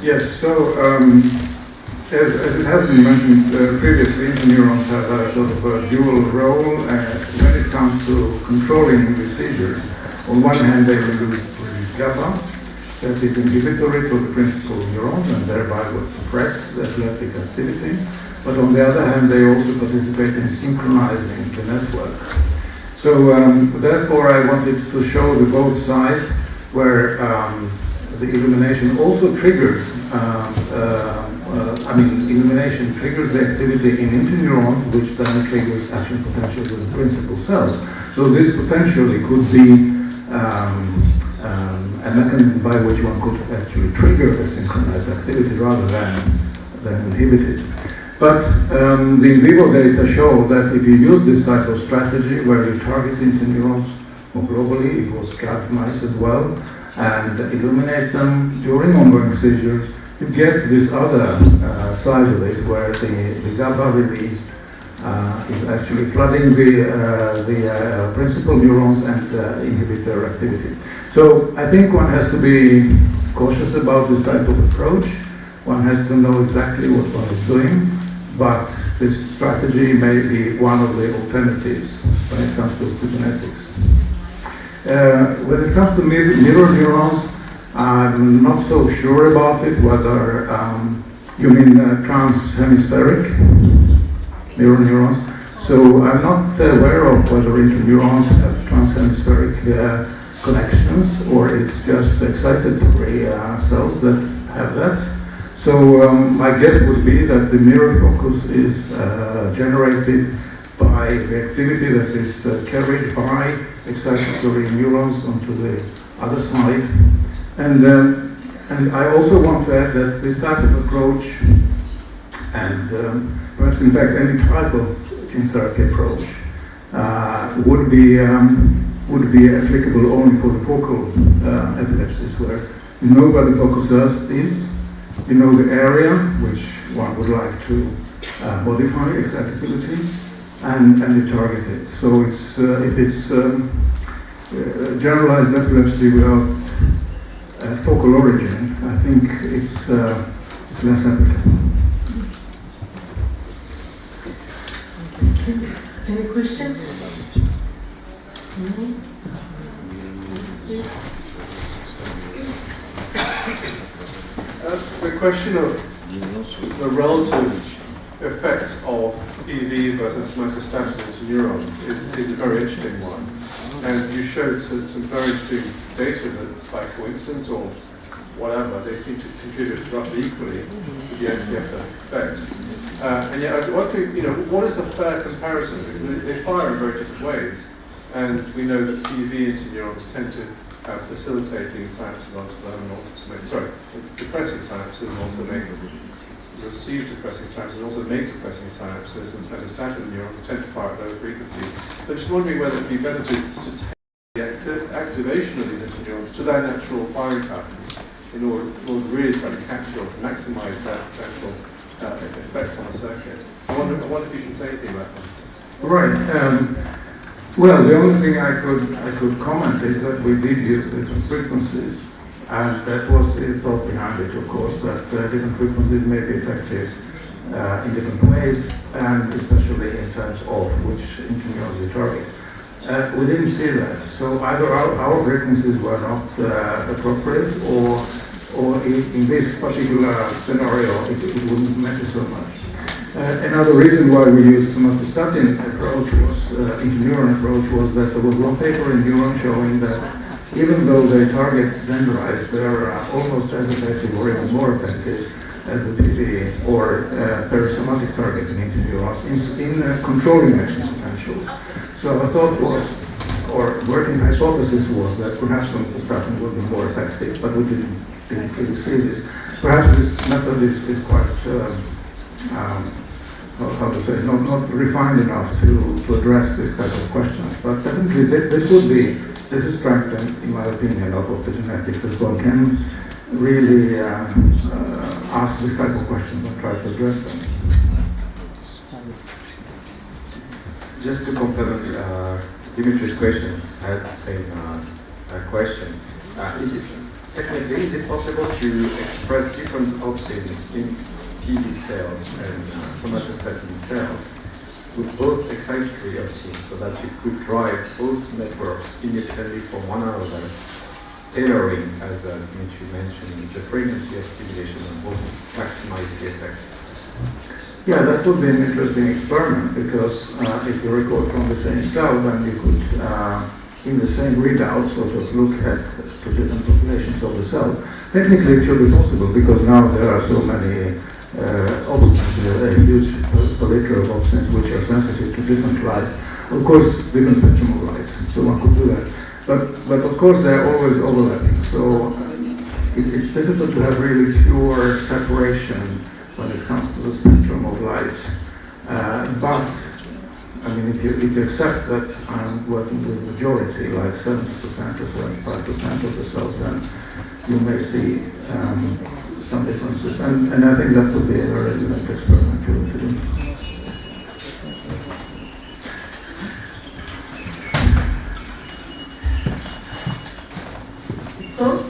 Yes, so as it has been mentioned previously, interneurons have a sort of a dual role when it comes to controlling the seizures. On one hand, they release GABA, that is inhibitory to the principal neurons and thereby will suppress the epileptic activity. But on the other hand, they also participate in synchronizing the network. So therefore, I wanted to show the both sides where the illumination also triggers, illumination triggers the activity in interneurons, which then triggers action potential with the principal cells. So this potentially could be a mechanism by which one could actually trigger a synchronized activity rather than inhibit it. But the in vivo data show that if you use this type of strategy where you target interneurons more globally, it was cat mice as well, and illuminate them during ongoing seizures, you get this other side of it where the GABA released is actually flooding the principal neurons and inhibit their activity. So I think one has to be cautious about this type of approach. One has to know exactly what one is doing, but this strategy may be one of the alternatives when it comes to genetics. When it comes to mirror neurons, I'm not so sure about it, whether you mean transhemispheric mirror neurons. So I'm not aware of whether interneurons have transhemispheric connections or it's just excitatory cells that have that. So my guess would be that the mirror focus is generated by the activity that is carried by excitatory neurons onto the other side. And And I also want to add that this type of approach, and perhaps in fact any type of gene therapy approach, would be applicable only for the focal epilepsies, where you know where the focus is, you know the area which one would like to modify its activity, and you target it. So it's if it's generalized epilepsy without focal origin, I think it's less applicable. Any questions? No? Yes. The question of the relative effects of EV versus somatostatin into neurons is a very interesting one. And you showed some very interesting data that, by coincidence or whatever, they seem to contribute roughly equally to the anti-epileptic effect. And yet I was wondering, what is the fair comparison? Because they fire in very different ways. And we know that EV into neurons tend to have facilitating synapses onto them, and also depressing synapses, and also make receive depressing synapses, and also make depressing synapses, and somatostatin neurons tend to fire at lower frequencies. So I'm just wondering whether it would be better to take the activation of these interneurons to their natural firing patterns in order to really try to capture or maximize that potential effects on the circuit. I wonder if you can say anything about that. Right. Well, the only thing I could comment is that we did use different frequencies, and that was the thought behind it, of course, that different frequencies may be effective in different ways, and especially in terms of which interneurons you target. We didn't see that, so either our frequencies were not appropriate, or in this particular scenario, it wouldn't matter so much. Another reason why we used somatostatin approach interneuron approach was that there was one paper in Neuron showing that even though they target dendrites, they are almost as effective or even more effective as the PD or perisomatic targeting interneurons in controlling action potentials. So our thought was, or working hypothesis was, that perhaps somatostatin would be more effective, but we didn't really see this. Perhaps this method is quite how to say, not refined enough to address this type of questions. But definitely this is strength, in my opinion, of optogenetics, that one can really ask this type of questions and try to address them. Just to complement Dimitri's question, I had the same question. Is it possible to express different opsins in PD cells and somatostatin cells with both excitatory opsins, so that you could drive both networks independently from one another, tailoring, as Dimitri mentioned, the frequency of stimulation and both maximize the effect? Yeah, that would be an interesting experiment, because if you record from the same cell, then you could, in the same readout, sort of look at two different populations of the cell. Technically, it should be possible, because now there are so many a huge palette of opsins which are sensitive to different lights. Of course, different spectrum of light, so one could do that. But of course, they are always overlapping. So it's difficult to have really pure separation when it comes to the spectrum of light. But I mean, if you accept that I'm working with majority, like 70% or 75% of the cells, then you may see some differences, and I think that would be a very relevant experiment to do. So,